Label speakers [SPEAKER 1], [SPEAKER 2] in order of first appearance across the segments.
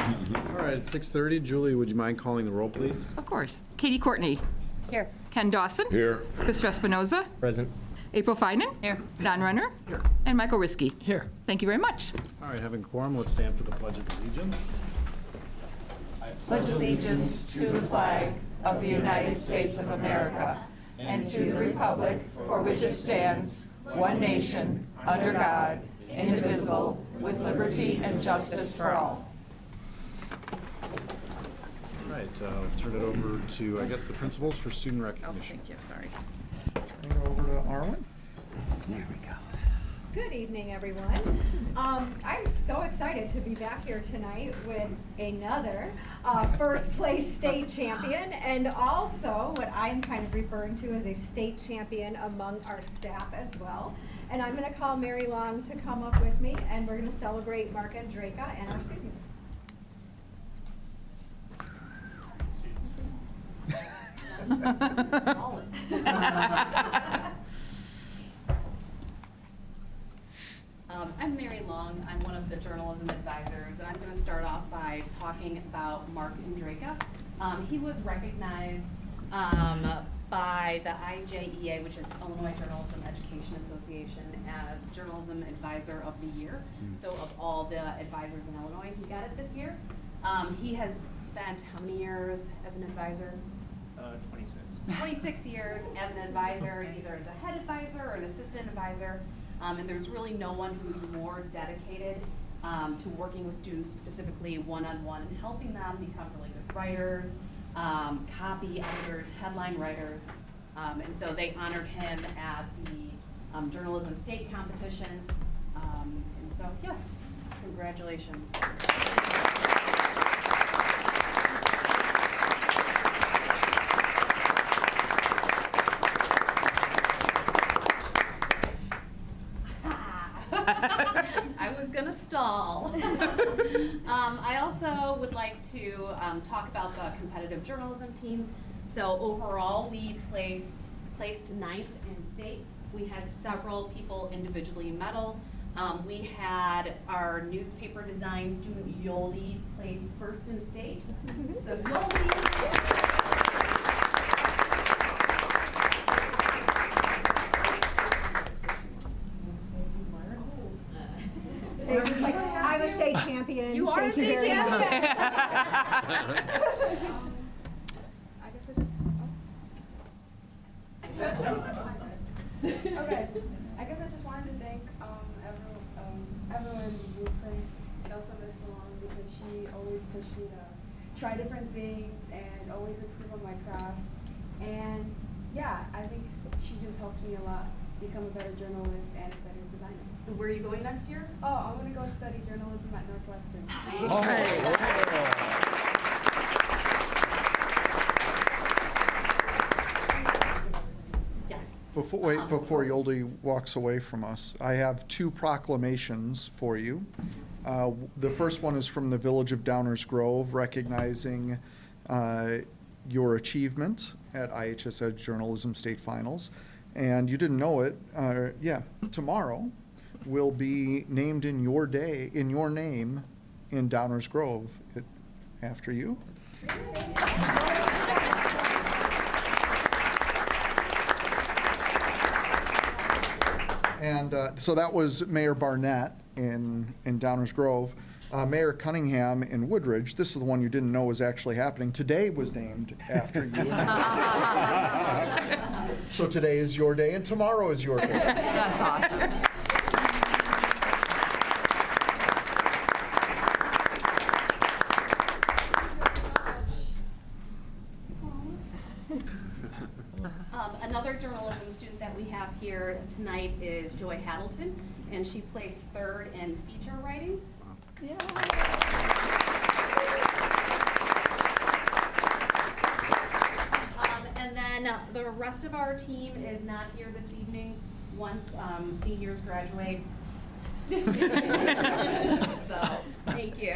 [SPEAKER 1] All right, it's 6:30. Julie, would you mind calling the roll, please?
[SPEAKER 2] Of course. Katie Courtney.
[SPEAKER 3] Here.
[SPEAKER 2] Ken Dawson.
[SPEAKER 4] Here.
[SPEAKER 2] Chris Espinoza.
[SPEAKER 5] Present.
[SPEAKER 2] April Finan.
[SPEAKER 3] Here.
[SPEAKER 2] Don Renner. Here. And Michael Riskey.
[SPEAKER 5] Here.
[SPEAKER 2] Thank you very much.
[SPEAKER 1] All right, having quorum, let's stand for the Pledge of Allegiance.
[SPEAKER 6] Pledge allegiance to the flag of the United States of America and to the republic for which it stands, one nation, under God, indivisible, with liberty and justice for all.
[SPEAKER 1] All right, turn it over to, I guess, the principals for student recognition.
[SPEAKER 3] Thank you, sorry.
[SPEAKER 7] Turn it over to Arwen.
[SPEAKER 5] There we go.
[SPEAKER 8] Good evening, everyone. I'm so excited to be back here tonight with another first place state champion, and also what I'm kind of referring to as a state champion among our staff as well. And I'm going to call Mary Long to come up with me, and we're going to celebrate Mark Andrejka and our students.
[SPEAKER 9] I'm Mary Long. I'm one of the journalism advisors, and I'm going to start off by talking about Mark Andrejka. He was recognized by the IJEA, which is Illinois Journalism Education Association, as Journalism Advisor of the Year. So of all the advisors in Illinois, he got it this year. He has spent how many years as an advisor?
[SPEAKER 5] 26.
[SPEAKER 9] 26 years as an advisor, either as a head advisor or an assistant advisor. And there's really no one who's more dedicated to working with students specifically one-on-one and helping them become really good writers, copy editors, headline writers. And so they honored him at the journalism state competition. And so, yes, congratulations. I was gonna stall. I also would like to talk about the competitive journalism team. So overall, we placed 9th in state. We had several people individually medal. We had our newspaper design student Yoli place 1st in state. So Yoli.
[SPEAKER 8] They're just like, I'm a state champion.
[SPEAKER 9] You are
[SPEAKER 8] Thank
[SPEAKER 9] a state
[SPEAKER 8] very
[SPEAKER 9] champion.
[SPEAKER 8] much.
[SPEAKER 6] I guess I just, okay. I guess I just wanted to thank everyone in Blueprint, Elsa Missalon, because she always pushed me to try different things and always improve on my craft. And yeah, I think she just helped me a lot become a better journalist and a better designer.
[SPEAKER 9] Where are you going next year?
[SPEAKER 6] Oh, I'm gonna go study journalism at Northwestern.
[SPEAKER 9] Yes.
[SPEAKER 7] Before Yoldi walks away from us, I have 2 proclamations for you. The first one is from the Village of Downers Grove, recognizing your achievement at IHS Ed Journalism State Finals. And you didn't know it, tomorrow will be named in your name in Downers Grove after you. And so that was Mayor Barnett in Downers Grove. Mayor Cunningham in Woodridge, this is the one you didn't know was actually happening, today was named after you. So today is your day and tomorrow is your day.
[SPEAKER 2] That's awesome.
[SPEAKER 9] Another journalism student that we have here tonight is Joy Haddleton, and she placed 3rd in feature writing.
[SPEAKER 8] Yeah.
[SPEAKER 9] And then the rest of our team is not here this evening once seniors graduate. So, thank you.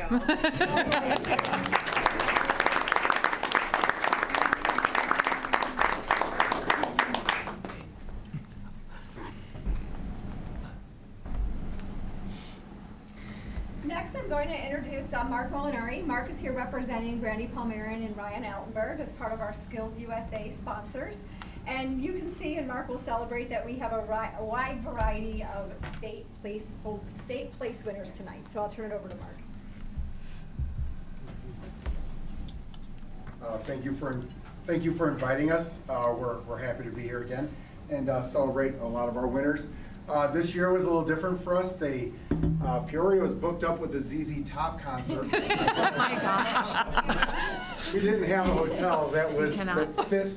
[SPEAKER 8] Next next I'm going to introduce Mark Molinari. Mark is here representing Brandy Palmerin and Ryan Altenberg as part of our Skills USA sponsors. And you can see, and Mark will celebrate, that we have a wide variety of state place winners tonight. So I'll turn it over to Mark.
[SPEAKER 3] Thank you for inviting us. We're happy to be here again and celebrate a lot of our winners. This year was a little different for us. Peoria was booked up with the ZZ Top concert.
[SPEAKER 2] Oh my gosh.
[SPEAKER 3] We didn't have a hotel that
[SPEAKER 2] cannot.
[SPEAKER 3] fit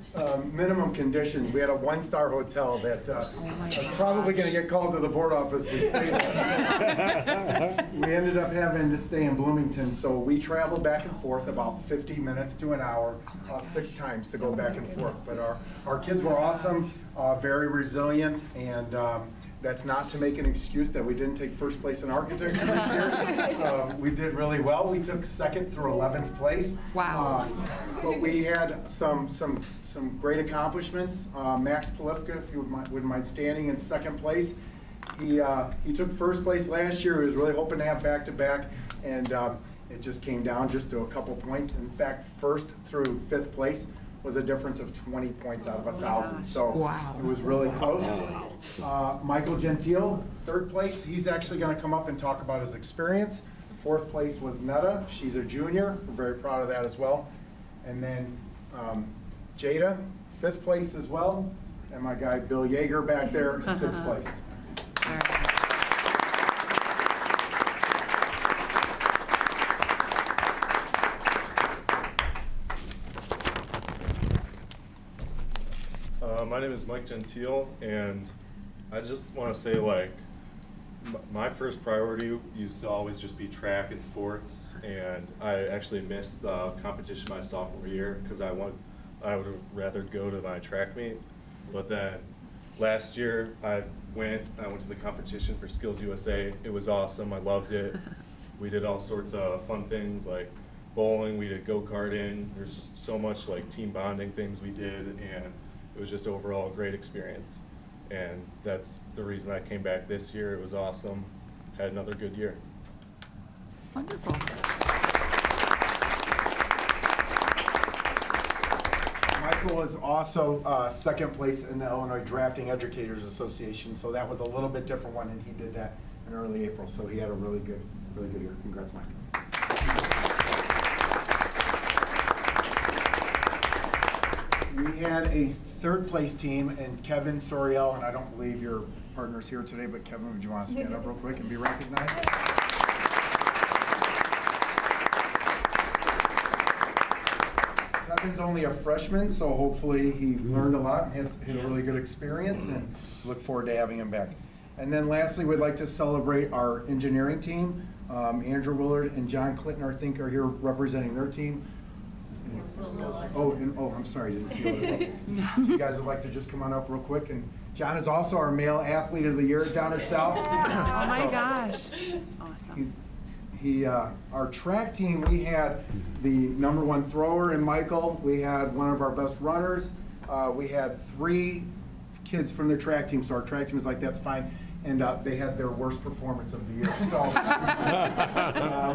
[SPEAKER 3] minimum conditions. We had a one-star hotel that was probably going to get called to the board office. We stayed there. We ended up having to stay in Bloomington, so we traveled back and forth about 50 minutes to an hour, 6 times to go back and forth. But our kids were awesome, very resilient, and that's not to make an excuse that we didn't take first place in architecture this year. We did really well. We took 2nd through 11th place.
[SPEAKER 2] Wow.
[SPEAKER 3] But we had some great accomplishments. Max Polifka, if you wouldn't mind standing, in 2nd place. He took 1st place last year. He was really hoping to have back-to-back, and it just came down just to a couple points. In fact, 1st through 5th place was a difference of 20 points out of 1,000. So
[SPEAKER 2] Wow.
[SPEAKER 3] it was really close. Michael Gentile, 3rd place. He's actually going to come up and talk about his experience. 4th place was Netta. She's a junior. We're very proud of that as well. And then Jada, 5th place as well. And my guy Bill Yeager back there, 6th place.
[SPEAKER 4] My name is Mike Gentile, and I just want to say, like, my first priority used to always just be track and sports, and I actually missed the competition my sophomore year because I would rather go to my track meet. But then last year I went to the competition for Skills USA. It was awesome. I loved it. We did all sorts of fun things like bowling. We did go-karting. There's so much like team bonding things we did, and it was just overall a great experience. And that's the reason I came back this year. It was awesome. Had another good year.
[SPEAKER 2] Wonderful.
[SPEAKER 3] Michael was also 2nd place in the Illinois Drafting Educators Association, so that was a little bit different one, and he did that in early April. So he had a really good year. Congrats, Mike. We had a 3rd place team, and Kevin Soriel, and I don't believe your partner's here today, but Kevin, would you want to stand up real quick and be recognized? Kevin's only a freshman, so hopefully he learned a lot and had a really good experience, and look forward to having him back. And then lastly, we'd like to celebrate our engineering team. Andrew Willard and John Clinton, I think, are here representing their team. I'm sorry, didn't see you. If you guys would like to just come on up real quick. And John is also our male athlete of the year at Downer South.
[SPEAKER 2] Oh my gosh. Awesome.
[SPEAKER 3] Our track team, we had the #1 thrower in Michael. We had one of our best runners. We had 3 kids from the track team, so our track team was like, that's fine. And they had their worst performance of the year. So,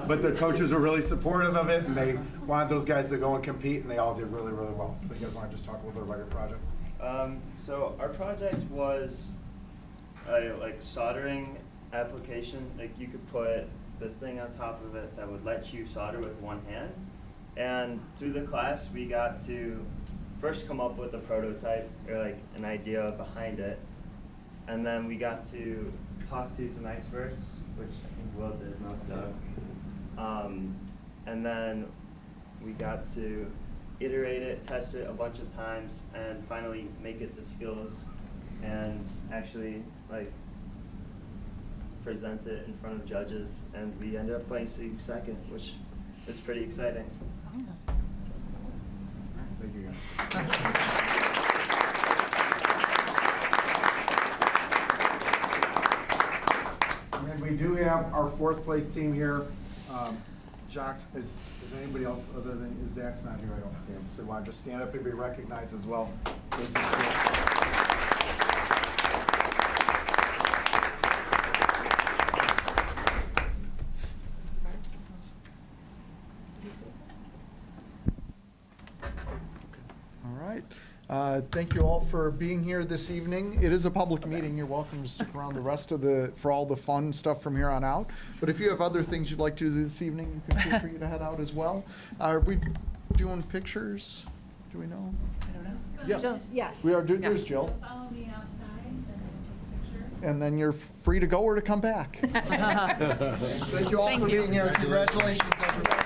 [SPEAKER 3] but the coaches were really supportive of it, and they wanted those guys to go and compete, and they all did really, really well. So you guys want to just talk a little bit about your project?
[SPEAKER 10] So our project was a soldering application. Like, you could put this thing on top of it that would let you solder with one hand. And through the class, we got to first come up with a prototype, or like an idea behind it. And then we got to talk to some experts, which I think Will did most of. And then we got to iterate it, test it a bunch of times, and finally make it to Skills and actually present it in front of judges. And we ended up placing 2nd, which is pretty exciting.
[SPEAKER 3] Thank you, guys. And we do have our 4th place team here. Jacques, is anybody else other than, Zach's not here, I don't see him. So why don't you just stand up and be recognized as well.
[SPEAKER 7] right. Thank you all for being here this evening. It is a public meeting. You're welcome to stick around the rest of for all the fun stuff from here on out. But if you have other things you'd like to do this evening, you can feel free to head out as well. Are we doing pictures? Do we know?
[SPEAKER 2] I don't know.
[SPEAKER 7] Yes.
[SPEAKER 2] Jill?
[SPEAKER 8] Yes.
[SPEAKER 7] We are doing, there's Jill.
[SPEAKER 6] Follow me outside and then take a picture.
[SPEAKER 7] And then you're free to go or to come back. Thank you all
[SPEAKER 2] Thank
[SPEAKER 7] for
[SPEAKER 2] you.
[SPEAKER 7] being here. Congratulations, everybody.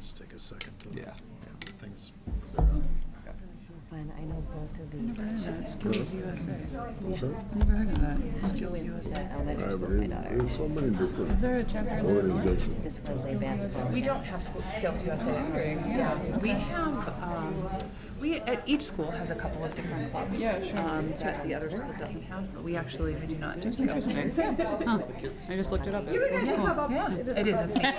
[SPEAKER 1] Just take a second to.
[SPEAKER 7] Yeah.
[SPEAKER 1] Things.
[SPEAKER 11] So fun. I know both of these.
[SPEAKER 2] Skills USA. Never heard of that. Skills USA.
[SPEAKER 11] Elementary school, my daughter.
[SPEAKER 12] There's so many different
[SPEAKER 2] Is there a chapter in there?
[SPEAKER 12] organizations.
[SPEAKER 11] This was a basketball.
[SPEAKER 2] We don't have Skills USA. Yeah, we have, each school has a couple of different clubs. That the other school doesn't have, but we actually do not do Skills. Huh. I just looked it up.
[SPEAKER 8] You guys should come up.
[SPEAKER 2] Yeah, it is. It's neat.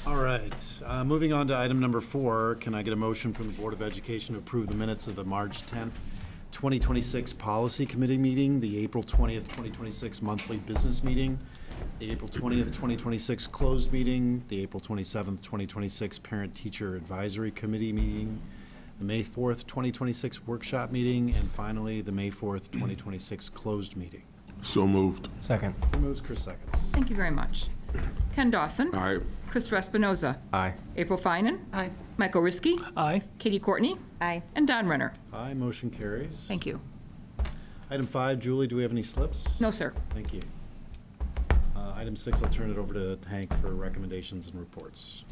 [SPEAKER 1] All right, moving on to item number 4, can I get a motion from the Board of Education to approve the minutes of the March 10th, 2026 Policy Committee meeting, the April 20th, 2026 monthly business meeting, the April 20th, 2026 closed meeting, the April 27th, 2026 Parent-Teacher Advisory Committee meeting, the May 4th, 2026 workshop meeting, and finally, the May 4th, 2026 closed meeting.
[SPEAKER 12] So moved.
[SPEAKER 5] Second.
[SPEAKER 1] Who moves? Chris seconds.
[SPEAKER 13] Thank you very much. Ken Dawson.
[SPEAKER 12] Aye.
[SPEAKER 13] Christopher Espinoza.
[SPEAKER 5] Aye.
[SPEAKER 13] April Finan.
[SPEAKER 2] Aye.
[SPEAKER 13] Michael Risky.
[SPEAKER 5] Aye.
[SPEAKER 13] Katie Courtney.
[SPEAKER 11] Aye.
[SPEAKER 13] And Don Renner.
[SPEAKER 1] Aye, motion carries.
[SPEAKER 13] Thank you.
[SPEAKER 1] Item 5, Julie, do we have any slips?
[SPEAKER 13] No, sir.
[SPEAKER 1] Thank you. Item 6, I'll turn it over to Hank for recommendations and reports.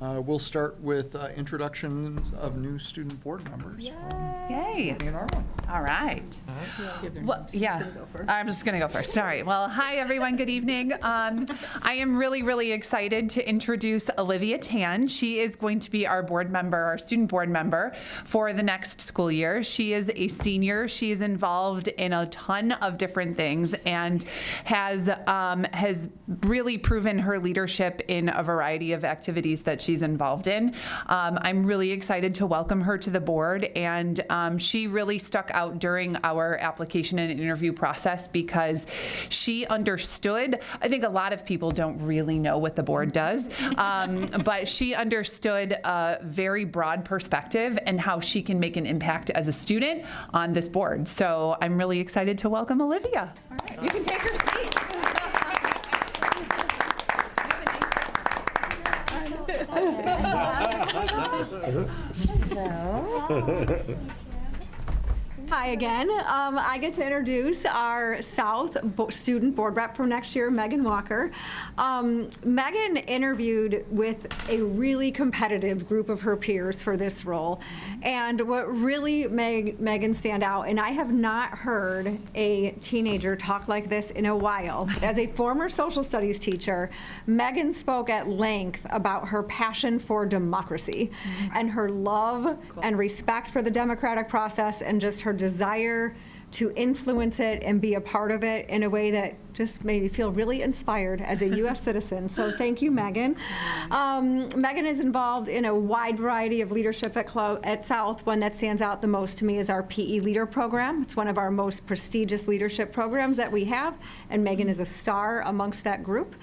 [SPEAKER 7] We'll start with introductions of new student board members.
[SPEAKER 2] Yay.
[SPEAKER 7] In our one.
[SPEAKER 2] All right. Well, yeah, I'm just going to go first. All right. Well, hi, everyone. Good evening. I am really, really excited to introduce Olivia Tan. She is going to be our board member, our student board member for the next school year. She is a senior. She is involved in a ton of different things and has really proven her leadership in a variety of activities that she's involved in. I'm really excited to welcome her to the board, and she really stuck out during our application and interview process because she understood. I think a lot of people don't really know what the board does, but she understood a very broad perspective and how she can make an impact as a student on this board. So I'm really excited to welcome Olivia. All right. You can take her seat.
[SPEAKER 8] Hi again. I get to introduce our South student board rep for next year, Megan Walker. Megan interviewed with a really competitive group of her peers for this role. And what really made Megan stand out, and I have not heard a teenager talk like this in a while. As a former social studies teacher, Megan spoke at length about her passion for democracy and her love and respect for the democratic process and just her desire to influence it and be a part of it in a way that just made me feel really inspired as a U.S. citizen. So thank you, Megan. Megan is involved in a wide variety of leadership at South. One that stands out the most to me is our PE Leader Program. It's one of our most prestigious leadership programs that we have, and Megan is a star amongst that group.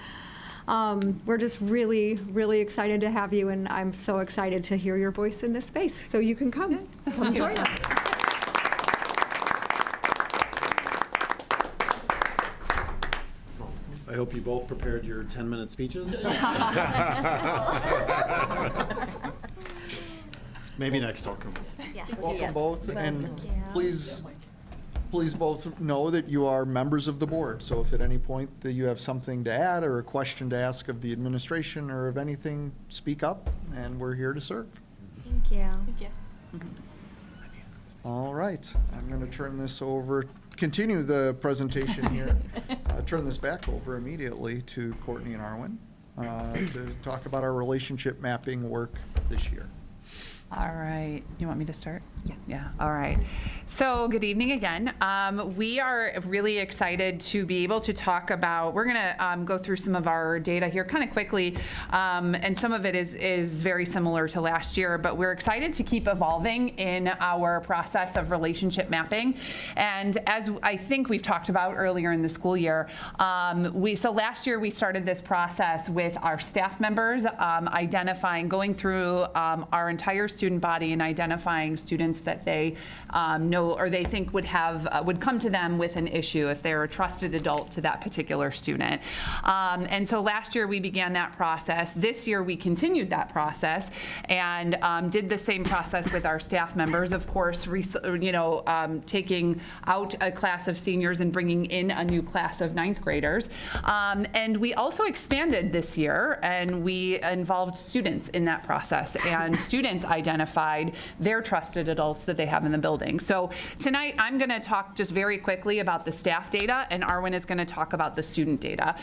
[SPEAKER 8] We're just really, really excited to have you, and I'm so excited to hear your voice in this space. So you can come join us.
[SPEAKER 1] I hope you both prepared your 10-minute speeches. Maybe next time.
[SPEAKER 7] Welcome both, and please both know that you are members of the board. So if at any point that you have something to add or a question to ask of the administration or of anything, speak up, and we're here to serve.
[SPEAKER 11] Thank you.
[SPEAKER 2] Thank you.
[SPEAKER 7] All right, I'm going to turn this over, continue the presentation here. Turn this back over immediately to Courtney and Arwen to talk about our relationship mapping work this year.
[SPEAKER 2] All right. You want me to start? Yeah. Yeah. All right. So good evening again. We are really excited to be able to talk about, we're going to go through some of our data here kind of quickly. And some of it is very similar to last year, but we're excited to keep evolving in our process of relationship mapping. And as I think we've talked about earlier in the school year, so last year we started this process with our staff members going through our entire student body and identifying students that they know or they think would come to them with an issue if they're a trusted adult to that particular student. And so last year we began that process. This year we continued that process and did the same process with our staff members, of course, taking out a class of seniors and bringing in a new class of ninth graders. And we also expanded this year and we involved students in that process, and students identified their trusted adults that they have in the building. So tonight I'm going to talk just very quickly about the staff data, and Arwen is going to talk about the student data.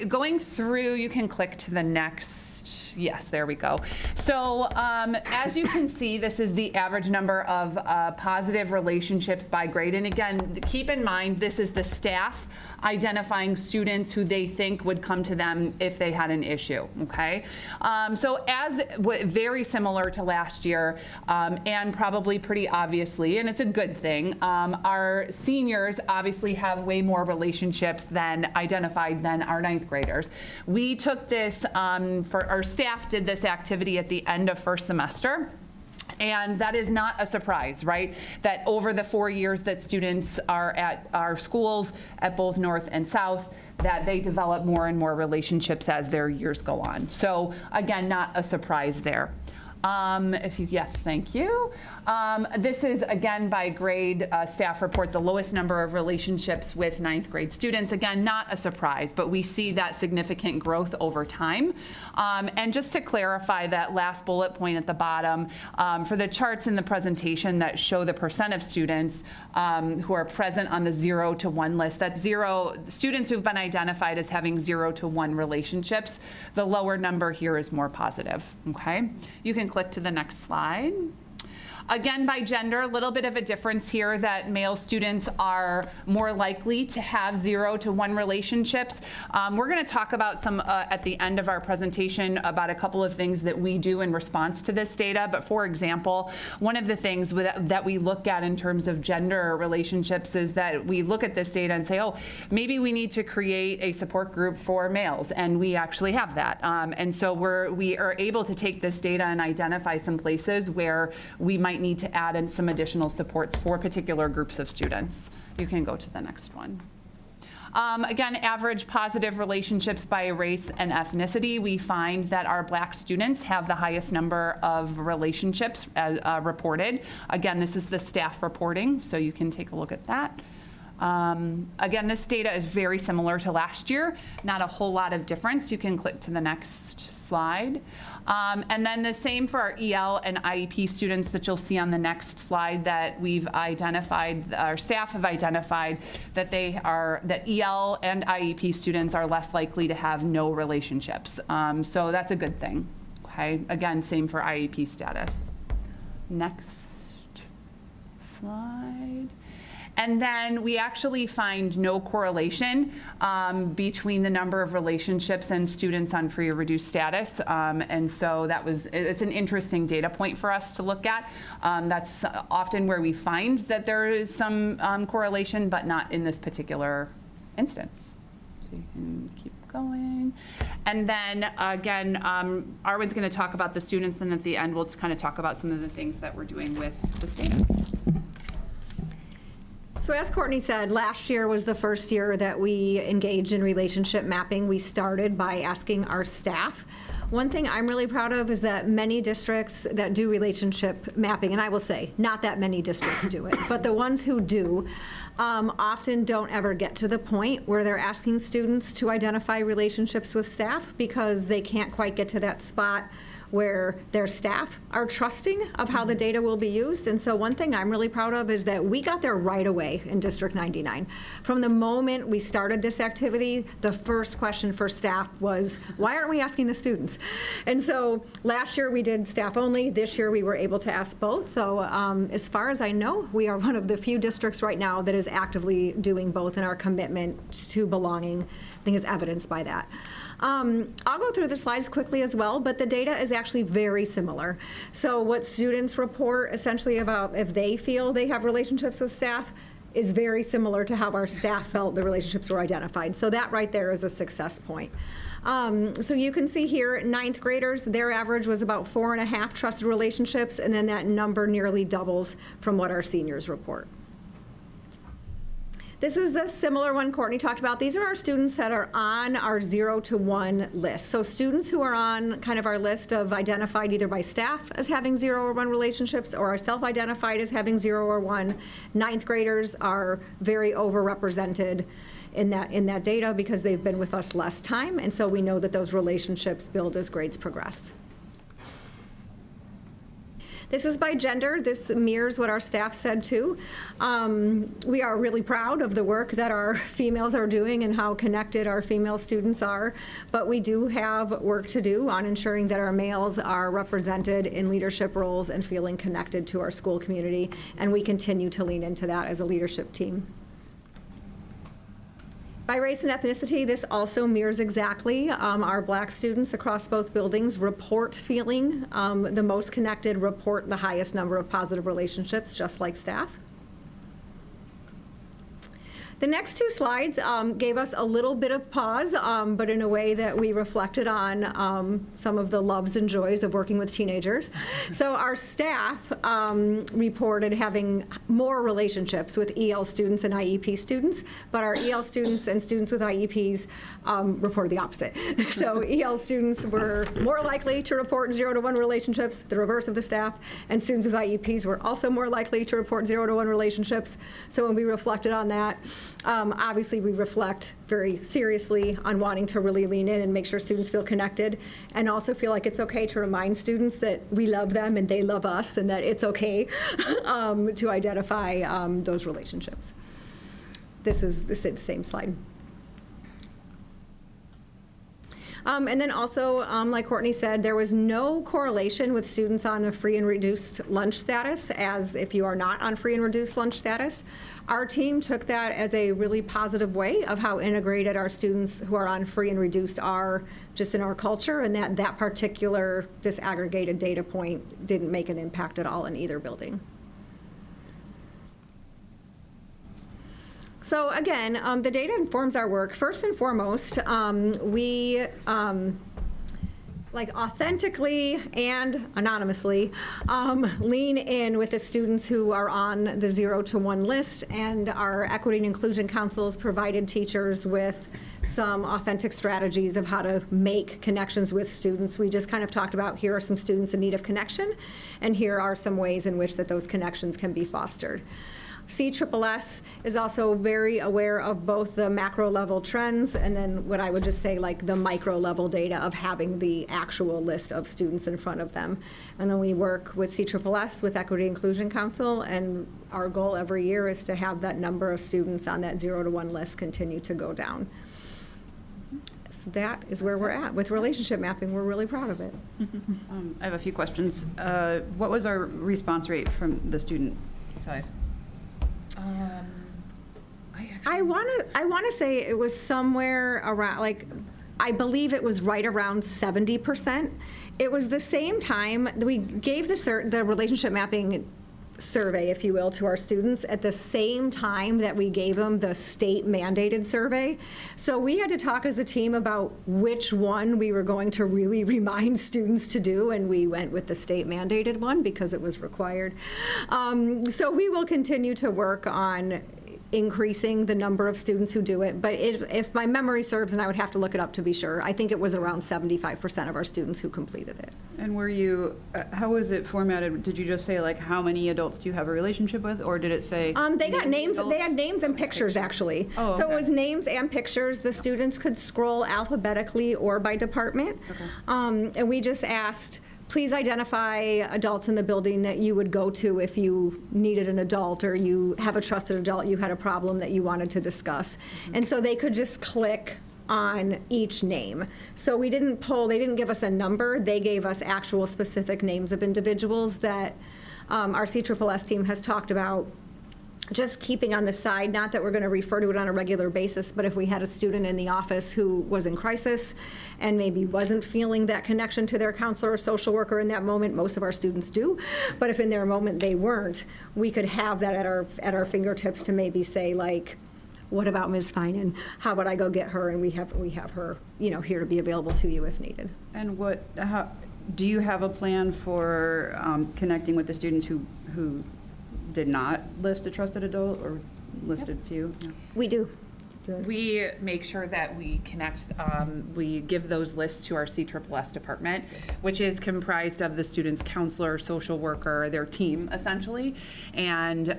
[SPEAKER 2] Going through, you can click to the next. Yes, there we go. So as you can see, this is the average number of positive relationships by grade. And again, keep in mind, this is the staff identifying students who they think would come to them if they had an issue, okay? So very similar to last year, and probably pretty obviously, and it's a good thing, our seniors obviously have way more relationships identified than our ninth graders. We took this, for our staff did this activity at the end of first semester. And that is not a surprise, right? That over the 4 years that students are at our schools at both North and South, that they develop more and more relationships as their years go on. So again, not a surprise there. Yes, thank you. This is, again, by grade staff report, the lowest number of relationships with ninth grade students. Again, not a surprise, but we see that significant growth over time. And just to clarify that last bullet point at the bottom, for the charts in the presentation that show the percent of students who are present on the 0 to 1 list, that's students who've been identified as having 0 to 1 relationships. The lower number here is more positive, okay? You can click to the next slide. Again, by gender, a little bit of a difference here that male students are more likely to have 0 to 1 relationships. We're going to talk about some at the end of our presentation about a couple of things that we do in response to this data. But for example, one of the things that we look at in terms of gender relationships is that we look at this data and say, oh, maybe we need to create a support group for males, and we actually have that. And so we are able to take this data and identify some places where we might need to add in some additional supports for particular groups of students. You can go to the next one. Again, average positive relationships by race and ethnicity. We find that our Black students have the highest number of relationships reported. Again, this is the staff reporting, so you can take a look at that. Again, this data is very similar to last year, not a whole lot of difference. You can click to the next slide. And then the same for our EL and IEP students that you'll see on the next slide, that we've identified, our staff have identified that that EL and IEP students are less likely to have no relationships. So that's a good thing, okay? Again, same for IEP status. Next slide. And then we actually find no correlation between the number of relationships and students on free or reduced status. And so it's an interesting data point for us to look at. That's often where we find that there is some correlation, but not in this particular instance. So you can keep going. And then again, Arwen's going to talk about the students, and at the end we'll just kind of talk about some of the things that we're doing with this data.
[SPEAKER 8] So as Courtney said, last year was the first year that we engaged in relationship mapping. We started by asking our staff. One thing I'm really proud of is that many districts that do relationship mapping, and I will say, not that many districts do it, but the ones who do often don't ever get to the point where they're asking students to identify relationships with staff because they can't quite get to that spot where their staff are trusting of how the data will be used. And so one thing I'm really proud of is that we got there right away in District 99. From the moment we started this activity, the first question for staff was, why aren't we asking the students? And so last year we did staff only. This year we were able to ask both. So as far as I know, we are one of the few districts right now that is actively doing both, and our commitment to belonging, I think, is evidenced by that. I'll go through the slides quickly as well, but the data is actually very similar. So what students report essentially about if they feel they have relationships with staff is very similar to how our staff felt the relationships were identified. So that right there is a success point. So you can see here, 9th graders, their average was about 4.5 trusted relationships, and then that number nearly doubles from what our seniors report. This is the similar one Courtney talked about. These are our students that are on our 0 to 1 list. So students who are on kind of our list of identified either by staff as having 0 or 1 relationships, or are self-identified as having 0 or 1. 9th graders are very overrepresented in that data because they've been with us less time, and so we know that those relationships build as grades progress. This is by gender. This mirrors what our staff said too. We are really proud of the work that our females are doing and how connected our female students are, but we do have work to do on ensuring that our males are represented in leadership roles and feeling connected to our school community, and we continue to lean into that as a leadership team. By race and ethnicity, this also mirrors exactly. Our Black students across both buildings report feeling the most connected, report the highest number of positive relationships, just like staff. The next 2 slides gave us a little bit of pause, but in a way that we reflected on some of the loves and joys of working with teenagers. So our staff reported having more relationships with EL students and IEP students, but our EL students and students with IEPs reported the opposite. So EL students were more likely to report 0 to 1 relationships, the reverse of the staff, and students with IEPs were also more likely to report 0 to 1 relationships. So when we reflected on that, obviously we reflect very seriously on wanting to really lean in and make sure students feel connected, and also feel like it's okay to remind students that we love them and they love us, and that it's okay to identify those relationships. This is the same slide. And then also, like Courtney said, there was no correlation with students on the free and reduced lunch status as if you are not on free and reduced lunch status. Our team took that as a really positive way of how integrated our students who are on free and reduced are just in our culture, and that particular disaggregated data point didn't make an impact at all in either building. So again, the data informs our work. First and foremost, we like authentically and anonymously lean in with the students who are on the 0 to 1 list, and our Equity and Inclusion Councils provided teachers with some authentic strategies of how to make connections with students. We just kind of talked about, here are some students in need of connection, and here are some ways in which that those connections can be fostered. CUSD is also very aware of both the macro level trends and then what I would just say like the micro level data of having the actual list of students in front of them. And then we work with CUSD with Equity Inclusion Council, and our goal every year is to have that number of students on that 0 to 1 list continue to go down. So that is where we're at with relationship mapping. We're really proud of it.
[SPEAKER 14] I have a few questions. What was our response rate from the student side?
[SPEAKER 8] I want to say it was somewhere around, like, I believe it was right around 70%. It was the same time we gave the relationship mapping survey, if you will, to our students at the same time that we gave them the state mandated survey. So we had to talk as a team about which one we were going to really remind students to do, and we went with the state mandated one because it was required. So we will continue to work on increasing the number of students who do it, but if my memory serves, and I would have to look it up to be sure, I think it was around 75% of our students who completed it.
[SPEAKER 14] And were you, how was it formatted? Did you just say like how many adults do you have a relationship with, or did it say?
[SPEAKER 8] They got names. Adults? They had names and pictures actually.
[SPEAKER 14] Oh, okay.
[SPEAKER 8] So it was names and pictures. The students could scroll alphabetically or by department, and we just asked, please identify adults in the building that you would go to if you needed an adult or you have a trusted adult, you had a problem that you wanted to discuss. And so they could just click on each name. So they didn't give us a number, they gave us actual specific names of individuals that our CSSS team has talked about just keeping on the side, not that we're going to refer to it on a regular basis, but if we had a student in the office who was in crisis and maybe wasn't feeling that connection to their counselor or social worker in that moment, most of our students do, but if in their moment they weren't, we could have that at our fingertips to maybe say, like, what about Ms. Finan? How about I go get her, and we have her, here to be available to you if needed.
[SPEAKER 14] And do you have a plan for connecting with the students who did not list a trusted adult or listed few? Yeah.
[SPEAKER 8] We do.
[SPEAKER 2] We make sure that we connect, we give those lists to our CSSS department, which is comprised of the student's counselor, social worker, their team, essentially. And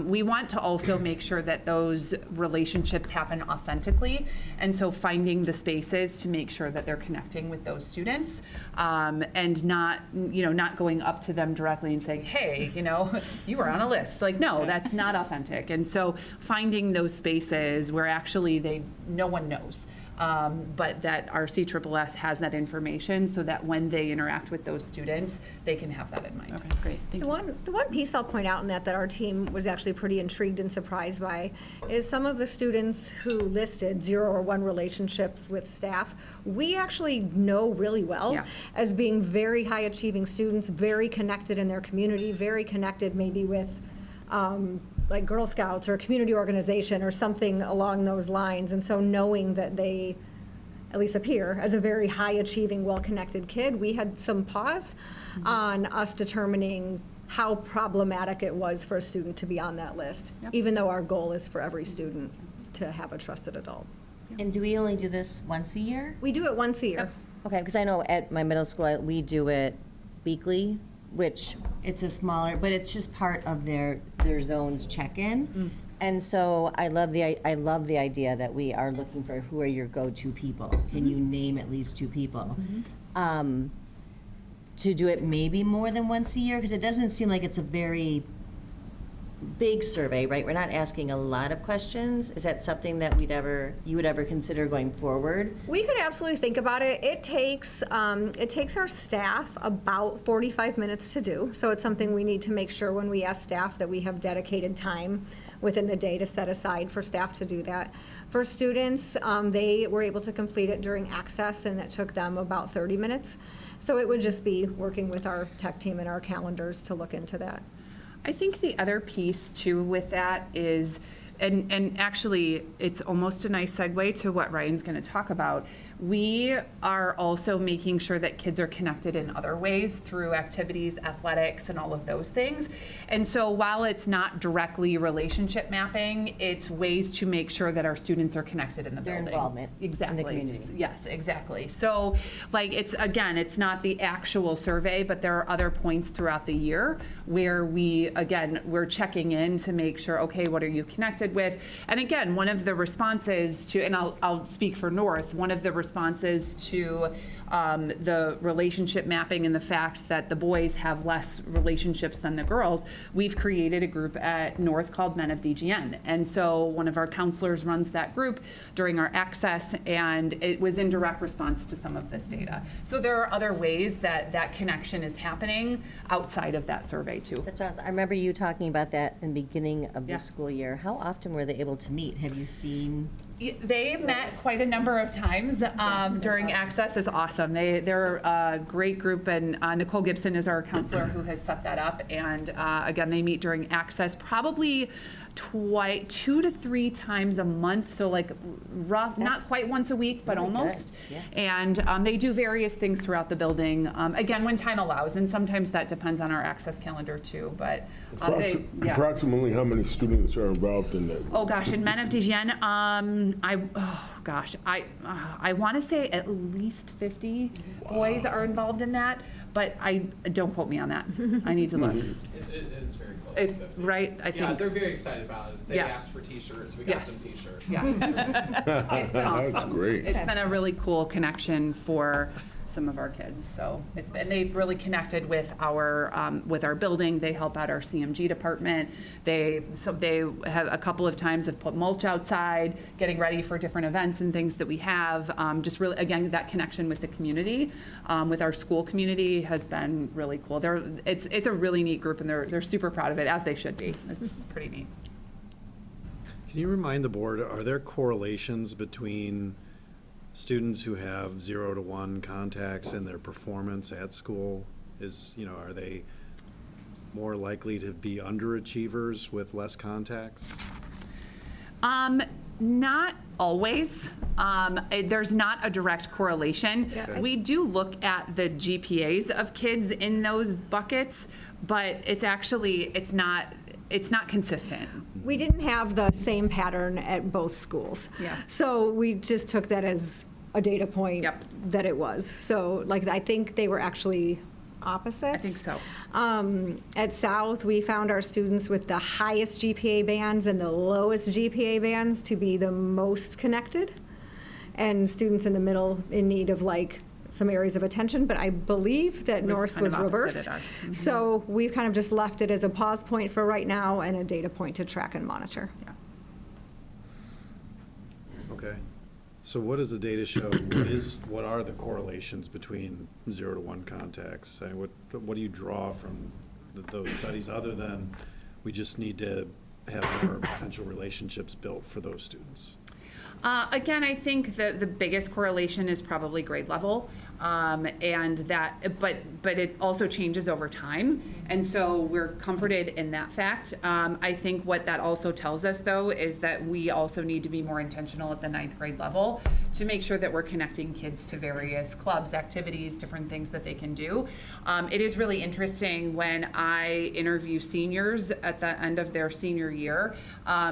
[SPEAKER 2] we want to also make sure that those relationships happen authentically. And so finding the spaces to make sure that they're connecting with those students and not going up to them directly and saying, hey, you were on a list. Like, no, that's not authentic. And so finding those spaces where actually no one knows, but that our CSSS has that information so that when they interact with those students, they can have that in mind.
[SPEAKER 14] Okay, great. Thank you.
[SPEAKER 8] The one piece I'll point out in that our team was actually pretty intrigued and surprised by is some of the students who listed 0 or 1 relationships with staff, we actually know really well as being very high achieving students, very connected in their community, very connected maybe with like Girl Scouts or a community organization or something along those lines. And so knowing that they at least appear as a very high achieving, well-connected kid, we had some pause on us determining how problematic it was for a student to be on that list, even though our goal is for every student to have a trusted adult.
[SPEAKER 11] And do we only do this once a year?
[SPEAKER 8] We do it once a year.
[SPEAKER 11] Okay, because I know at my middle school, we do it weekly, which it's a smaller, but it's just part of their zones check-in. And so I love the idea that we are looking for who are your go-to people. Can you name at least 2 people? To do it maybe more than once a year, because it doesn't seem like it's a very big survey, right? We're not asking a lot of questions. Is that something that you would ever consider going forward?
[SPEAKER 8] We could absolutely think about it. It takes our staff about 45 minutes to do. So it's something we need to make sure when we ask staff that we have dedicated time within the day to set aside for staff to do that. For students, they were able to complete it during Access, and it took them about 30 minutes. So it would just be working with our tech team and our calendars to look into that.
[SPEAKER 2] I think the other piece too with that is, and actually it's almost a nice segue to what Ryan's going to talk about. We are also making sure that kids are connected in other ways through activities, athletics, and all of those things. And so while it's not directly relationship mapping, it's ways to make sure that our students are connected in the building.
[SPEAKER 11] Their involvement
[SPEAKER 2] exactly.
[SPEAKER 11] in the community.
[SPEAKER 2] Yes, exactly. So like it's not the actual survey, but there are other points throughout the year where we're checking in to make sure, okay, what are you connected with? And again, one of the responses to, and I'll speak for North, one of the responses to the relationship mapping and the fact that the boys have less relationships than the girls, we've created a group at North called Men of DGN. And so one of our counselors runs that group during our Access, and it was in direct response to some of this data. So there are other ways that that connection is happening outside of that survey too.
[SPEAKER 11] That's awesome. I remember you talking about that in the beginning of the school year. How often were they able to meet? Have you seen?
[SPEAKER 2] They met quite a number of times during Access. Is awesome. They're a great group, and Nicole Gibson is our counselor who has set that up. And again, they meet during Access probably 2 to 3 times a month, so like not quite once a week, but
[SPEAKER 11] really
[SPEAKER 2] almost.
[SPEAKER 11] Yeah.
[SPEAKER 2] And they do various things throughout the building, again, when time allows, and sometimes that depends on our Access calendar too, but
[SPEAKER 12] Approximately how many students are involved in that?
[SPEAKER 2] Oh gosh, in Men of DGN, I want to say at least 50 boys are involved in that, but don't quote me on that. I need to look.
[SPEAKER 15] It is very close.
[SPEAKER 2] It's
[SPEAKER 15] to 50.
[SPEAKER 2] right, I think.
[SPEAKER 15] Yeah, they're very excited about it. They asked for T-shirts. We got them T-shirts.
[SPEAKER 2] Yes. It's been awesome.
[SPEAKER 12] That's great.
[SPEAKER 2] It's been a really cool connection for some of our kids. So and they've really connected with our building. They help out our CMG department. They have a couple of times have put mulch outside, getting ready for different events and things that we have. Just really, again, that connection with the community, with our school community has been really cool. It's a really neat group, and they're super proud of it, as they should be. It's pretty neat.
[SPEAKER 1] Can you remind the board, are there correlations between students who have 0 to 1 contacts and their performance at school? Are they more likely to be underachievers with less contacts?
[SPEAKER 2] Not always. There's not a direct correlation.
[SPEAKER 8] Yeah.
[SPEAKER 2] We do look at the GPAs of kids in those buckets, but it's not consistent.
[SPEAKER 8] We didn't have the same pattern at both schools.
[SPEAKER 2] Yeah.
[SPEAKER 8] So we just took that as a data point that it was. So I think they were actually opposites.
[SPEAKER 2] I think so.
[SPEAKER 8] At South, we found our students with the highest GPA bands and the lowest GPA bands to be the most connected, and students in the middle in need of some areas of attention, but I believe that North was reversed. So we've kind of just left it as a pause point for right now and a data point to track and monitor.
[SPEAKER 2] Yeah.
[SPEAKER 1] Okay. So what does the data show? What are the correlations between 0 to 1 contacts? What do you draw from those studies, other than we just need to have more potential relationships built for those students?
[SPEAKER 2] Again, I think the biggest correlation is probably grade level, but it also changes over time, and so we're comforted in that fact. I think what that also tells us, though, is that we also need to be more intentional at the 9th grade level to make sure that we're connecting kids to various clubs, activities, different things that they can do. It is really interesting when I interview seniors at the end of their senior year.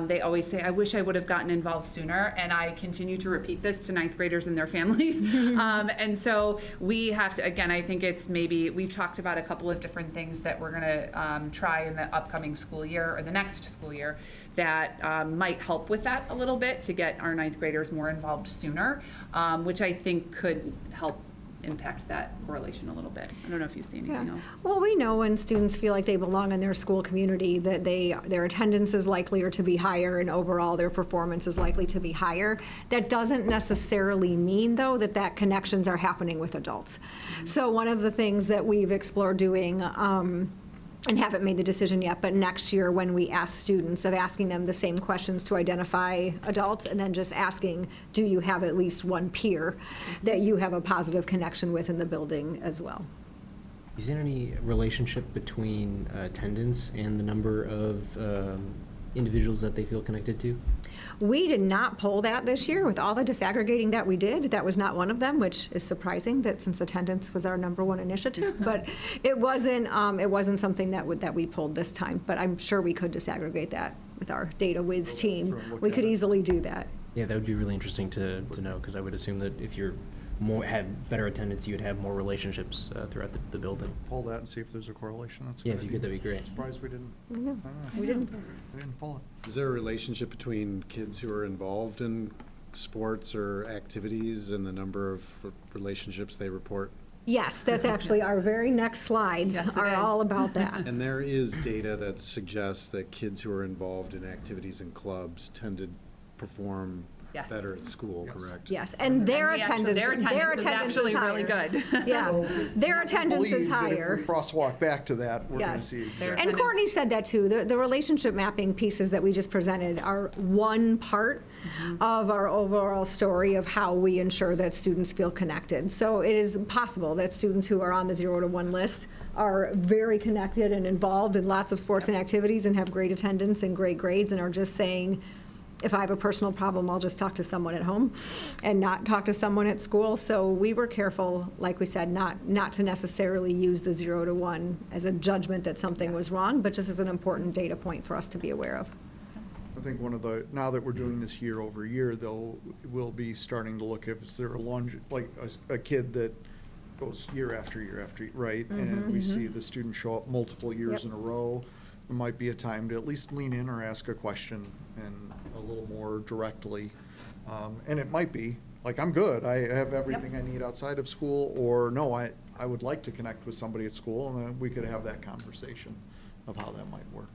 [SPEAKER 2] They always say, "I wish I would have gotten involved sooner," and I continue to repeat this to 9th graders and their families. And so we have to, again, I think it's we've talked about a couple of different things that we're going to try in the upcoming school year or the next school year that might help with that a little bit to get our 9th graders more involved sooner, which I think could help impact that correlation a little bit. I don't know if you see anything else.
[SPEAKER 8] Well, we know when students feel like they belong in their school community that their attendance is likelier to be higher and overall their performance is likely to be higher. That doesn't necessarily mean, though, that connections are happening with adults. So one of the things that we've explored doing, and haven't made the decision yet, but next year when we ask students, of asking them the same questions to identify adults, and then just asking, do you have at least one peer that you have a positive connection with in the building as well?
[SPEAKER 5] Is there any relationship between attendance and the number of individuals that they feel connected to?
[SPEAKER 8] We did not poll that this year. With all the disaggregating that we did, that was not one of them, which is surprising, that since attendance was our #1 initiative. But it wasn't something that we pulled this time. But I'm sure we could disaggregate that with our data whiz team. We could easily do that.
[SPEAKER 5] Yeah, that would be really interesting to know, because I would assume that if you're had better attendance, you'd have more relationships throughout the building.
[SPEAKER 7] Pull that and see if there's a correlation. That's
[SPEAKER 5] if you could, that'd be great.
[SPEAKER 7] Surprised we didn't.
[SPEAKER 8] No, we didn't.
[SPEAKER 7] We didn't pull it.
[SPEAKER 1] Is there a relationship between kids who are involved in sports or activities and the number of relationships they report?
[SPEAKER 8] Yes, that's actually our very next slides are all about that.
[SPEAKER 1] And there is data that suggests that kids who are involved in activities and clubs tend to perform better at school, correct?
[SPEAKER 8] Yes, and their attendance
[SPEAKER 2] is actually
[SPEAKER 8] higher.
[SPEAKER 2] really good.
[SPEAKER 8] Yeah, their attendance is higher.
[SPEAKER 7] If we crosswalk back to that, we're going to see.
[SPEAKER 8] And Courtney said that too. The relationship mapping pieces that we just presented are one part of our overall story of how we ensure that students feel connected. So it is possible that students who are on the 0 to 1 list are very connected and involved in lots of sports and activities and have great attendance and great grades and are just saying, if I have a personal problem, I'll just talk to someone at home and not talk to someone at school. So we were careful, like we said, not to necessarily use the 0 to 1 as a judgment that something was wrong, but just as an important data point for us to be aware of.
[SPEAKER 7] I think now that we're doing this year over year, though, we'll be starting to look if is there a kid that goes year after year after year, right? And we see the student show up multiple years in a row. It might be a time to at least lean in or ask a question and a little more directly And it might be, like, I'm good, I have everything I need outside of school, or no, I would like to connect with somebody at school, and then we could have that conversation of how that might work.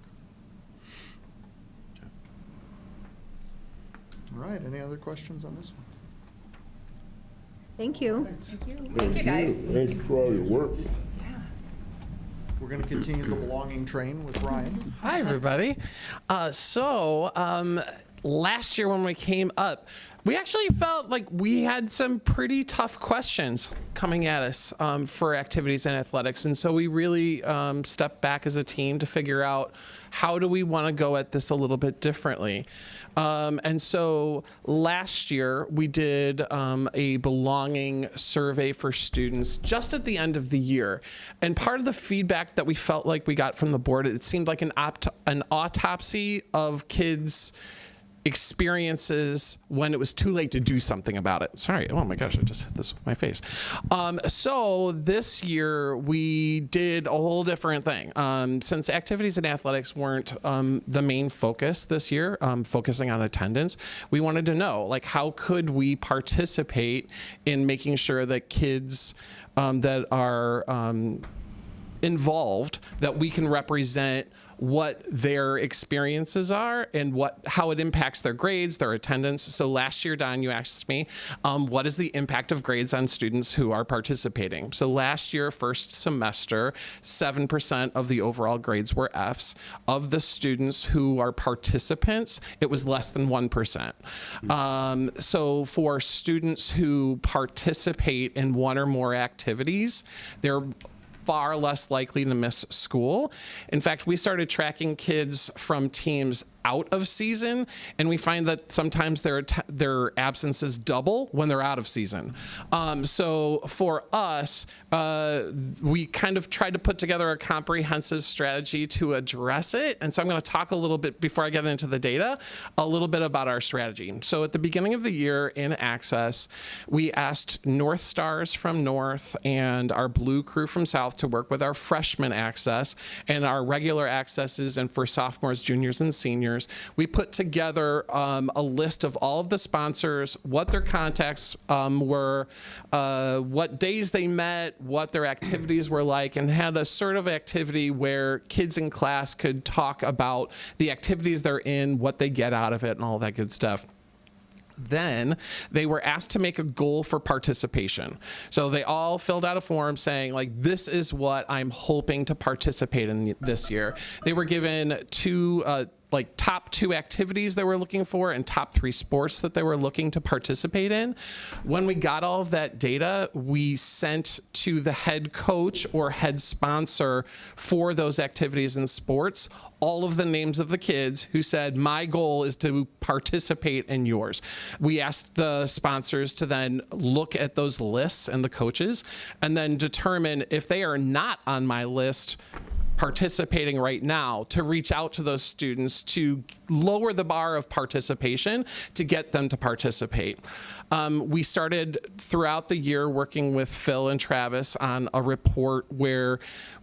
[SPEAKER 7] All right, any other questions on this one?
[SPEAKER 8] Thank you.
[SPEAKER 2] Thank you, guys.
[SPEAKER 12] Thank you for all your work.
[SPEAKER 7] We're going to continue the belonging train with Ryan.
[SPEAKER 16] Hi, everybody. Last year when we came up, we actually felt like we had some pretty tough questions coming at us for activities and athletics. And so we really stepped back as a team to figure out how do we want to go at this a little bit differently. And so last year we did a belonging survey for students just at the end of the year. And part of the feedback that we felt like we got from the board, it seemed like an autopsy of kids' experiences when it was too late to do something about it. Sorry, oh my gosh, I just hit this with my face. So this year we did a whole different thing. Since activities and athletics weren't the main focus this year, focusing on attendance, we wanted to know, like, how could we participate in making sure that kids that are involved, that we can represent what their experiences are and how it impacts their grades, their attendance. So last year, Don, you asked me, what is the impact of grades on students who are participating? So last year, first semester, 7% of the overall grades were Fs. Of the students who are participants, it was less than 1%. So for students who participate in one or more activities, they're far less likely to miss school. In fact, we started tracking kids from teams out of season, and we find that sometimes their absences double when they're out of season. So for us, we kind of tried to put together a comprehensive strategy to address it. And so I'm going to talk a little bit, before I get into the data, a little bit about our strategy. So at the beginning of the year in Access, we asked North Stars from North and our Blue crew from South to work with our freshman Access and our regular Accesses, and for sophomores, juniors, and seniors. We put together a list of all of the sponsors, what their contacts were, what days they met, what their activities were like, and had a sort of activity where kids in class could talk about the activities they're in, what they get out of it, and all that good stuff. Then they were asked to make a goal for participation. So they all filled out a form saying, like, this is what I'm hoping to participate in this year. They were given top 2 activities they were looking for and top 3 sports that they were looking to participate in. When we got all of that data, we sent to the head coach or head sponsor for those activities and sports all of the names of the kids who said, my goal is to participate in yours. We asked the sponsors to then look at those lists and the coaches and then determine if they are not on my list participating right now, to reach out to those students to lower the bar of participation to get them to participate. We started throughout the year working with Phil and Travis on a report where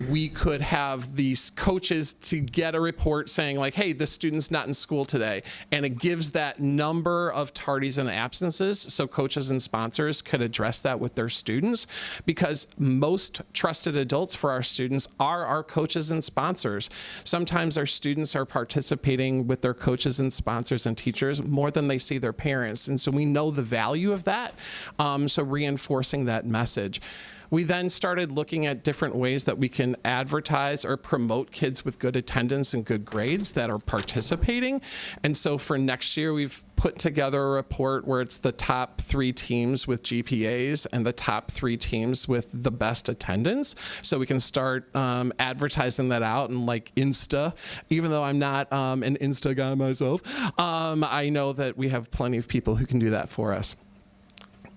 [SPEAKER 16] we could have these coaches to get a report saying, like, hey, this student's not in school today. And it gives that number of tardies and absences so coaches and sponsors could address that with their students, because most trusted adults for our students are our coaches and sponsors. Sometimes our students are participating with their coaches and sponsors and teachers more than they see their parents. And so we know the value of that. So reinforcing that message. We then started looking at different ways that we can advertise or promote kids with good attendance and good grades that are participating. And so for next year, we've put together a report where it's the top 3 teams with GPAs and the top 3 teams with the best attendance. So we can start advertising that out and like Insta, even though I'm not an Insta guy myself. I know that we have plenty of people who can do that for us.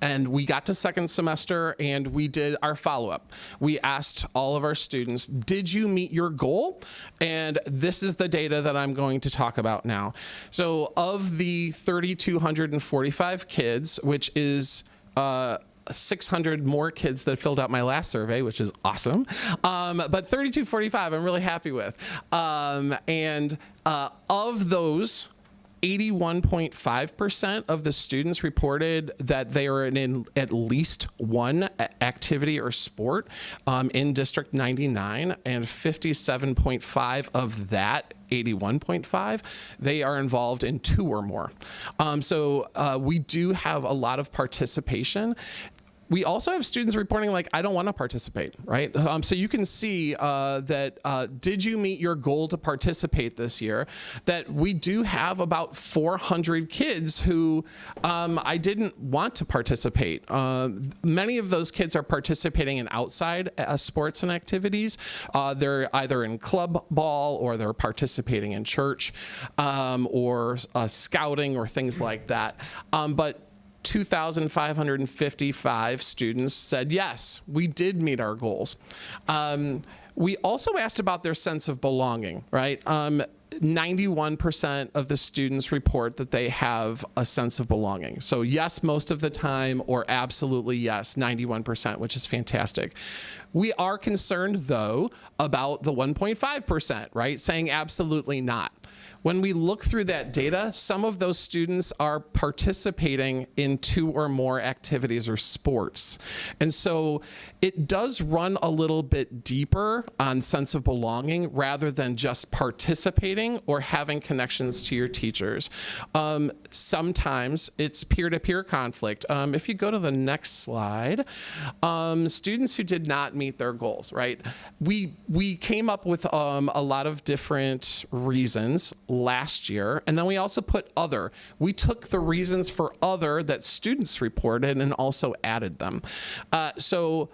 [SPEAKER 16] And we got to second semester and we did our follow-up. We asked all of our students, did you meet your goal? And this is the data that I'm going to talk about now. So of the 3,245 kids, which is 600 more kids that filled out my last survey, which is awesome. But 3,245, I'm really happy with. Of those, 81.5% of the students reported that they were in at least one activity or sport in District 99, and 57.5 of that 81.5, they are involved in 2 or more. So we do have a lot of participation. We also have students reporting like, I don't want to participate, right? So you can see that did you meet your goal to participate this year? That we do have about 400 kids who I didn't want to participate. Many of those kids are participating in outside sports and activities. They're either in club ball or they're participating in church or scouting or things like that. But 2,555 students said, yes, we did meet our goals. We also asked about their sense of belonging, right? 91% of the students report that they have a sense of belonging. So yes, most of the time, or absolutely yes, 91%, which is fantastic. We are concerned, though, about the 1.5%, right? Saying absolutely not. When we look through that data, some of those students are participating in 2 or more activities or sports. And so it does run a little bit deeper on sense of belonging rather than just participating or having connections to your teachers. Sometimes it's peer-to-peer conflict. If you go to the next slide, students who did not meet their goals, right? We came up with a lot of different reasons last year, and then we also put other. We took the reasons for other that students reported and also added them. So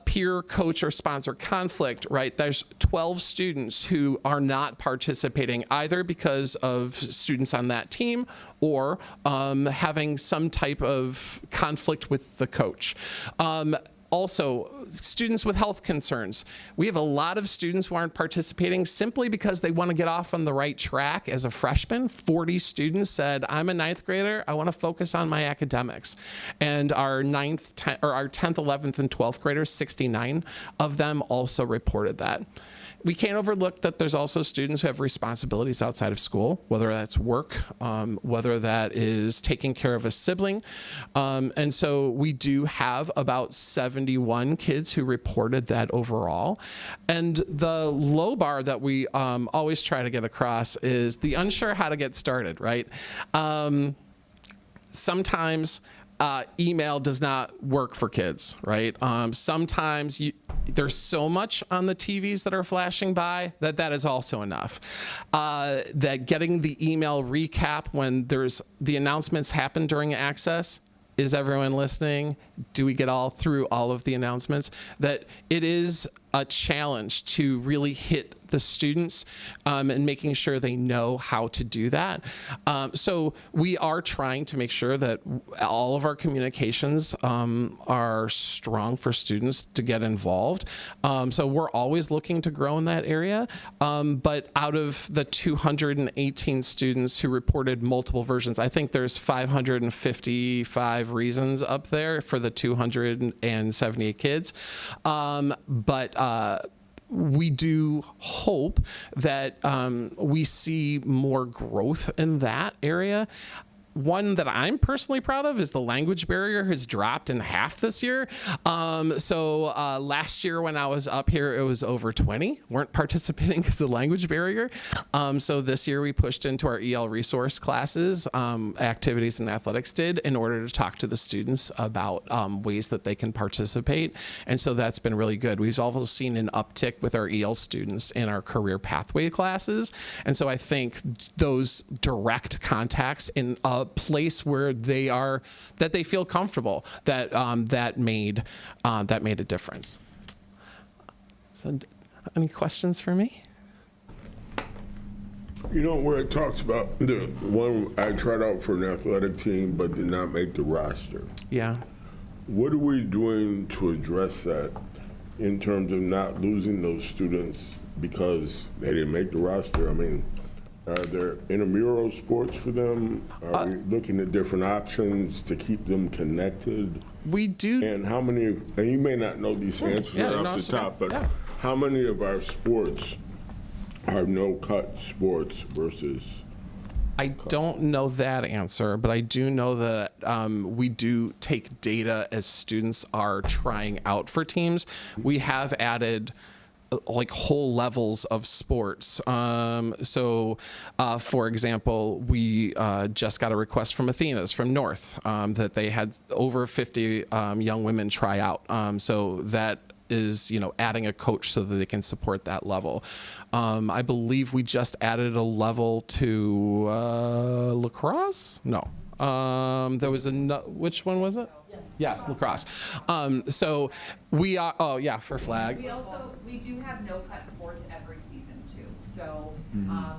[SPEAKER 16] peer, coach, or sponsor conflict, right? There's 12 students who are not participating either because of students on that team or having some type of conflict with the coach. Also, students with health concerns. We have a lot of students who aren't participating simply because they want to get off on the right track as a freshman. 40 students said, I'm a 9th grader, I want to focus on my academics. And our 10th, 11th, and 12th graders, 69 of them also reported that. We can't overlook that there's also students who have responsibilities outside of school, whether that's work, whether that is taking care of a sibling. And so we do have about 71 kids who reported that overall. And the low bar that we always try to get across is the unsure how to get started, right? Sometimes email does not work for kids, right? Sometimes there's so much on the TVs that are flashing by that is also enough. That getting the email recap when there's the announcements happen during access, is everyone listening? Do we get all through all of the announcements? That it is a challenge to really hit the students and making sure they know how to do that. So we are trying to make sure that all of our communications are strong for students to get involved. So we're always looking to grow in that area. But out of the 218 students who reported multiple versions, I think there's 555 reasons up there for the 278 kids. But we do hope that we see more growth in that area. One that I'm personally proud of is the language barrier has dropped in half this year. So last year when I was up here, it was over 20 weren't participating because of the language barrier. So this year we pushed into our EL resource classes, activities and athletics did, in order to talk to the students about ways that they can participate. And so that's been really good. We've also seen an uptick with our EL students in our career pathway classes. And so I think those direct contacts in a place where they are, that they feel comfortable, that that made a difference. So, any questions for me?
[SPEAKER 12] You know, where it talks about the one I tried out for an athletic team but did not make the roster.
[SPEAKER 16] Yeah.
[SPEAKER 12] What are we doing to address that in terms of not losing those students because they didn't make the roster? I mean, are there intramural sports for them? Are we looking at different options to keep them connected?
[SPEAKER 16] We do.
[SPEAKER 12] And how many, and you may not know these answers off the top, but how many of our sports are no-cut sports versus
[SPEAKER 16] I don't know that answer, but I do know that we do take data as students are trying out for teams. We have added like whole levels of sports. For example, we just got a request from Athena's from North that they had over 50 young women try out. So that is, adding a coach so that they can support that level. I believe we just added a level to lacrosse? No. There was which one was it? Yes, lacrosse. So we are, for flag.
[SPEAKER 2] We do have no-cut sports every season too. So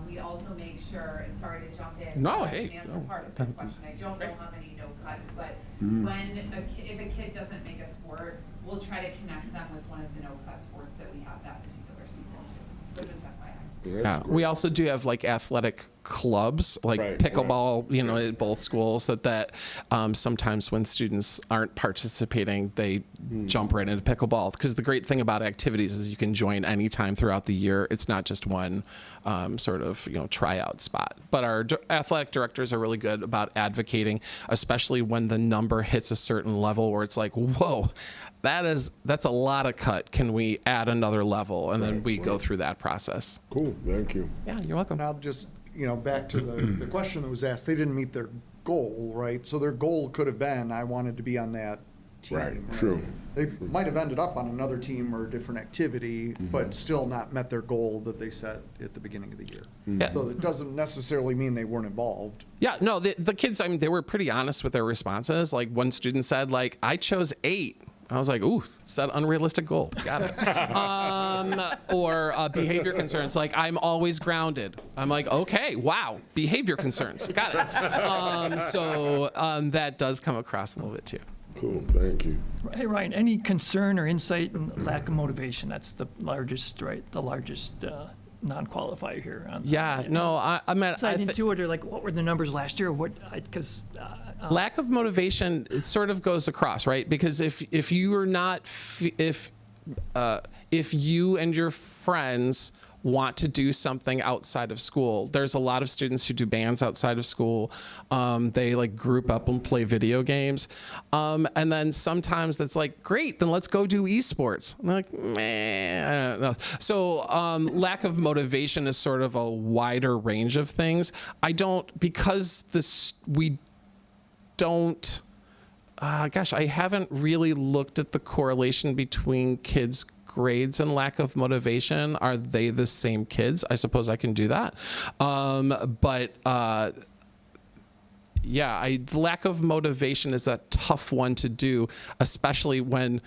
[SPEAKER 2] we also make sure, and sorry to jump in.
[SPEAKER 16] No,
[SPEAKER 2] but
[SPEAKER 16] hey,
[SPEAKER 2] to answer
[SPEAKER 16] no.
[SPEAKER 2] part of this question. I don't know how many no-cuts, but if a kid doesn't make a sport, we'll try to connect them with one of the no-cut sports that we have that particular season too. So just FYI.
[SPEAKER 16] Yeah, we also do have like athletic clubs, like pickleball, at both schools. That sometimes when students aren't participating, they jump right into pickleball. Because the great thing about activities is you can join anytime throughout the year. It's not just one sort of tryout spot. But our athletic directors are really good about advocating, especially when the number hits a certain level where it's like, whoa, that's a lot of cut. Can we add another level? And then we go through that process.
[SPEAKER 12] Cool, thank you.
[SPEAKER 16] Yeah, you're welcome.
[SPEAKER 7] Now, just, back to the question that was asked, they didn't meet their goal, right? So their goal could have been, I wanted to be on that team.
[SPEAKER 12] Right, true.
[SPEAKER 7] They might have ended up on another team or a different activity, but still not met their goal that they set at the beginning of the year.
[SPEAKER 16] Yeah.
[SPEAKER 7] So it doesn't necessarily mean they weren't involved.
[SPEAKER 16] Yeah, no, the kids, they were pretty honest with their responses. Like one student said, I chose 8. I was like, ooh, set unrealistic goal. Got it. Or behavior concerns, like I'm always grounded. I'm like, okay, wow, behavior concerns. Got it. So that does come across a little bit too.
[SPEAKER 12] Cool, thank you.
[SPEAKER 17] Hey, Ryan, any concern or insight in lack of motivation? That's the largest, right? The largest non-qualifier here.
[SPEAKER 16] I mean,
[SPEAKER 17] into it, or like, what were the numbers last year? Because
[SPEAKER 16] lack of motivation, it sort of goes across, right? Because if you are not, if you and your friends want to do something outside of school, there's a lot of students who do bands outside of school. They group up and play video games. And then sometimes that's like, great, then let's go do esports. I'm like, meh, I don't know. So lack of motivation is sort of a wider range of things. I haven't really looked at the correlation between kids' grades and lack of motivation. Are they the same kids? I suppose I can do that. Lack of motivation is a tough one to do, especially when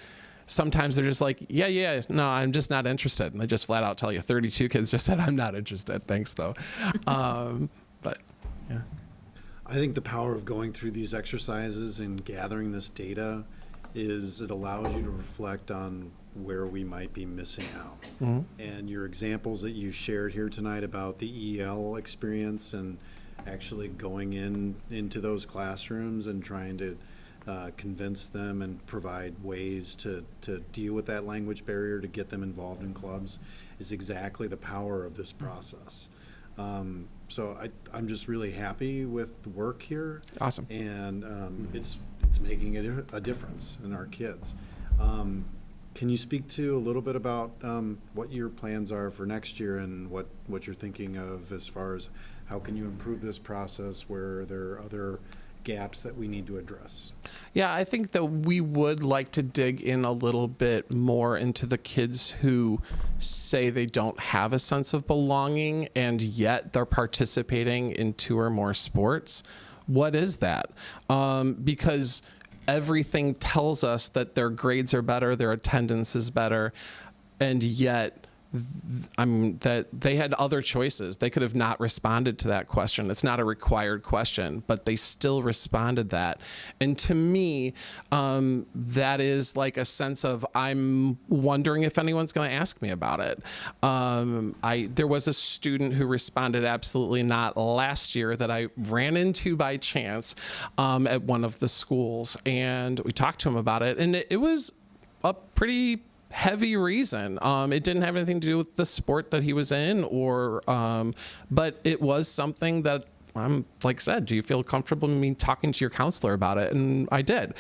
[SPEAKER 16] sometimes they're just like, no, I'm just not interested. And I just flat out tell you, 32 kids just said, I'm not interested. Thanks, though. But, yeah.
[SPEAKER 1] I think the power of going through these exercises and gathering this data is it allows you to reflect on where we might be missing out.
[SPEAKER 16] Mm-hmm.
[SPEAKER 1] And your examples that you shared here tonight about the EL experience and actually going into those classrooms and trying to convince them and provide ways to deal with that language barrier to get them involved in clubs is exactly the power of this process. So I'm just really happy with the work here.
[SPEAKER 16] Awesome.
[SPEAKER 1] And it's making a difference in our kids. Can you speak to a little bit about what your plans are for next year and what you're thinking of as far as how can you improve this process, where there are other gaps that we need to address?
[SPEAKER 16] Yeah, I think that we would like to dig in a little bit more into the kids who say they don't have a sense of belonging and yet they're participating in 2 or more sports. What is that? Because everything tells us that their grades are better, their attendance is better, and yet that they had other choices. They could have not responded to that question. It's not a required question, but they still responded that. And to me, that is like a sense of, I'm wondering if anyone's going to ask me about it. There was a student who responded absolutely not last year that I ran into by chance at one of the schools, and we talked to him about it, and it was a pretty heavy reason. It didn't have anything to do with the sport that he was in, but it was something that I'm like said, do you feel comfortable in me talking to your counselor about it? And I did.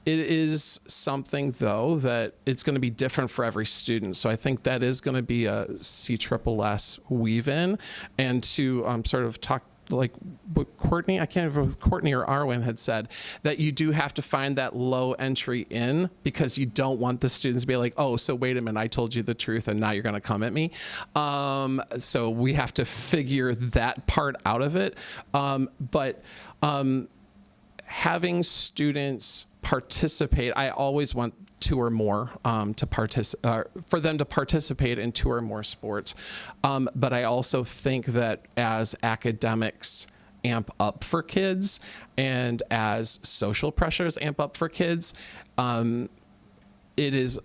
[SPEAKER 16] It is something, though, that it's going to be different for every student. So I think that is going to be a CSSS weave in. And to sort of talk, like what Courtney, I can't remember if Courtney or Arwen had said, that you do have to find that low entry in, because you don't want the students to be like, oh, so wait a minute, I told you the truth and now you're going to come at me. So we have to figure that part out of it. But having students participate, I always want 2 or more for them to participate in 2 or more sports. But I also think that as academics amp up for kids and as social pressures amp up for kids, it is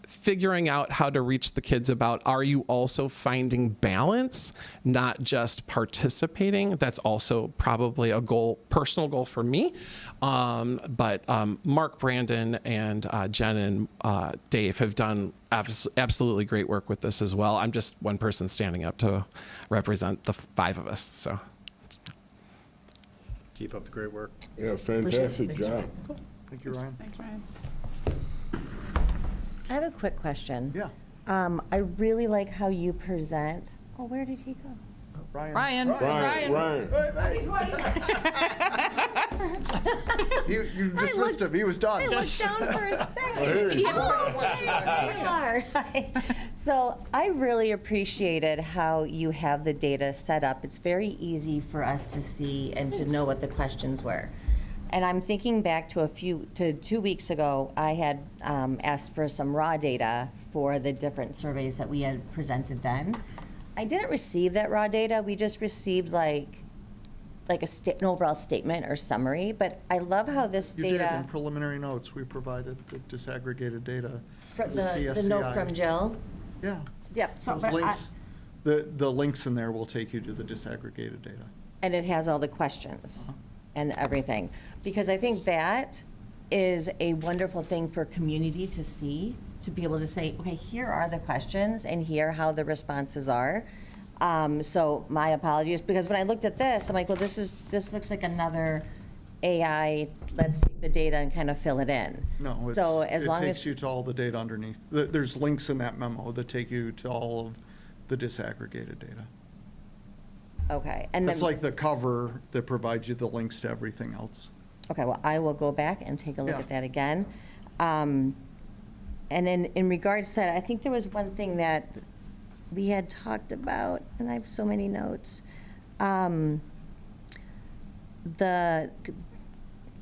[SPEAKER 16] figuring out how to reach the kids about, are you also finding balance, not just participating? That's also probably a goal, personal goal for me. But Mark, Brandon, and Jen and Dave have done absolutely great work with this as well. I'm just one person standing up to represent the 5 of us. So
[SPEAKER 1] Keep up the great work.
[SPEAKER 12] Yeah, fantastic job.
[SPEAKER 7] Cool. Thank you, Ryan.
[SPEAKER 14] Thanks, Ryan.
[SPEAKER 11] I have a quick question.
[SPEAKER 7] Yeah.
[SPEAKER 11] I really like how you present. Oh, where did he go?
[SPEAKER 7] Ryan.
[SPEAKER 12] Ryan.
[SPEAKER 7] You dismissed him. He was done.
[SPEAKER 11] I looked down for a second.
[SPEAKER 12] There you go.
[SPEAKER 11] There you are. So I really appreciated how you have the data set up. It's very easy for us to see and to know what the questions were. And I'm thinking back to 2 weeks ago, I had asked for some raw data for the different surveys that we had presented then. I didn't receive that raw data. We just received like an overall statement or summary. But I love how this
[SPEAKER 7] You
[SPEAKER 11] data.
[SPEAKER 7] did, in preliminary notes, we provided the disaggregated data.
[SPEAKER 11] From
[SPEAKER 7] the
[SPEAKER 11] the note from Jill.
[SPEAKER 7] Yeah.
[SPEAKER 11] Yep. So,
[SPEAKER 7] Those
[SPEAKER 11] but
[SPEAKER 7] links, the links in there will take you to the disaggregated data.
[SPEAKER 11] and it has all the questions and everything. Because I think that is a wonderful thing for community to see, to be able to say, okay, here are the questions and here how the responses are. So my apologies, because when I looked at this, I'm like, well, this looks like another AI, let's take the data and kind of fill it in.
[SPEAKER 7] No,
[SPEAKER 11] So as long
[SPEAKER 7] it takes
[SPEAKER 11] as,
[SPEAKER 7] you to all the data underneath. There's links in that memo that take you to all of the disaggregated data.
[SPEAKER 11] okay. And then,
[SPEAKER 7] That's like the cover that provides you the links to everything else.
[SPEAKER 11] okay, well, I will go back and take a look
[SPEAKER 7] Yeah.
[SPEAKER 11] at that again. And then in regards to that, I think there was one thing that we had talked about, and I have so many notes.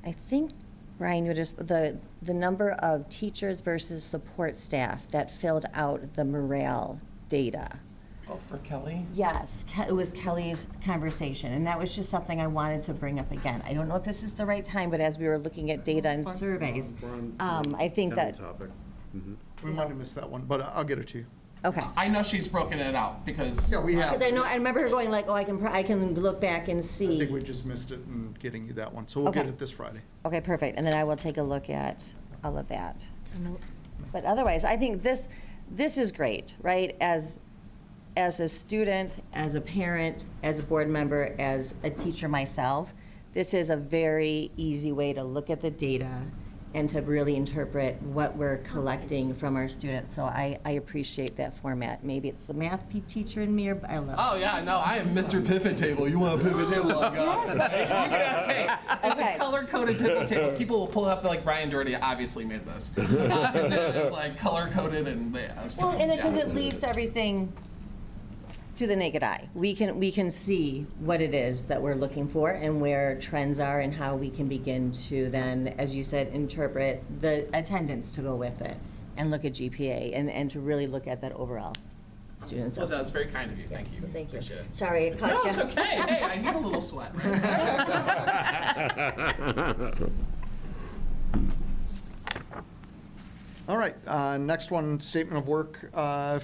[SPEAKER 11] I think, Ryan, you just, the number of teachers versus support staff that filled out the morale data.
[SPEAKER 16] Oh, for Kelly?
[SPEAKER 11] Yes, it was Kelly's conversation, and that was just something I wanted to bring up again. I don't know if this is the right time, but as we were looking at data and surveys, I think that,
[SPEAKER 7] We might have missed that one, but I'll get it to you.
[SPEAKER 11] okay.
[SPEAKER 16] I know she's broken it out because.
[SPEAKER 7] Yeah, we have.
[SPEAKER 11] Because I remember her going like, oh, I can look back and
[SPEAKER 7] I
[SPEAKER 11] see.
[SPEAKER 7] think we just missed it in getting you that one, so we'll get
[SPEAKER 11] Okay.
[SPEAKER 7] it this Friday.
[SPEAKER 11] Okay, perfect, and then I will take a look at all of that. But otherwise, I think this is great, right? As a student, as a parent, as a board member, as a teacher myself, this is a very easy way to look at the data and to really interpret what we're collecting from our students. So I appreciate that format. Maybe it's the math teacher in me, or I love it.
[SPEAKER 16] Oh, yeah, no, I am Mr. Pivot Table. You want a pivot table? I got it. You can ask Kate. It's
[SPEAKER 11] Okay.
[SPEAKER 16] a color-coded pivot table. People will pull it up, like Brian Doherty obviously made this. It's like color-coded and, yeah. so,
[SPEAKER 11] Well, and because
[SPEAKER 16] yeah.
[SPEAKER 11] it leaves everything to the naked eye. We can see what it is that we're looking for and where trends are and how we can begin to then, as you said, interpret the attendance to go with it and look at GPA and to really look at that overall student
[SPEAKER 16] Well,
[SPEAKER 11] assessment.
[SPEAKER 16] that's very kind of you. Thank you.
[SPEAKER 11] So thank you.
[SPEAKER 16] Appreciate it.
[SPEAKER 11] Sorry, I caught
[SPEAKER 16] No,
[SPEAKER 11] you.
[SPEAKER 16] it's okay. Hey, I need a little sweat, right?
[SPEAKER 7] All right, next one, statement of work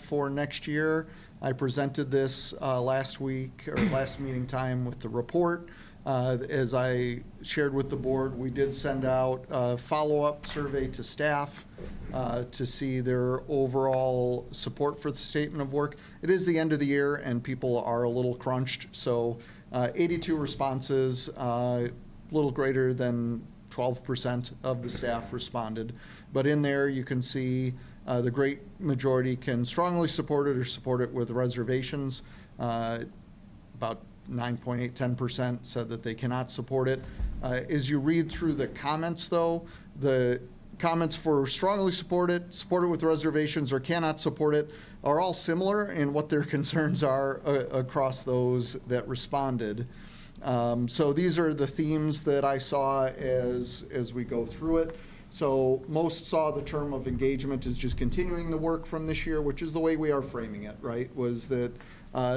[SPEAKER 7] for next year. I presented this last week, or last meeting time with the report. As I shared with the board, we did send out a follow-up survey to staff to see their overall support for the statement of work. It is the end of the year and people are a little crunched, so 82 responses, a little greater than 12% of the staff responded. But in there you can see the great majority can strongly support it or support it with reservations. About 9.8, 10% said that they cannot support it. As you read through the comments, though, the comments for strongly support it with reservations, or cannot support it are all similar in what their concerns are across those that responded. So these are the themes that I saw as we go through it. So most saw the term of engagement as just continuing the work from this year, which is the way we are framing it, right? Was that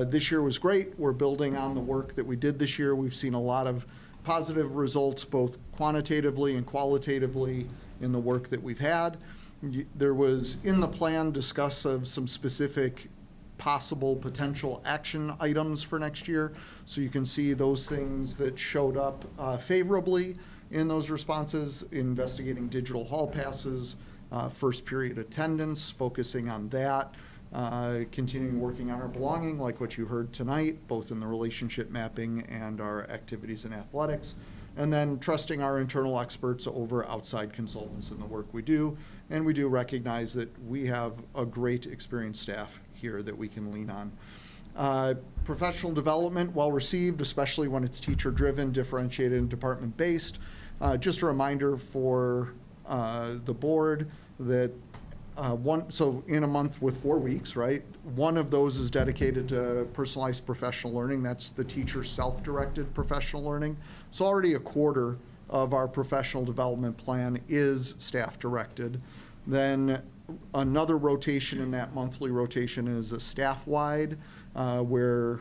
[SPEAKER 7] this year was great. We're building on the work that we did this year. We've seen a lot of positive results, both quantitatively and qualitatively, in the work that we've had. There was in the plan discuss of some specific possible potential action items for next year. So you can see those things that showed up favorably in those responses: investigating digital hall passes, first period attendance, focusing on that, continuing working on our belonging, like what you heard tonight, both in the relationship mapping and our activities in athletics, and then trusting our internal experts over outside consultants in the work we do. And we do recognize that we have a great experienced staff here that we can lean on. Professional development, well received, especially when it's teacher-driven, differentiated, and department-based. Just a reminder for the board that so in a month with 4 weeks, right, one of those is dedicated to personalized professional learning. That's the teacher self-directed professional learning. So already a quarter of our professional development plan is staff-directed. Then another rotation in that monthly rotation is a staff-wide, where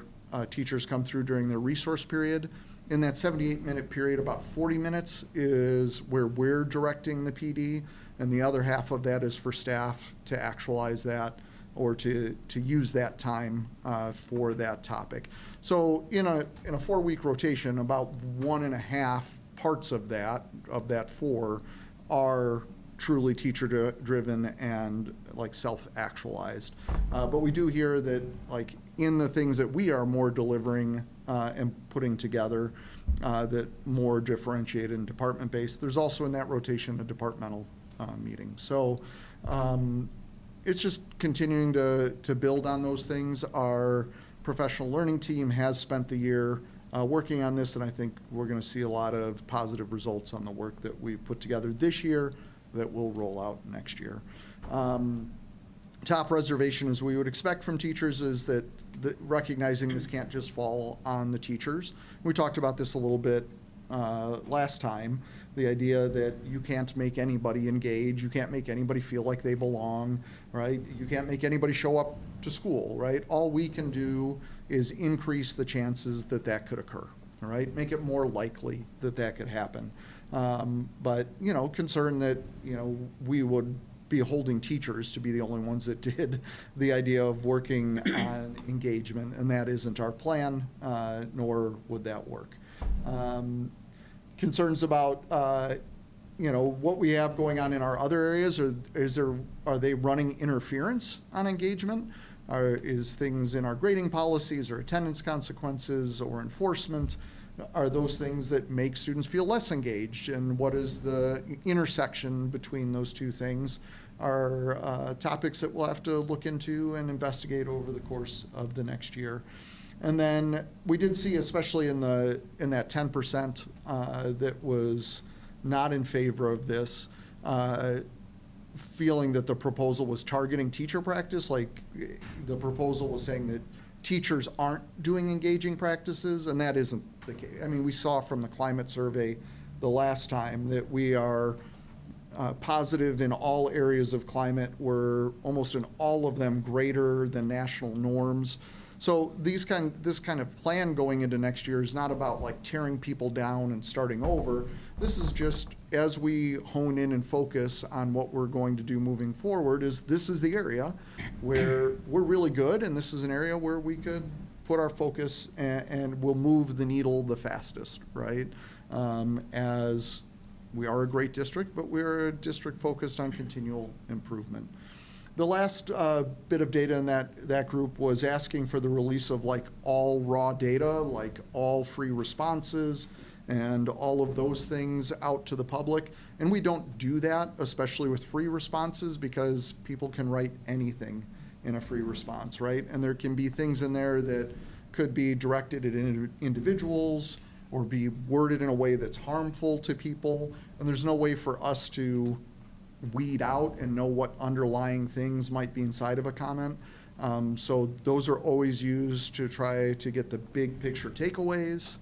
[SPEAKER 7] teachers come through during their resource period. In that 78-minute period, about 40 minutes is where we're directing the PD, and the other half of that is for staff to actualize that or to use that time for that topic. So in a 4-week rotation, about 1.5 parts of that 4 are truly teacher-driven and like self-actualized. But we do hear that like in the things that we are more delivering and putting together, that more differentiated and department-based. There's also in that rotation a departmental meeting. So it's just continuing to build on those things. Our professional learning team has spent the year working on this, and I think we're going to see a lot of positive results on the work that we've put together this year that will roll out next year. Top reservation, as we would expect from teachers, is that recognizing this can't just fall on the teachers. We talked about this a little bit last time, the idea that you can't make anybody engage, you can't make anybody feel like they belong, right? You can't make anybody show up to school, right? All we can do is increase the chances that that could occur, all right? Make it more likely that that could happen. But, concern that, we would be holding teachers to be the only ones that did the idea of working on engagement, and that isn't our plan, nor would that work. Concerns about, what we have going on in our other areas, are they running interference on engagement? Is things in our grading policies or attendance consequences or enforcement, are those things that make students feel less engaged? And what is the intersection between those two things are topics that we'll have to look into and investigate over the course of the next year. And then we did see, especially in that 10% that was not in favor of this, feeling that the proposal was targeting teacher practice, like the proposal was saying that teachers aren't doing engaging practices, and that isn't the case. I mean, we saw from the climate survey the last time that we are positive in all areas of climate. We're almost in all of them greater than national norms. So this kind of plan going into next year is not about like tearing people down and starting over. This is just, as we hone in and focus on what we're going to do moving forward, this is the area where we're really good, and this is an area where we could put our focus and will move the needle the fastest, right? As we are a great district, but we're a district focused on continual improvement. The last bit of data in that group was asking for the release of like all raw data, like all free responses and all of those things out to the public. And we don't do that, especially with free responses, because people can write anything in a free response, right? And there can be things in there that could be directed at individuals or be worded in a way that's harmful to people. And there's no way for us to weed out and know what underlying things might be inside of a comment. So those are always used to try to get the big picture takeaways,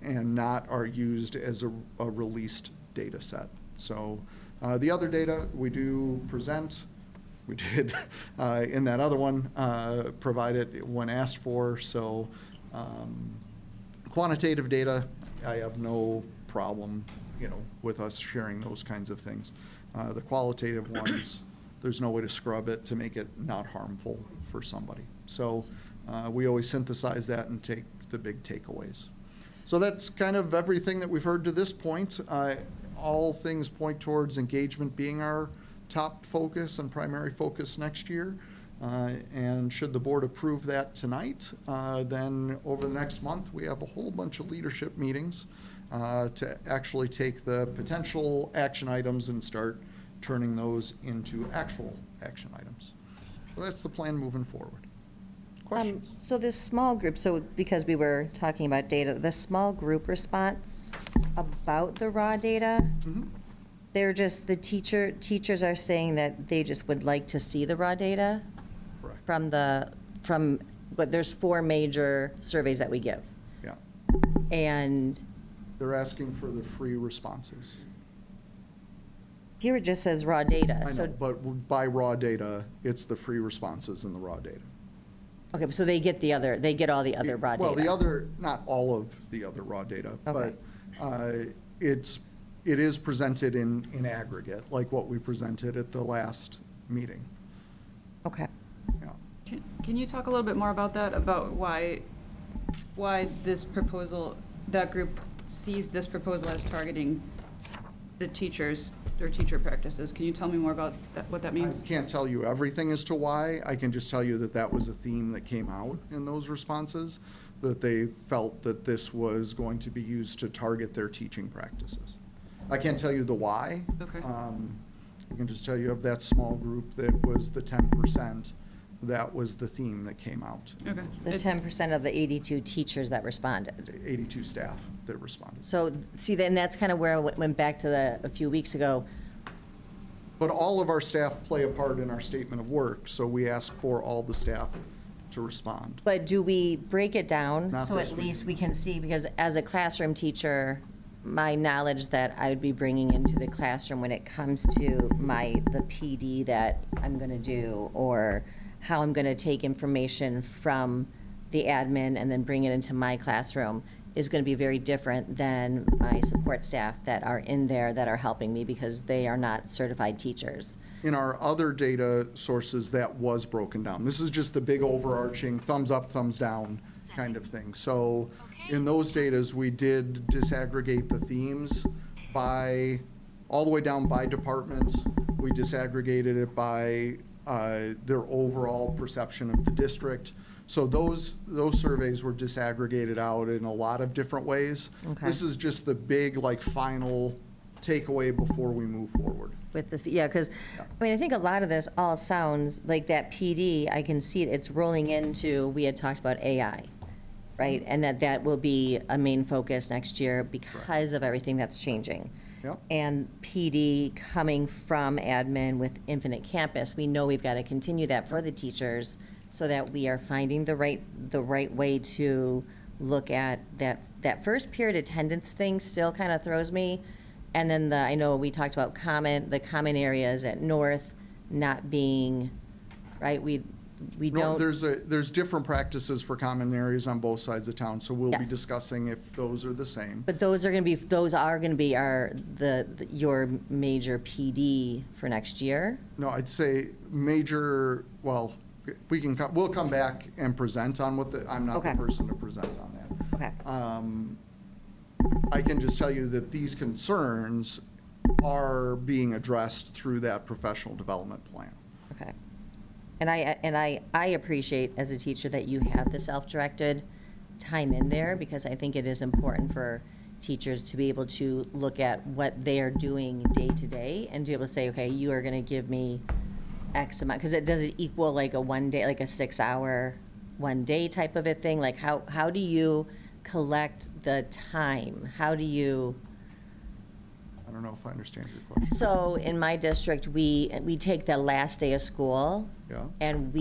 [SPEAKER 7] and not are used as a released data set. So the other data we do present, we did in that other one, provide it when asked for. So quantitative data, I have no problem, with us sharing those kinds of things. The qualitative ones, there's no way to scrub it to make it not harmful for somebody. So we always synthesize that and take the big takeaways. So that's kind of everything that we've heard to this point. All things point towards engagement being our top focus and primary focus next year. And should the board approve that tonight, then over the next month, we have a whole bunch of leadership meetings to actually take the potential action items and start turning those into actual action items. So that's the plan moving forward. Questions?
[SPEAKER 11] So this small group, so because we were talking about data, the small group response about the raw data, they're just, the teachers are saying that they just would like to see the raw data?
[SPEAKER 7] Correct.
[SPEAKER 11] But there's 4 major surveys that we give.
[SPEAKER 7] Yeah.
[SPEAKER 11] And
[SPEAKER 7] They're asking for the free responses.
[SPEAKER 11] here it just says raw data.
[SPEAKER 7] I know, but by raw data, it's the free responses in the raw data.
[SPEAKER 11] Okay, so they get all the other raw data.
[SPEAKER 7] Well, not all of the other raw data,
[SPEAKER 11] Okay.
[SPEAKER 7] but it is presented in aggregate, like what we presented at the last meeting.
[SPEAKER 11] Okay.
[SPEAKER 7] Yeah.
[SPEAKER 14] Can you talk a little bit more about that, about why this proposal, that group sees this proposal as targeting the teachers, their teacher practices? Can you tell me more about that, what that means?
[SPEAKER 7] I can't tell you everything as to why. I can just tell you that that was a theme that came out in those responses, that they felt that this was going to be used to target their teaching practices. I can't tell you the why.
[SPEAKER 14] Okay.
[SPEAKER 7] I can just tell you of that small group that was the 10%, that was the theme that came out.
[SPEAKER 14] Okay.
[SPEAKER 11] The 10% of the 82 teachers that responded.
[SPEAKER 7] 82 staff that responded.
[SPEAKER 11] So, see, then that's kind of where I went back to a few weeks ago.
[SPEAKER 7] But all of our staff play a part in our statement of work, so we ask for all the staff to respond.
[SPEAKER 11] But do we break it down
[SPEAKER 7] Not
[SPEAKER 11] so
[SPEAKER 7] this
[SPEAKER 11] at
[SPEAKER 7] week.
[SPEAKER 11] least we can see? Because as a classroom teacher, my knowledge that I would be bringing into the classroom when it comes to the PD that I'm going to do, or how I'm going to take information from the admin and then bring it into my classroom, is going to be very different than my support staff that are in there that are helping me, because they are not certified teachers.
[SPEAKER 7] In our other data sources, that was broken down. This is just the big overarching thumbs up, thumbs down kind of thing. So in those datas, we did disaggregate the themes by, all the way down by departments. We disaggregated it by their overall perception of the district. So those surveys were disaggregated out in a lot of different ways.
[SPEAKER 11] Okay.
[SPEAKER 7] This is just the big, final takeaway before we move forward.
[SPEAKER 11] With because, I think a lot of this all sounds like that PD, I can see it's rolling into, we had talked about AI, right? And that will be a main focus next year because of everything that's changing.
[SPEAKER 7] Yep.
[SPEAKER 11] And PD coming from admin with Infinite Campus, we know we've got to continue that for the teachers so that we are finding the right way to look at that first period attendance thing still kind of throws me. And then I know we talked about the common areas at North not being, right, we
[SPEAKER 7] No,
[SPEAKER 11] don't.
[SPEAKER 7] there's different practices for common areas on both sides of town, so we'll be
[SPEAKER 11] Yes.
[SPEAKER 7] discussing if those are the same.
[SPEAKER 11] But those are going to be your major PD for next year?
[SPEAKER 7] No, I'd say major, we'll come back and present on what I'm not the
[SPEAKER 11] Okay.
[SPEAKER 7] person to present on that.
[SPEAKER 11] Okay.
[SPEAKER 7] I can just tell you that these concerns are being addressed through that professional development plan.
[SPEAKER 11] Okay. And I appreciate as a teacher that you have the self-directed time in there, because I think it is important for teachers to be able to look at what they are doing day to day and to be able to say, okay, you are gonna give me X amount, because it doesn't equal like a 1 day, like a 6-hour, 1 day type of a thing. Like how do you collect the time? How do you?
[SPEAKER 7] I don't know if I understand your question.
[SPEAKER 11] So in my district, we take the last day of school.
[SPEAKER 7] Yeah.
[SPEAKER 11] And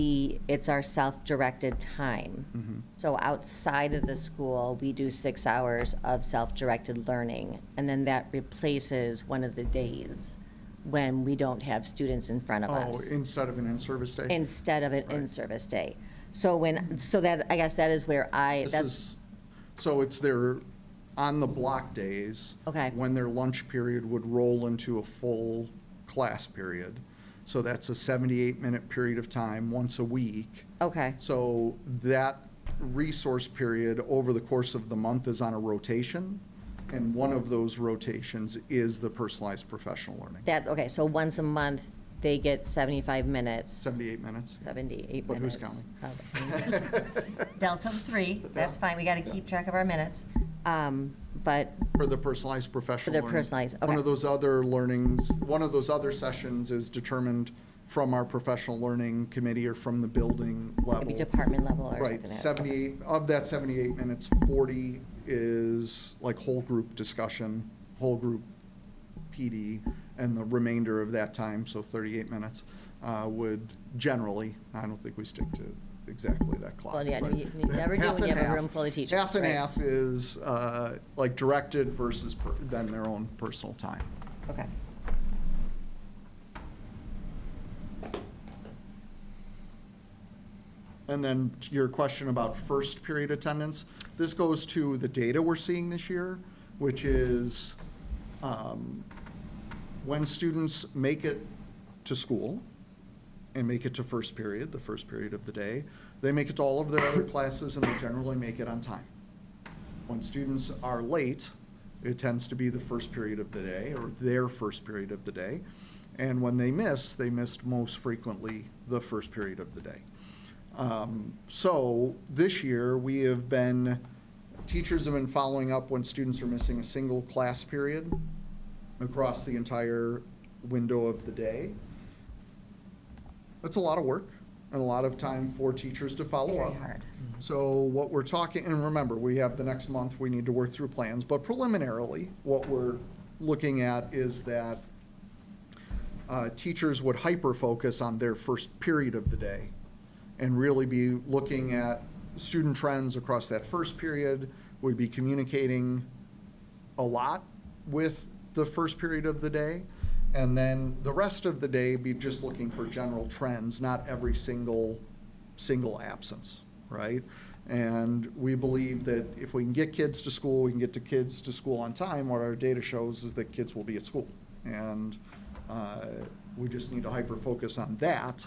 [SPEAKER 11] it's our self-directed time.
[SPEAKER 7] Mhm.
[SPEAKER 11] So outside of the school, we do 6 hours of self-directed learning. And then that replaces one of the days when we don't have students in front of us.
[SPEAKER 7] Oh, instead of an in-service day?
[SPEAKER 11] Instead of an
[SPEAKER 7] Right.
[SPEAKER 11] in-service day. So that, I guess that is where
[SPEAKER 7] So it's their, on the block days.
[SPEAKER 11] Okay.
[SPEAKER 7] When their lunch period would roll into a full class period. So that's a 78-minute period of time once a week.
[SPEAKER 11] Okay.
[SPEAKER 7] So that resource period over the course of the month is on a rotation. And one of those rotations is the personalized professional learning.
[SPEAKER 11] Okay, so once a month, they get 75 minutes.
[SPEAKER 7] 78 minutes.
[SPEAKER 11] 78
[SPEAKER 7] But who's
[SPEAKER 11] minutes.
[SPEAKER 7] counting?
[SPEAKER 11] Delta of 3, that's fine, we gotta keep track of our minutes. But,
[SPEAKER 7] For the personalized professional
[SPEAKER 11] For the
[SPEAKER 7] learning.
[SPEAKER 11] personalized,
[SPEAKER 7] One
[SPEAKER 11] okay.
[SPEAKER 7] of those other learnings, one of those other sessions is determined from our professional learning committee or from the building level.
[SPEAKER 11] maybe department level or something.
[SPEAKER 7] Right,
[SPEAKER 11] like that.
[SPEAKER 7] 78, of that 78 minutes, 40 is like whole group discussion, whole group PD, and the remainder of that time, so 38 minutes, would generally, I don't think we stick to exactly that clock.
[SPEAKER 11] Well, yeah,
[SPEAKER 7] but
[SPEAKER 11] you never do
[SPEAKER 7] half
[SPEAKER 11] when you
[SPEAKER 7] and
[SPEAKER 11] have a
[SPEAKER 7] half.
[SPEAKER 11] room full of teachers,
[SPEAKER 7] Half and
[SPEAKER 11] right.
[SPEAKER 7] half is like directed versus then their own personal time.
[SPEAKER 11] Okay.
[SPEAKER 7] And then to your question about first period attendance, this goes to the data we're seeing this year, which is when students make it to school and make it to first period, the first period of the day, they make it to all of their other classes and they generally make it on time. When students are late, it tends to be the first period of the day or their first period of the day. And when they missed most frequently the first period of the day. So this year, teachers have been following up when students are missing a single class period across the entire window of the day. That's a lot of work and a lot of time for teachers to follow up.
[SPEAKER 11] Very hard.
[SPEAKER 7] So what we're talking, and remember, we have the next month, we need to work through plans, but preliminarily, what we're looking at is that teachers would hyper-focus on their first period of the day and really be looking at student trends across that first period, would be communicating a lot with the first period of the day, and then the rest of the day be just looking for general trends, not every single absence, right? And we believe that if we can get kids to school, we can get the kids to school on time, what our data shows is that kids will be at school. And we just need to hyper-focus on that.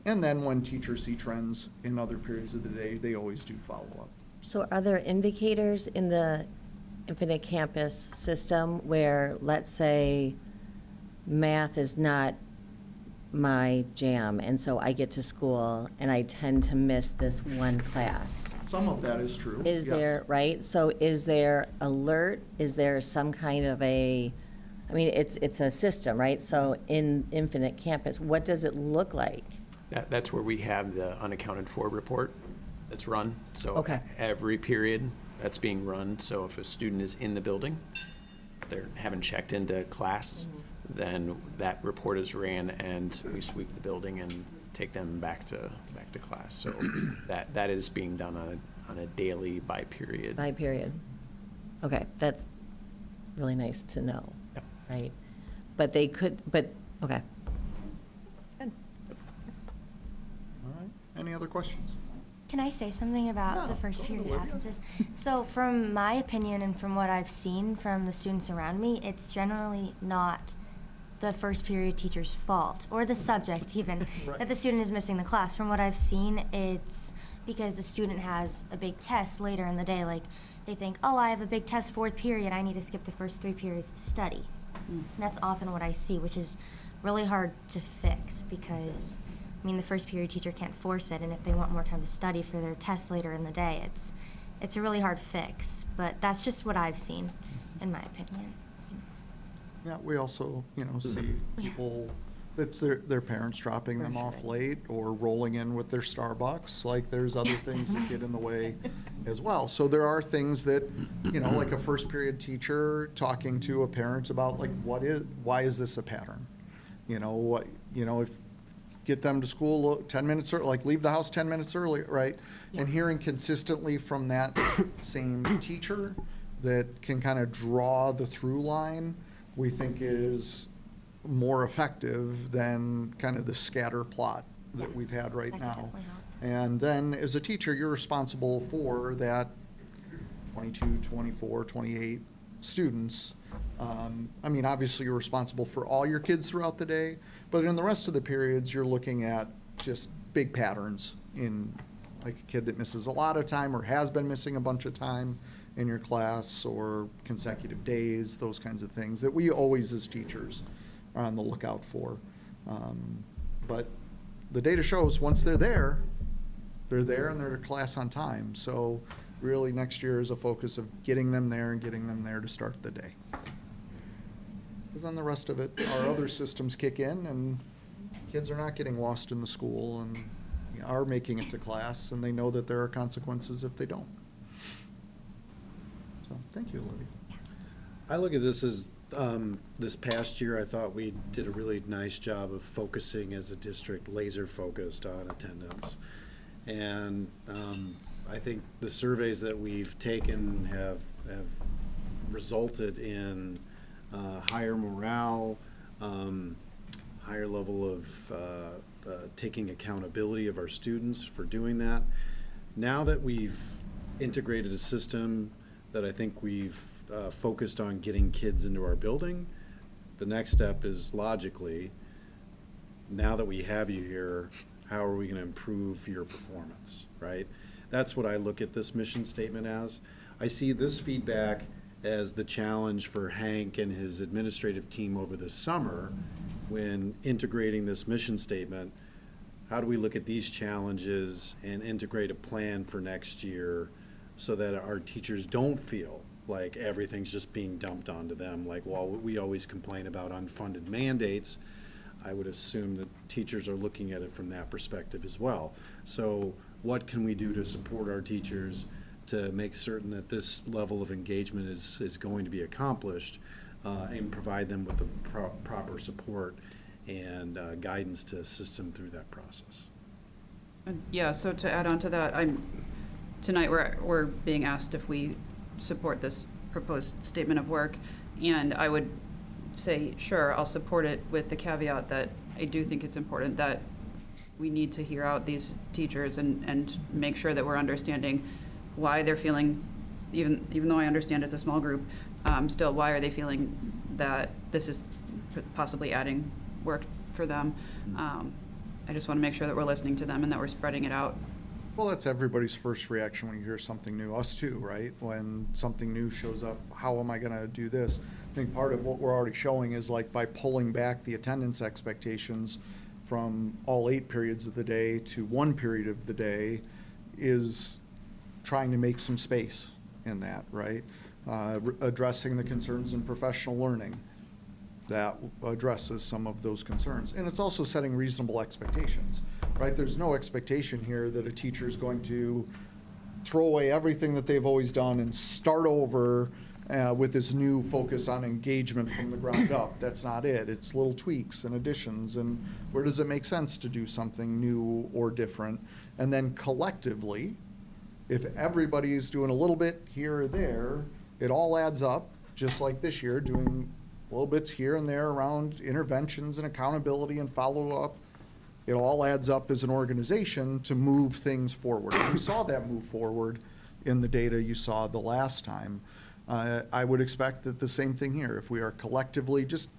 [SPEAKER 7] And then when teachers see trends in other periods of the day, they always do follow up.
[SPEAKER 11] So are there indicators in the Infinite Campus system where, let's say, math is not my jam, and so I get to school and I tend to miss this one class?
[SPEAKER 7] Some of that is true.
[SPEAKER 11] Is
[SPEAKER 7] yes.
[SPEAKER 11] there, right? So is there alert? Is there some kind of it's a system, right? So in Infinite Campus, what does it look like?
[SPEAKER 18] That's where we have the unaccounted for report that's run. So
[SPEAKER 11] Okay.
[SPEAKER 18] every period that's being run, so if a student is in the building, they haven't checked into class, then that report is ran and we sweep the building and take them back to class. So that is being done on a daily by period.
[SPEAKER 11] By period. Okay, that's really nice to know,
[SPEAKER 18] Yep.
[SPEAKER 11] right? Okay. Good.
[SPEAKER 7] All right. Any other questions?
[SPEAKER 19] Can I say something about
[SPEAKER 7] Yeah,
[SPEAKER 19] the first
[SPEAKER 7] go
[SPEAKER 19] period
[SPEAKER 7] ahead, Olivia.
[SPEAKER 19] absences? So from my opinion and from what I've seen from the students around me, it's generally not the first period teacher's fault, or the subject even, that the student is missing the class. From what I've seen, it's because a student has a big test later in the day, like they think, oh, I have a big test 4th period, I need to skip the first 3 periods to study. And that's often what I see, which is really hard to fix because, I mean, the first period teacher can't force it, and if they want more time to study for their test later in the day, it's a really hard fix. But that's just what I've seen, in my opinion.
[SPEAKER 7] Yeah, we also, see people, it's their parents dropping them off late or rolling in with their Starbucks. Like, there's other things that get in the way as well. So there are things that, like a first period teacher talking to a parent about, like, why is this a pattern? If get them to school 10 minutes early, like leave the house 10 minutes early, right? And hearing consistently from that same teacher that can kind of draw the through line, we think is more effective than kind of the scatter plot that we've had right now. And then as a teacher, you're responsible for that 22, 24, 28 students. Obviously you're responsible for all your kids throughout the day, but in the rest of the periods, you're looking at just big patterns in like a kid that misses a lot of time or has been missing a bunch of time in your class, or consecutive days, those kinds of things that we always as teachers are on the lookout for. But the data shows once they're there and they're to class on time. So really next year is a focus of getting them there and getting them there to start the day. Because then the rest of it, our other systems kick in and kids are not getting lost in the school and are making it to class, and they know that there are consequences if they don't. So thank you, Olivia.
[SPEAKER 1] I look at this as, this past year, I thought we did a really nice job of focusing as a district, laser focused on attendance. And I think the surveys that we've taken have resulted in higher morale, higher level of taking accountability of our students for doing that. Now that we've integrated a system that I think we've focused on getting kids into our building, the next step is logically, now that we have you here, how are we going to improve your performance, right? That's what I look at this mission statement as. I see this feedback as the challenge for Hank and his administrative team over the summer when integrating this mission statement. How do we look at these challenges and integrate a plan for next year so that our teachers don't feel like everything's just being dumped onto them? Like, while we always complain about unfunded mandates, I would assume that teachers are looking at it from that perspective as well. So what can we do to support our teachers to make certain that this level of engagement is going to be accomplished, and provide them with the proper support and guidance to assist them through that process?
[SPEAKER 14] Yeah, so to add on to that, tonight we're being asked if we support this proposed statement of work, and I would say, sure, I'll support it with the caveat that I do think it's important that we need to hear out these teachers and make sure that we're understanding why they're feeling, even though I understand it's a small group, still, why are they feeling that this is possibly adding work for them? I just want to make sure that we're listening to them and that we're spreading it out.
[SPEAKER 7] Well, that's everybody's first reaction when you hear something new. Us too, right? When something new shows up, how am I going to do this? I think part of what we're already showing is, like, by pulling back the attendance expectations from all 8 periods of the day to 1 period of the day is trying to make some space in that, right? Addressing the concerns in professional learning that addresses some of those concerns. And it's also setting reasonable expectations, right? There's no expectation here that a teacher is going to throw away everything that they've always done and start over with this new focus on engagement from the ground up. That's not it. It's little tweaks and additions, and where does it make sense to do something new or different? And then collectively, if everybody's doing a little bit here or there, it all adds up, just like this year, doing little bits here and there around interventions and accountability and follow-up. It all adds up as an organization to move things forward. And we saw that move forward in the data you saw the last time. I would expect that the same thing here. If we are collectively just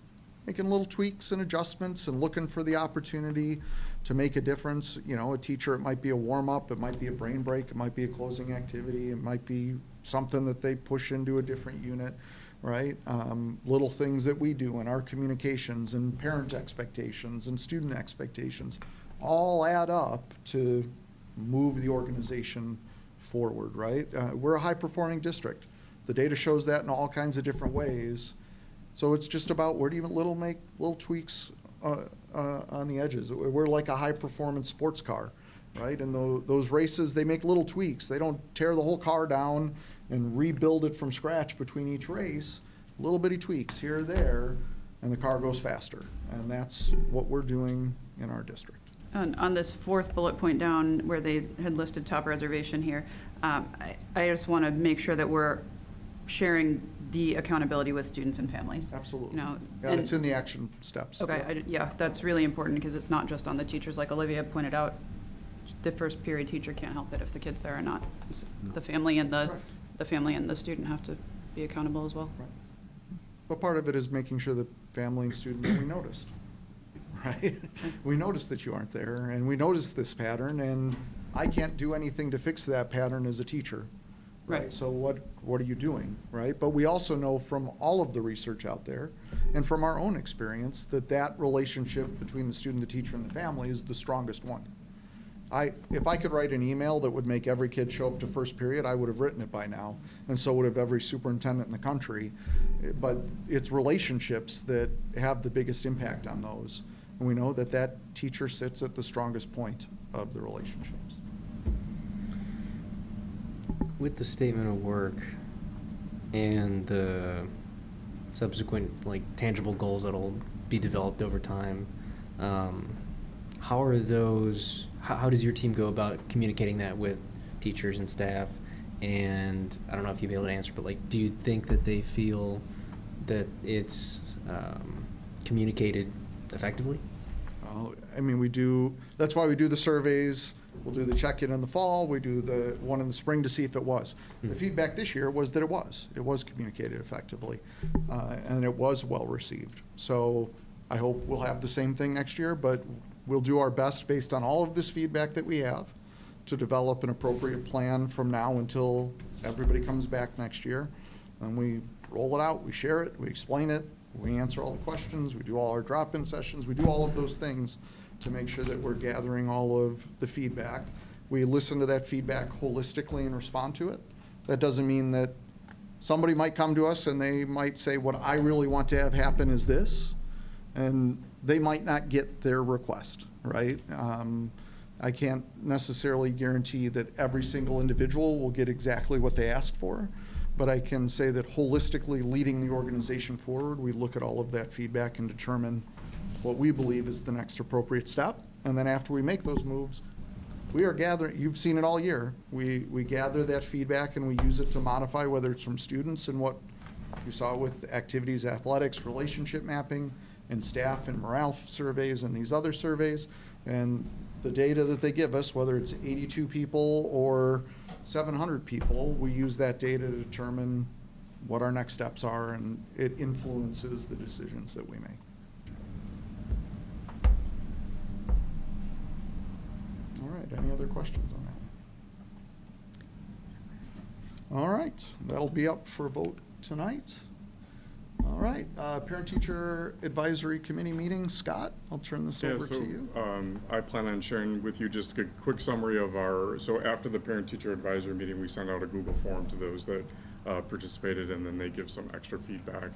[SPEAKER 7] making little tweaks and adjustments and looking for the opportunity to make a difference. You know, a teacher, it might be a warm-up, it might be a brain break, it might be a closing activity, it might be something that they push into a different unit, right? Little things that we do in our communications and parent expectations and student expectations all add up to move the organization forward, right? We're a high-performing district. The data shows that in all kinds of different ways. So it's just about where do you make little tweaks on the edges. We're like a high-performance sports car, right? And those races, they make little tweaks. They don't tear the whole car down and rebuild it from scratch between each race. Little bitty tweaks here or there, and the car goes faster. And that's what we're doing in our district.
[SPEAKER 14] On this fourth bullet point down where they had listed top reservation here, I just want to make sure that we're sharing the accountability with students and families.
[SPEAKER 7] Absolutely.
[SPEAKER 14] You know,
[SPEAKER 7] Yeah,
[SPEAKER 14] and-
[SPEAKER 7] it's in the action steps.
[SPEAKER 14] Okay, yeah, that's really important because it's not just on the teachers. Like Olivia pointed out, the first period teacher can't help it if the kid's there or not. The family and the family and the student have to be accountable as well.
[SPEAKER 7] But part of it is making sure that family and student know we noticed, right? We noticed that you aren't there, and we noticed this pattern, and I can't do anything to fix that pattern as a teacher, right? So what are you doing, right? But we also know from all of the research out there, and from our own experience, that relationship between the student, the teacher, and the family is the strongest one. If I could write an email that would make every kid show up to first period, I would have written it by now, and so would have every superintendent in the country. But it's relationships that have the biggest impact on those. And we know that teacher sits at the strongest point of the relationships.
[SPEAKER 5] With the statement of work and the subsequent tangible goals that'll be developed over time, how does your team go about communicating that with teachers and staff? And I don't know if you'd be able to answer, but do you think that they feel that it's communicated effectively?
[SPEAKER 7] I mean, we do, that's why we do the surveys. We'll do the check-in in the fall. We do the one in the spring to see if it was. The feedback this year was that it was communicated effectively, and it was well-received. So I hope we'll have the same thing next year, but we'll do our best based on all of this feedback that we have to develop an appropriate plan from now until everybody comes back next year. And we roll it out, we share it, we explain it, we answer all the questions, we do all our drop-in sessions, we do all of those things to make sure that we're gathering all of the feedback. We listen to that feedback holistically and respond to it. That doesn't mean that somebody might come to us and they might say, what I really want to have happen is this, and they might not get their request, right? I can't necessarily guarantee that every single individual will get exactly what they ask for, but I can say that holistically leading the organization forward, we look at all of that feedback and determine what we believe is the next appropriate step. And then after we make those moves, we are gathering, you've seen it all year, we gather that feedback and we use it to modify, whether it's from students and what you saw with activities, athletics, relationship mapping, and staff and morale surveys and these other surveys. And the data that they give us, whether it's 82 people or 700 people, we use that data to determine what our next steps are, and it influences the decisions that we make. All right, any other questions on that? All right, that'll be up for vote tonight. All right, Parent-Teacher Advisory Committee meeting. Scott, I'll turn this over to you.
[SPEAKER 20] I plan on sharing with you just a quick summary of so after the Parent-Teacher Advisory meeting, we sent out a Google form to those that participated, and then they give some extra feedback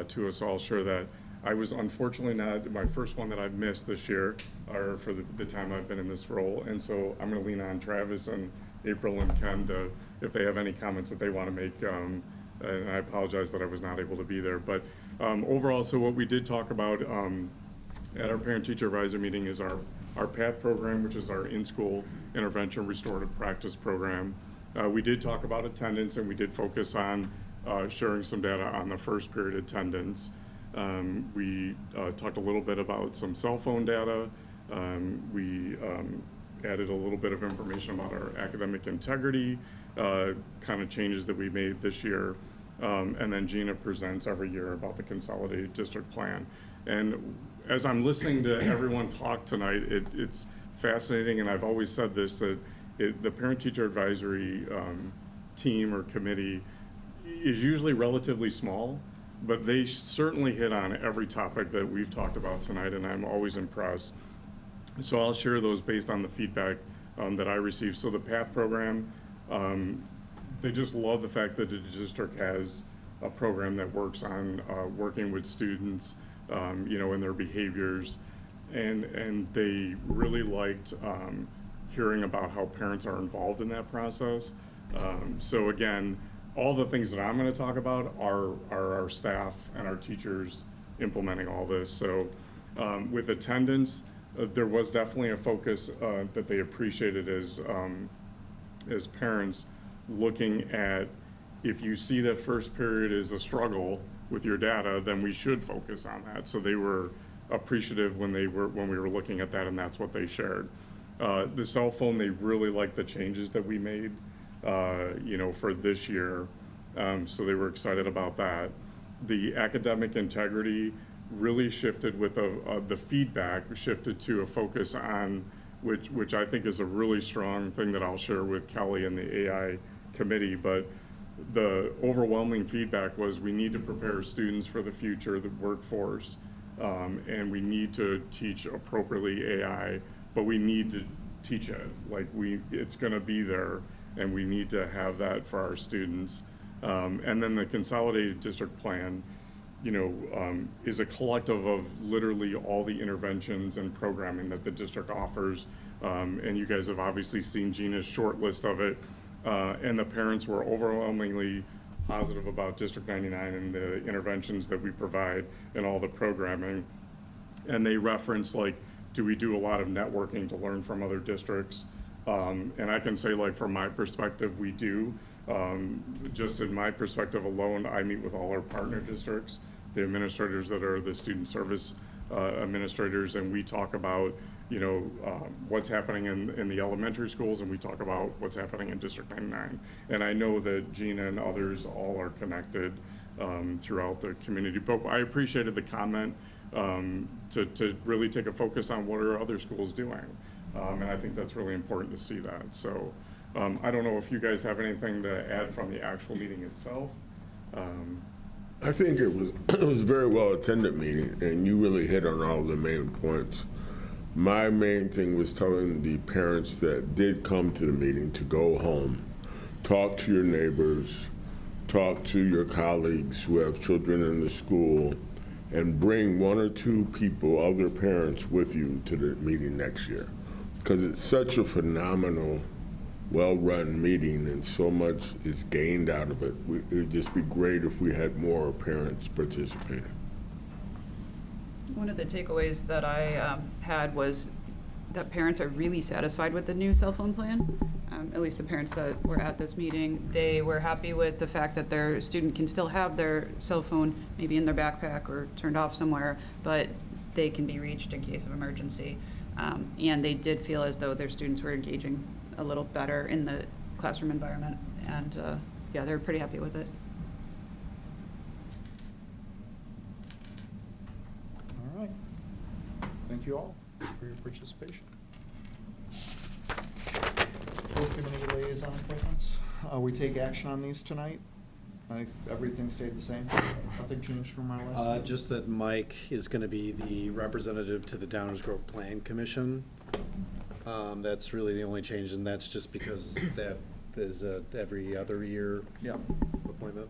[SPEAKER 20] to us. So I'll share that. I was unfortunately not, my first one that I've missed this year, or for the time I've been in this role, and so I'm going to lean on Travis and April and Ken to, if they have any comments that they want to make. And I apologize that I was not able to be there. But overall, so what we did talk about at our Parent-Teacher Advisor meeting is our PATH program, which is our in-school intervention restorative practice program. We did talk about attendance, and we did focus on sharing some data on the first period attendance. We talked a little bit about some cell phone data. We added a little bit of information about our academic integrity, kind of changes that we made this year. And then Gina presents every year about the consolidated district plan. And as I'm listening to everyone talk tonight, it's fascinating, and I've always said this, that the parent-teacher advisory team or committee is usually relatively small, but they certainly hit on every topic that we've talked about tonight, and I'm always impressed. So I'll share those based on the feedback that I received. So the PATH program, they just love the fact that the district has a program that works on working with students, in their behaviors, and they really liked hearing about how parents are involved in that process. So again, all the things that I'm going to talk about are our staff and our teachers implementing all this. So with attendance, there was definitely a focus that they appreciated as parents, looking at, if you see that first period is a struggle with your data, then we should focus on that. So they were appreciative when we were looking at that, and that's what they shared. The cell phone, they really liked the changes that we made, for this year. So they were excited about that. The academic integrity really shifted with the feedback shifted to a focus on, which I think is a really strong thing that I'll share with Kelly and the AI committee. But the overwhelming feedback was, we need to prepare students for the future, the workforce, and we need to teach appropriately AI, but we need to teach it. It's going to be there, and we need to have that for our students. And then the consolidated district plan, is a collective of literally all the interventions and programming that the district offers. And you guys have obviously seen Gina's short list of it. And the parents were overwhelmingly positive about District 99 and the interventions that we provide and all the programming. And they reference, do we do a lot of networking to learn from other districts? And I can say, from my perspective, we do. Just in my perspective alone, I meet with all our partner districts, the administrators that are the student service administrators, and we talk about what's happening in the elementary schools, and we talk about what's happening in District 99. And I know that Gina and others all are connected throughout the community. But I appreciated the comment to really take a focus on what are other schools doing. And I think that's really important to see that. So I don't know if you guys have anything to add from the actual meeting itself.
[SPEAKER 12] I think it was a very well attended meeting, and you really hit on all the main points. My main thing was telling the parents that did come to the meeting to go home, talk to your neighbors, talk to your colleagues who have children in the school, and bring one or two people, other parents, with you to the meeting next year. Because it's such a phenomenal, well-run meeting, and so much is gained out of it. It would just be great if we had more parents participating.
[SPEAKER 14] One of the takeaways that I had was that parents are really satisfied with the new cell phone plan. At least the parents that were at this meeting, they were happy with the fact that their student can still have their cell phone maybe in their backpack or turned off somewhere, but they can be reached in case of emergency. And they did feel as though their students were engaging a little better in the classroom environment. And yeah, they were pretty happy with it.
[SPEAKER 7] All right. Thank you all for your participation. School committee liaison appointments. We take action on these tonight. Everything stayed the same. Nothing changed from our last meeting.
[SPEAKER 1] Just that Mike is going to be the representative to the Downers Grove Plan Commission. That's really the only change, and that's just because that is every other year appointment.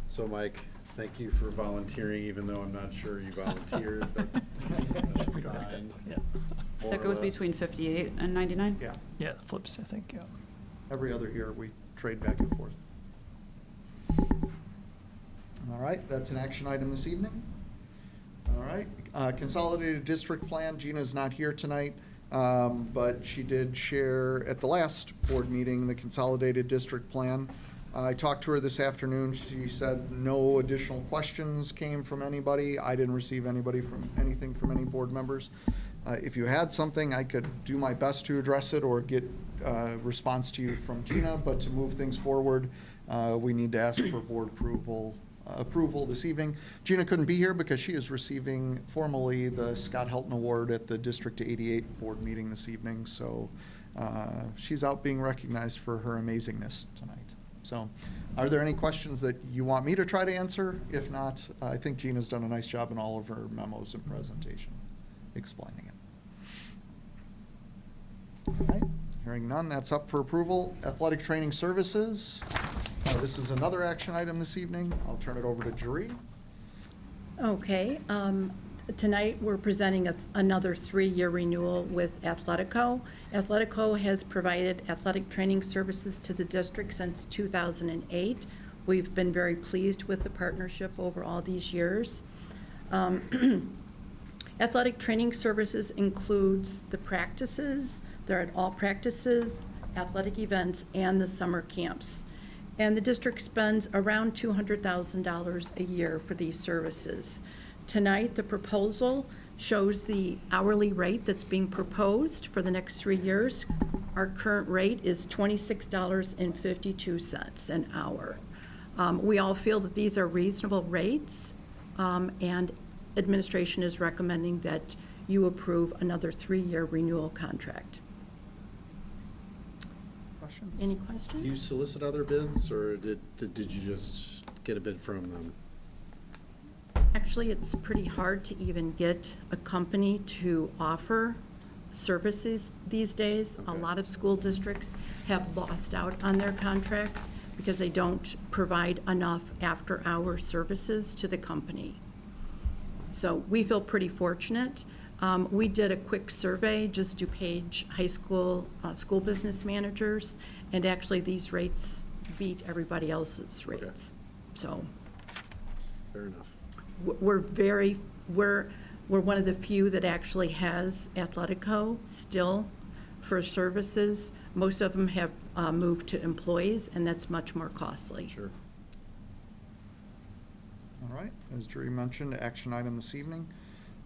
[SPEAKER 1] So Mike, thank you for volunteering, even though I'm not sure you volunteered. But signed,
[SPEAKER 14] That goes between 58 and 99?
[SPEAKER 7] Yeah.
[SPEAKER 17] Yeah, flips, I think, yeah.
[SPEAKER 7] Every other year, we trade back and forth. All right, that's an action item this evening. All right, consolidated district plan. Gina's not here tonight, but she did share at the last board meeting the consolidated district plan. I talked to her this afternoon. She said no additional questions came from anybody. I didn't receive anything from any board members. If you had something, I could do my best to address it or get a response to you from Gina, but to move things forward, we need to ask for board approval this evening. Gina couldn't be here because she is receiving formally the Scott Helton Award at the District 88 board meeting this evening, so she's out being recognized for her amazingness tonight. So are there any questions that you want me to try to answer? If not, I think Gina's done a nice job in all of her memos and presentation explaining it. All right, hearing none, that's up for approval. Athletic training services. This is another action item this evening. I'll turn it over to Jeree.
[SPEAKER 21] Okay, tonight we're presenting another 3-year renewal with Athletico. Athletico has provided athletic training services to the district since 2008. We've been very pleased with the partnership over all these years. Athletic training services includes the practices. They're at all practices, athletic events, and the summer camps. And the district spends around $200,000 a year for these services. Tonight, the proposal shows the hourly rate that's being proposed for the next 3 years. Our current rate is $26.52 an hour. We all feel that these are reasonable rates, and administration is recommending that you approve another 3-year renewal contract.
[SPEAKER 7] Questions?
[SPEAKER 21] Any questions?
[SPEAKER 1] Do you solicit other bids, or did you just get a bid from them?
[SPEAKER 21] Actually, it's pretty hard to even get a company to offer services these days. A lot of school districts have lost out on their contracts because they don't provide enough after-hour services to the company. So we feel pretty fortunate. We did a quick survey, just DuPage High School school business managers, and actually these rates beat everybody else's rates. So
[SPEAKER 1] Fair enough.
[SPEAKER 21] we're one of the few that actually has Athletico still for services. Most of them have moved to employees, and that's much more costly.
[SPEAKER 1] Sure.
[SPEAKER 7] All right, as Jeree mentioned, action item this evening.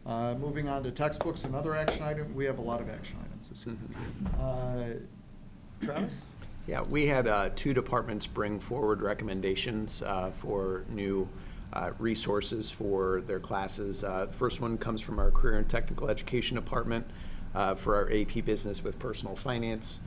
[SPEAKER 7] Moving on to textbooks, another action item. We have a lot of action items this evening. Travis?
[SPEAKER 18] Yeah, we had 2 departments bring forward recommendations for new resources for their classes. The first one comes from our Career and Technical Education Department for our AP Business with Personal Finance.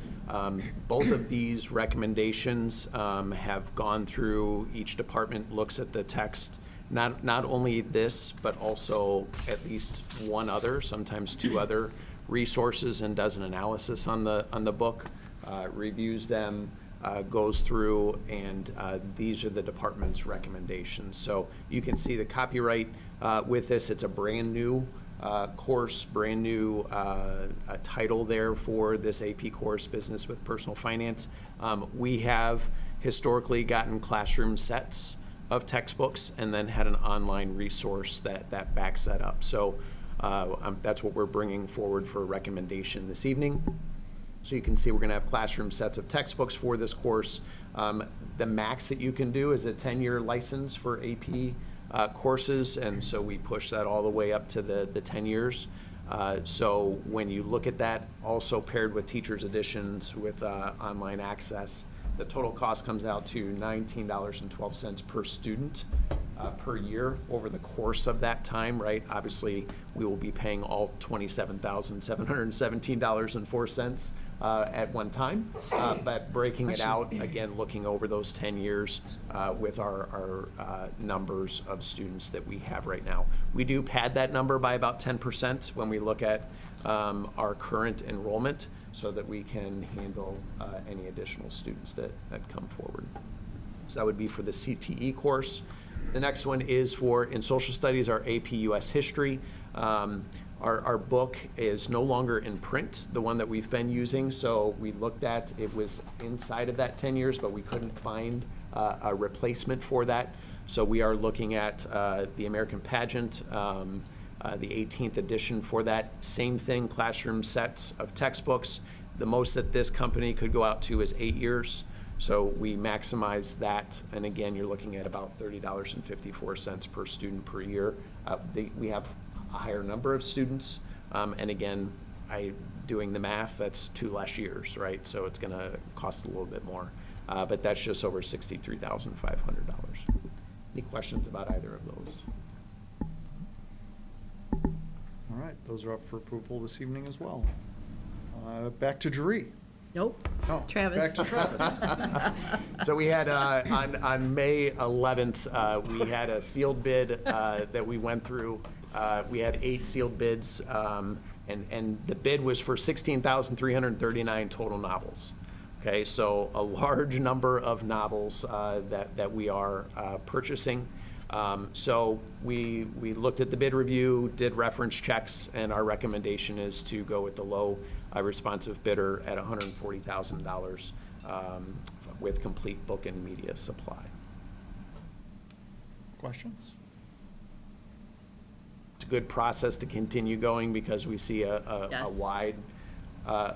[SPEAKER 18] Both of these recommendations have gone through, each department looks at the text, not only this, but also at least one other, sometimes 2 other resources, and does an analysis on the book, reviews them, goes through, and these are the department's recommendations. So you can see the copyright with this. It's a brand new course, brand new title there for this AP course, Business with Personal Finance. We have historically gotten classroom sets of textbooks and then had an online resource that backs that up. So that's what we're bringing forward for recommendation this evening. So you can see we're going to have classroom sets of textbooks for this course. The max that you can do is a 10-year license for AP courses, and so we push that all the way up to the 10 years. So when you look at that, also paired with teachers' editions with online access, the total cost comes out to $19.12 per student per year over the course of that time, right? Obviously, we will be paying all $27,717.04 at one time, but breaking it out, again, looking over those 10 years with our numbers of students that we have right now. We do pad that number by about 10% when we look at our current enrollment, so that we can handle any additional students that come forward. So that would be for the CTE course. The next one is for, in social studies, our AP US History. Our book is no longer in print, the one that we've been using, so we looked at, it was inside of that 10 years, but we couldn't find a replacement for that. So we are looking at the American Pageant, the 18th edition for that. Same thing, classroom sets of textbooks. The most that this company could go out to is 8 years. So we maximize that, and again, you're looking at about $30.54 per student per year. We have a higher number of students, and again, doing the math, that's 2 less years, right? So it's gonna cost a little bit more. but that's just over $63,500. Any questions about either of those?
[SPEAKER 7] All right, those are up for approval this evening as well. Back to Jeree.
[SPEAKER 21] Nope.
[SPEAKER 7] Oh,
[SPEAKER 21] Travis.
[SPEAKER 7] Back to Travis.
[SPEAKER 18] So we had, on May 11th, we had a sealed bid that we went through. We had 8 sealed bids, and the bid was for 16,339 total novels. Okay, so a large number of novels that we are purchasing. So we looked at the bid review, did reference checks, and our recommendation is to go with the low responsive bidder at $140,000 with complete book and media supply.
[SPEAKER 7] Questions?
[SPEAKER 18] It's a good process to continue going because we see a
[SPEAKER 21] Yes.
[SPEAKER 18] wide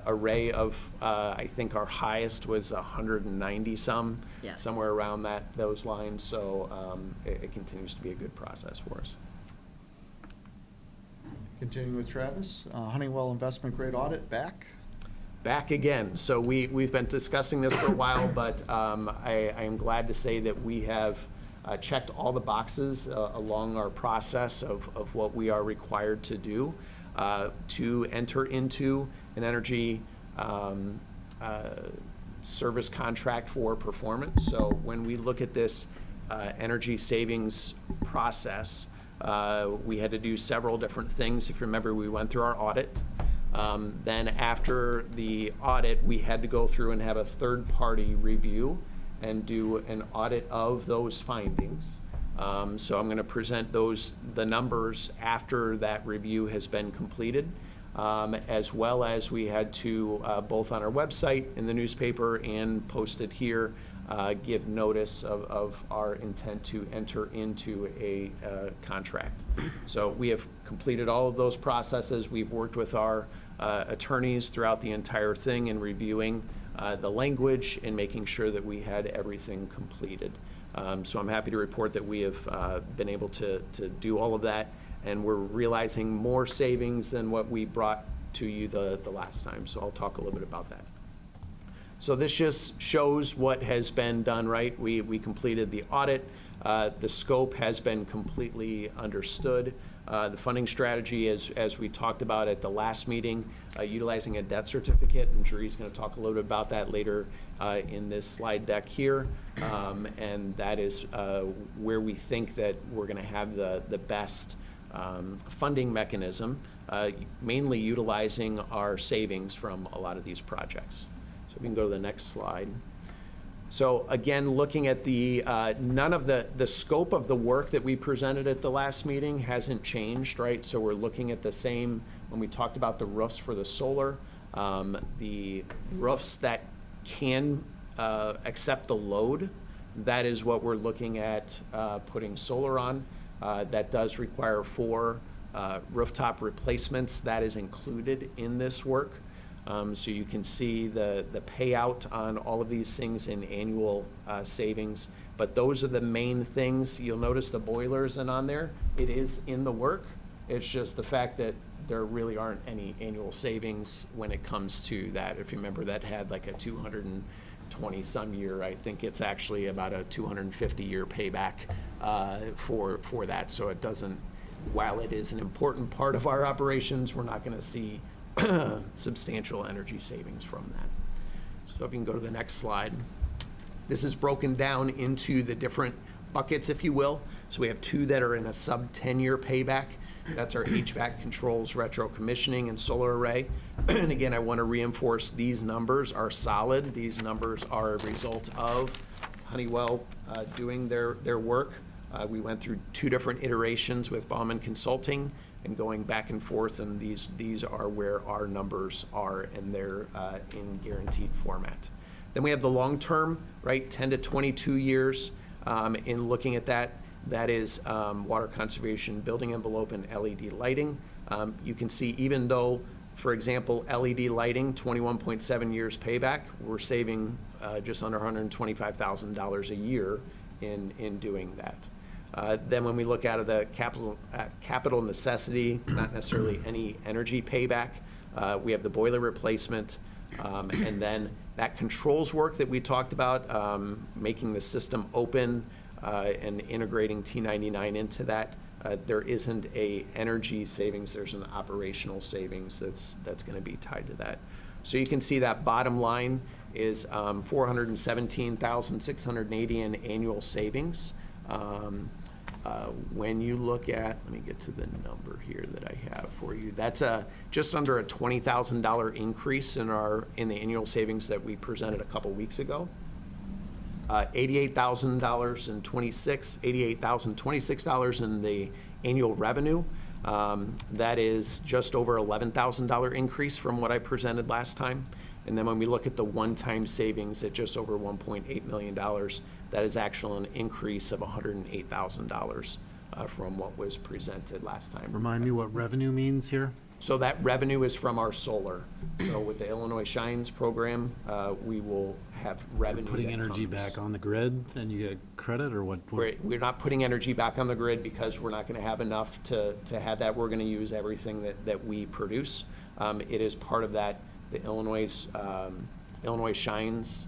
[SPEAKER 18] array of, I think our highest was 190 some,
[SPEAKER 21] Yes.
[SPEAKER 18] somewhere around those lines. So it continues to be a good process for us.
[SPEAKER 7] Continuing with Travis, Honeywell investment grade audit back.
[SPEAKER 18] Back again. So we've been discussing this for a while, but I am glad to say that we have checked all the boxes along our process of what we are required to do to enter into an energy service contract for performance. So when we look at this energy savings process, we had to do several different things. If you remember, we went through our audit. Then after the audit, we had to go through and have a third-party review and do an audit of those findings. So I'm going to present the numbers after that review has been completed, as well as we had to, both on our website, in the newspaper, and posted here, give notice of our intent to enter into a contract. So we have completed all of those processes. We've worked with our attorneys throughout the entire thing in reviewing the language and making sure that we had everything completed. So I'm happy to report that we have been able to do all of that, and we're realizing more savings than what we brought to you the last time. So I'll talk a little bit about that. So this just shows what has been done, right? We completed the audit. The scope has been completely understood. The funding strategy, as we talked about at the last meeting, utilizing a debt certificate, and Jeree's going to talk a little bit about that later in this slide deck here. And that is where we think that we're going to have the best funding mechanism, mainly utilizing our savings from a lot of these projects. So we can go to the next slide. So again, looking at the, none of the scope of the work that we presented at the last meeting hasn't changed, right? So we're looking at the same, when we talked about the roofs for the solar, the roofs that can accept the load, that is what we're looking at putting solar on. That does require 4 rooftop replacements. That is included in this work. So you can see the payout on all of these things in annual savings. But those are the main things. You'll notice the boiler isn't on there. It is in the work. It's just the fact that there really aren't any annual savings when it comes to that. If you remember, that had like a 220-some year. I think it's actually about a 250-year payback for that. So it doesn't, while it is an important part of our operations, we're not going to see substantial energy savings from that. So if you can go to the next slide. This is broken down into the different buckets, if you will. So we have 2 that are in a sub 10-year payback. That's our HVAC controls, retro commissioning, and solar array. And again, I want to reinforce these numbers are solid. These numbers are a result of Honeywell doing their work. We went through 2 different iterations with Baumann Consulting and going back and forth, and these are where our numbers are, and they're in guaranteed format. Then we have the long term, right, 10 to 22 years. In looking at that, that is water conservation, building envelope, and LED lighting. You can see, even though, for example, LED lighting, 21.7 years payback, we're saving just under $125,000 a year in doing that. Then when we look out of the capital necessity, not necessarily any energy payback, we have the boiler replacement, and then That controls work that we talked about, making the system open and integrating T99 into that, there isn't a energy savings, there's an operational savings that's going to be tied to that. So you can see that bottom line is $417,680 in annual savings. When you look at, let me get to the number here that I have for you. That's just under a $20,000 increase in the annual savings that we presented a couple weeks ago. $88,026 in the annual revenue. That is just over $11,000 increase from what I presented last time. And then when we look at the one-time savings at just over $1.8 million, that is actually an increase of $108,000 from what was presented last time.
[SPEAKER 1] Remind me what revenue means here?
[SPEAKER 18] So that revenue is from our solar. So with the Illinois Shines program, we will have revenue.
[SPEAKER 1] Putting energy back on the grid and you get credit, or what?
[SPEAKER 18] We're not putting energy back on the grid because we're not going to have enough to have that. We're going to use everything that we produce. It is part of that, the Illinois Shines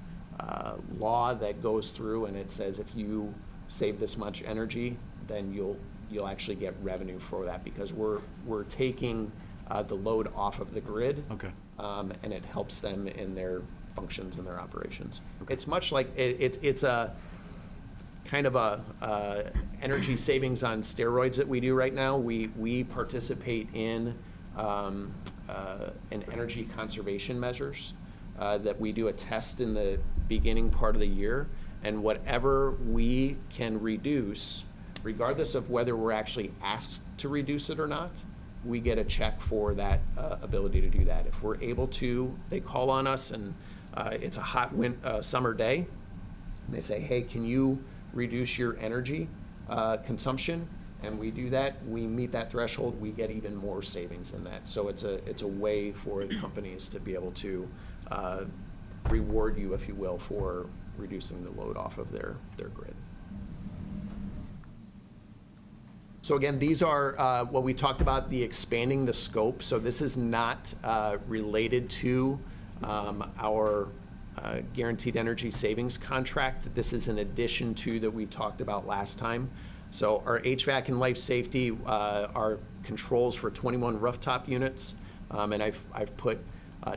[SPEAKER 18] law that goes through, and it says if you save this much energy, then you'll actually get revenue for that, because we're taking the load off of the grid.
[SPEAKER 1] Okay.
[SPEAKER 18] And it helps them in their functions and their operations. Okay. It's much like it's a kind of a energy savings on steroids that we do right now. We participate in an energy conservation measures that we do a test in the beginning part of the year, and whatever we can reduce, regardless of whether we're actually asked to reduce it or not, we get a check for that ability to do that. If we're able to, they call on us and it's a hot summer day, and they say, hey, can you reduce your energy consumption? And we do that, we meet that threshold, we get even more savings in that. So it's a way for the companies to be able to reward you, if you will, for reducing the load off of their grid. So again, these are what we talked about, the expanding the scope. So this is not related to our guaranteed energy savings contract. This is in addition to that we talked about last time. So our HVAC and life safety are controls for 21 rooftop units, and I've put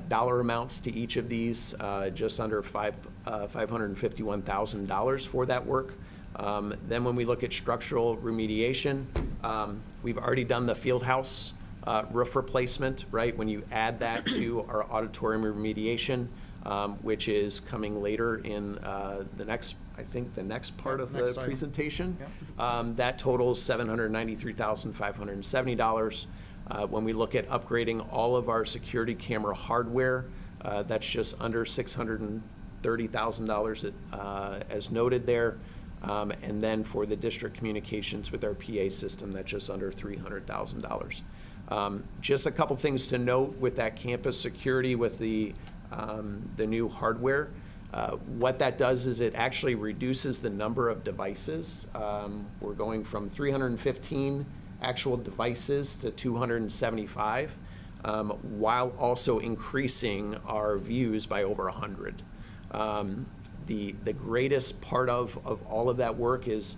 [SPEAKER 18] dollar amounts to each of these, just under $551,000 for that work. Then when we look at structural remediation, we've already done the field house roof replacement, right? When you add that to our auditorium remediation, which is coming later in the next part of the presentation, that totals $793,570. When we look at upgrading all of our security camera hardware, that's just under $630,000 as noted there. And then for the district communications with our PA system, that's just under $300,000. Just a couple things to note with that campus security with the new hardware. What that does is it actually reduces the number of devices. We're going from 315 actual devices to 275, while also increasing our views by over 100. The greatest part of all of that work is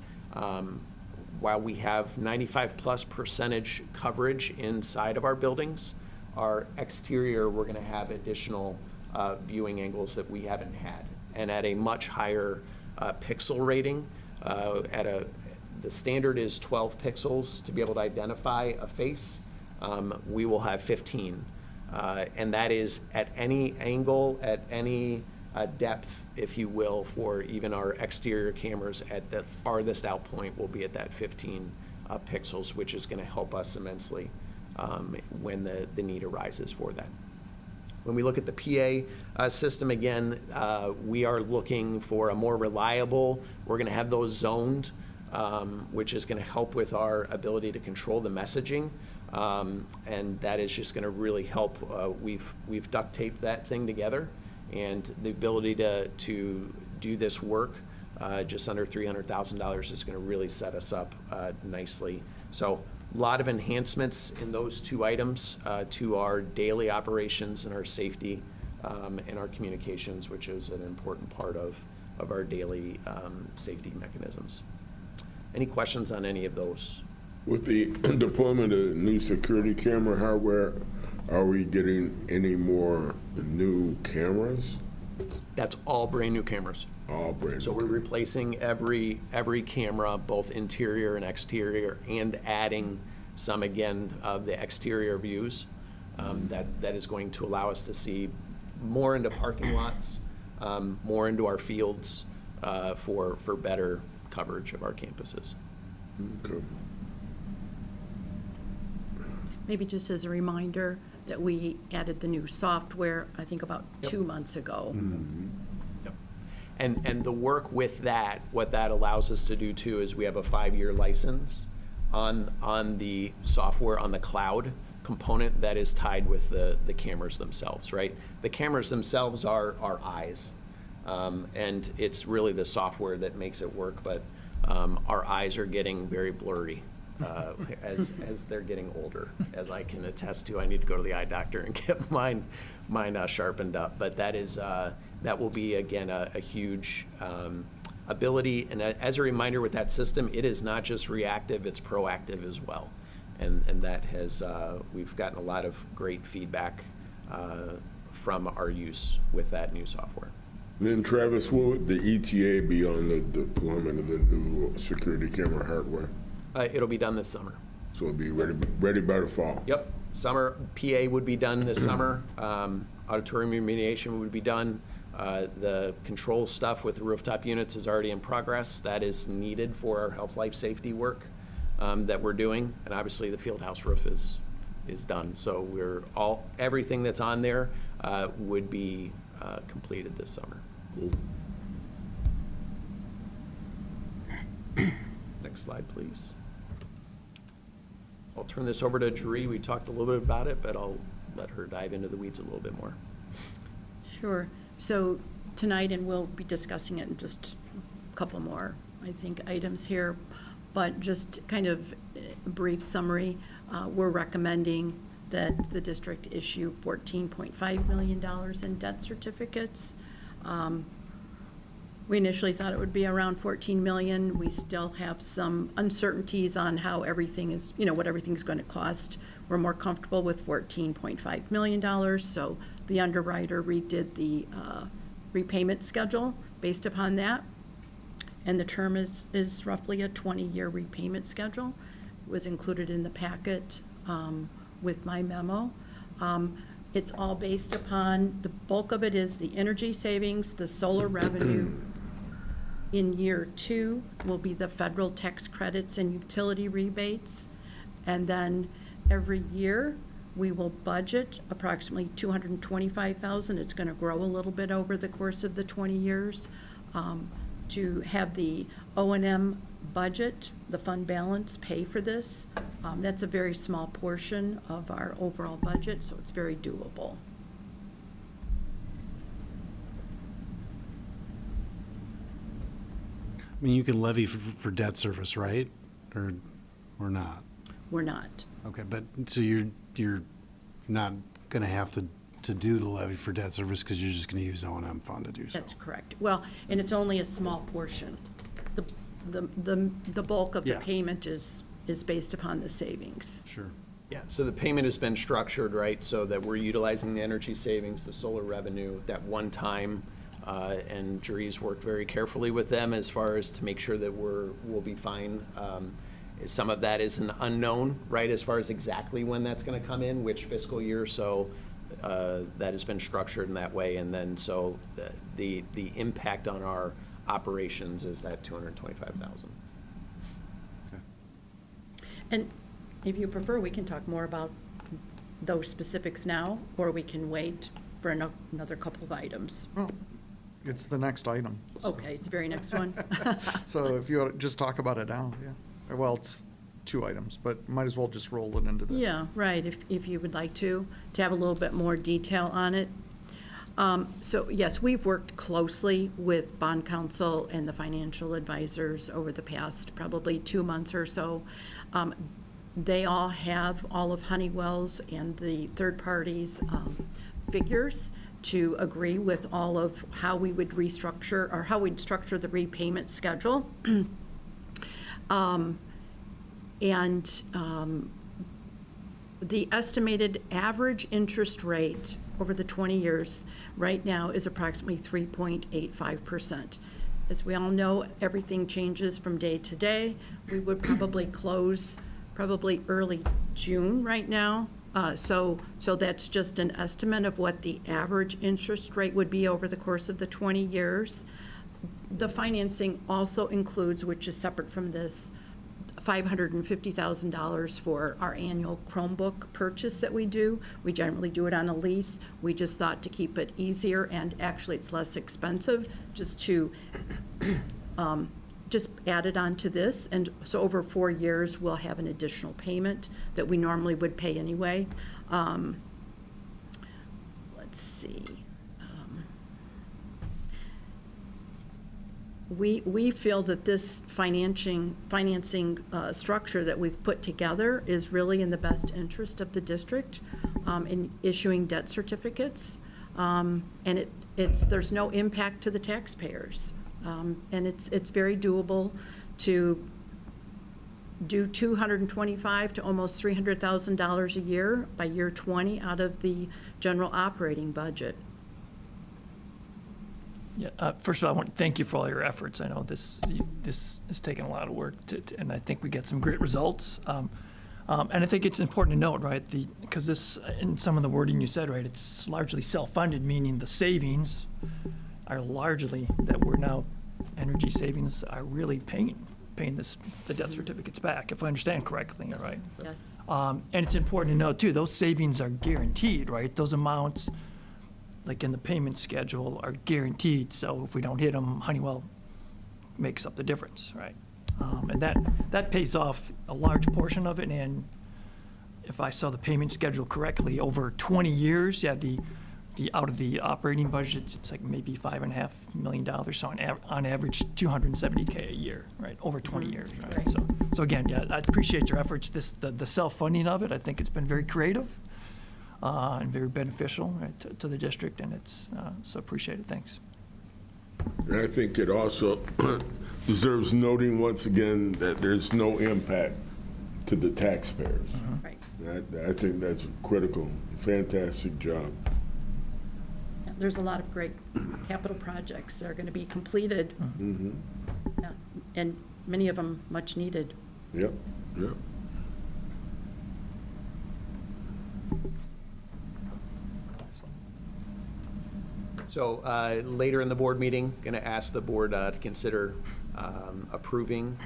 [SPEAKER 18] while we have 95+% coverage inside of our buildings, our exterior, we're going to have additional viewing angles that we haven't had, and at a much higher pixel rating. The standard is 12 pixels to be able to identify a face. We will have 15, and that is at any angle, at any depth, if you will, for even our exterior cameras. At the farthest out point will be at that 15 pixels, which is going to help us immensely when the need arises for that. When we look at the PA system, again, we are looking for a more reliable, we're going to have those zoned, which is going to help with our ability to control the messaging, and that is just going to really help. We've duct taped that thing together, and the ability to do this work, just under $300,000, is going to really set us up nicely. So a lot of enhancements in those two items to our daily operations and our safety and our communications, which is an important part of our daily safety mechanisms. Any questions on any of those?
[SPEAKER 12] With the deployment of new security camera hardware, are we getting any more new cameras?
[SPEAKER 18] That's all brand-new cameras.
[SPEAKER 12] All brand new.
[SPEAKER 18] So we're replacing every camera, both interior and exterior, and adding some, again, of the exterior views. That is going to allow us to see more into parking lots, more into our fields, for better coverage of our campuses.
[SPEAKER 12] Okay.
[SPEAKER 21] Maybe just as a reminder that we added the new software, I think about 2 months ago.
[SPEAKER 18] Yep. And the work with that, what that allows us to do too is we have a 5-year license on the software, on the cloud component that is tied with the cameras themselves, right? The cameras themselves are our eyes, and it's really the software that makes it work, but our eyes are getting very blurry as they're getting older, as I can attest to. I need to go to the eye doctor and get mine sharpened up, but that will be, again, a huge ability. And as a reminder with that system, it is not just reactive, it's proactive as well. And that has, we've gotten a lot of great feedback from our use with that new software.
[SPEAKER 12] Then Travis, will the ETA be on the deployment of the new security camera hardware?
[SPEAKER 18] It'll be done this summer.
[SPEAKER 12] So it'll be ready by the fall?
[SPEAKER 18] Yep. Summer, PA would be done this summer. Auditorium remediation would be done. The control stuff with the rooftop units is already in progress. That is needed for our health, life, safety work that we're doing. And obviously the field house roof is done. So everything that's on there would be completed this summer.
[SPEAKER 12] Cool.
[SPEAKER 18] Next slide, please. I'll turn this over to Jeree. We talked a little bit about it, but I'll let her dive into the weeds a little bit more.
[SPEAKER 21] Sure. So tonight, and we'll be discussing it in just a couple more, I think, items here, but just kind of a brief summary. We're recommending that the district issue $14.5 million in debt certificates. We initially thought it would be around 14 million. We still have some uncertainties on how everything is, what everything's going to cost. We're more comfortable with $14.5 million. So the underwriter redid the repayment schedule based upon that. And the term is roughly a 20-year repayment schedule. It was included in the packet with my memo. It's all based upon, the bulk of it is the energy savings, the solar revenue. In year 2 will be the federal tax credits and utility rebates. And then every year, we will budget approximately $225,000. It's going to grow a little bit over the course of the 20 years to have the O&M budget, the fund balance, pay for this. That's a very small portion of our overall budget, so it's very doable.
[SPEAKER 1] I mean, you can levy for debt service, right? Or not?
[SPEAKER 21] We're not.
[SPEAKER 1] Okay, but so you're not going to have to do the levy for debt service because you're just going to use O&M fund to do so.
[SPEAKER 21] That's correct. Well, and it's only a small portion. The bulk of the payment is based upon the savings.
[SPEAKER 1] Sure.
[SPEAKER 18] Yeah, so the payment has been structured, right, so that we're utilizing the energy savings, the solar revenue, that one time, and Jeree's worked very carefully with them as far as to make sure that we'll be fine. Some of that is an unknown, right, as far as exactly when that's going to come in, which fiscal year, so that has been structured in that way, and then so the impact on our operations is that $225,000.
[SPEAKER 1] Okay.
[SPEAKER 21] And if you prefer, we can talk more about those specifics now, or we can wait for another couple of items.
[SPEAKER 7] Well, it's the next item.
[SPEAKER 21] Okay, it's the very next one.
[SPEAKER 7] So if you just talk about it now, yeah. Well, it's 2 items, but might as well just roll it into this.
[SPEAKER 21] Yeah, right, if you would like to have a little bit more detail on it. So yes, we've worked closely with bond counsel and the financial advisors over the past probably 2 months or so. They all have all of Honeywell's and the third parties' figures to agree with all of how we would restructure, or how we'd structure the repayment schedule. The estimated average interest rate over the 20 years right now is approximately 3.85%. As we all know, everything changes from day to day. We would probably close early June right now. So that's just an estimate of what the average interest rate would be over the course of the 20 years. The financing also includes, which is separate from this, $550,000 for our annual Chromebook purchase that we do. We generally do it on a lease. We just thought to keep it easier, and actually it's less expensive just to just add it on to this. And so over 4 years, we'll have an additional payment that we normally would pay anyway. Let's see. We feel that this financing structure that we've put together is really in the best interest of the district in issuing debt certificates, and there's no impact to the taxpayers, and it's very doable to do $225,000 to almost $300,000 a year by year 20 out of the general operating budget.
[SPEAKER 17] Yeah, first of all, I want to thank you for all your efforts. I know this has taken a lot of work, and I think we get some great results. And I think it's important to note, right, because this, in some of the wording you said, right, it's largely self-funded, meaning the savings are largely, that we're now, energy savings are really paying the debt certificates back, if I understand correctly, right?
[SPEAKER 21] Yes.
[SPEAKER 17] And it's important to note, too, those savings are guaranteed, right? Those amounts, like in the payment schedule, are guaranteed, so if we don't hit them, Honeywell makes up the difference, right? And that pays off a large portion of it, and if I saw the payment schedule correctly, over 20 years, yeah, the out of the operating budget, it's like maybe $5.5 million, so on average, $270K a year, right, over 20 years, right?
[SPEAKER 21] Right.
[SPEAKER 17] So again, yeah, I appreciate your efforts. The self-funding of it, I think it's been very creative. And very beneficial, right, to the district, and it's so appreciated. Thanks.
[SPEAKER 12] And I think it also deserves noting once again that there's no impact to the taxpayers.
[SPEAKER 21] Right.
[SPEAKER 12] I think that's critical. Fantastic job.
[SPEAKER 21] Yeah, there's a lot of great capital projects that are going to be completed, yeah, and many of them much needed.
[SPEAKER 12] Yep.
[SPEAKER 18] So later in the board meeting, going to ask the board to consider approving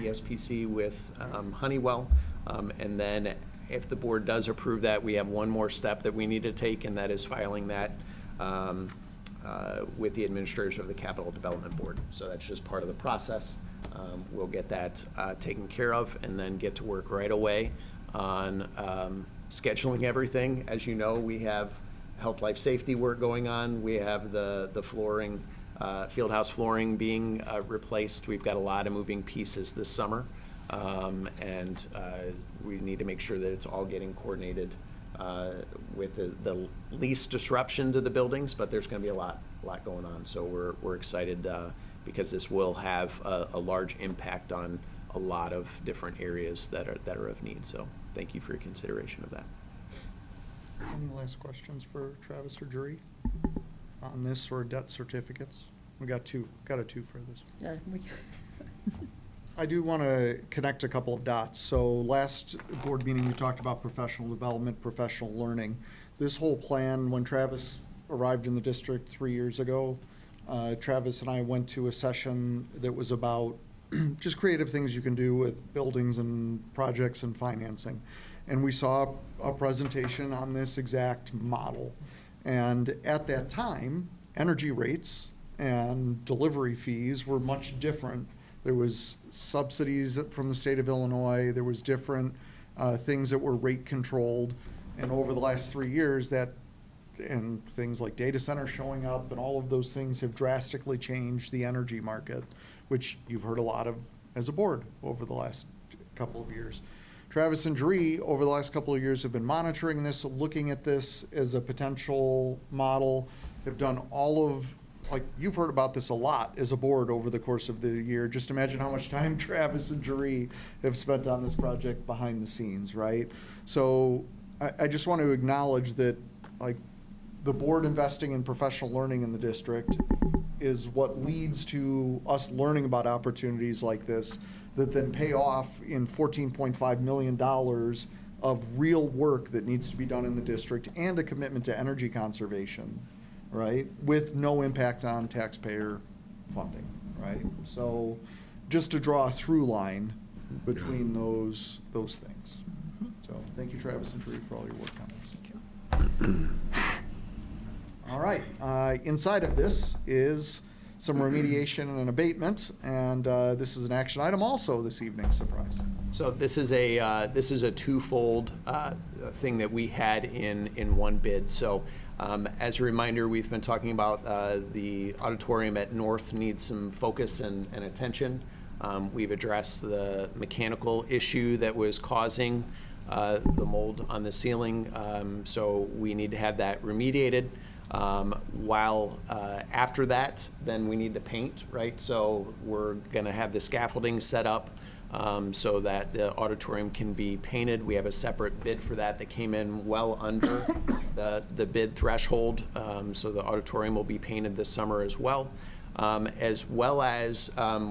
[SPEAKER 18] the SPC with Honeywell. And then if the board does approve that, we have one more step that we need to take, and that is filing that with the administrators of the Capital Development Board. So that's just part of the process. We'll get that taken care of and then get to work right away on scheduling everything. As you know, we have health, life, safety work going on. We have the flooring, field house flooring being replaced. We've got a lot of moving pieces this summer, and we need to make sure that it's all getting coordinated with the least disruption to the buildings, but there's going to be a lot going on. So we're excited because this will have a large impact on a lot of different areas that are of need. So thank you for your consideration of that.
[SPEAKER 7] Any last questions for Travis or Jury on this or debt certificates? We got a two for this.
[SPEAKER 21] Yeah,
[SPEAKER 7] I do want to connect a couple of dots. So last board meeting, we talked about professional development, professional learning. This whole plan, when Travis arrived in the district 3 years ago, Travis and I went to a session that was about just creative things you can do with buildings and projects and financing. And we saw a presentation on this exact model. And at that time, energy rates and delivery fees were much different. There was subsidies from the state of Illinois. There was different things that were rate controlled. And over the last 3 years, and things like data centers showing up and all of those things have drastically changed the energy market, which you've heard a lot of as a board over the last couple of years. Travis and Dree, over the last couple of years, have been monitoring this, looking at this as a potential model, have done all of, like, you've heard about this a lot as a board over the course of the year. Just imagine how much time Travis and Dree have spent on this project behind the scenes, right? So I just want to acknowledge that, like, the board investing in professional learning in the district is what leads to us learning about opportunities like this that then pay off in $14.5 million of real work that needs to be done in the district and a commitment to energy conservation, right? With no impact on taxpayer funding, right? So just to draw a through line between those things. So thank you, Travis and Dree, for all your work on this. All right, inside of this is some remediation and an abatement, and this is an action item also this evening, surprise.
[SPEAKER 18] So this is a twofold thing that we had in one bid. So as a reminder, we've been talking about the auditorium at North needs some focus and attention. We've addressed the mechanical issue that was causing the mold on the ceiling, so we need to have that remediated. While after that, then we need to paint, right? So we're gonna have the scaffolding set up so that the auditorium can be painted. We have a separate bid for that came in well under the bid threshold. So the auditorium will be painted this summer as well as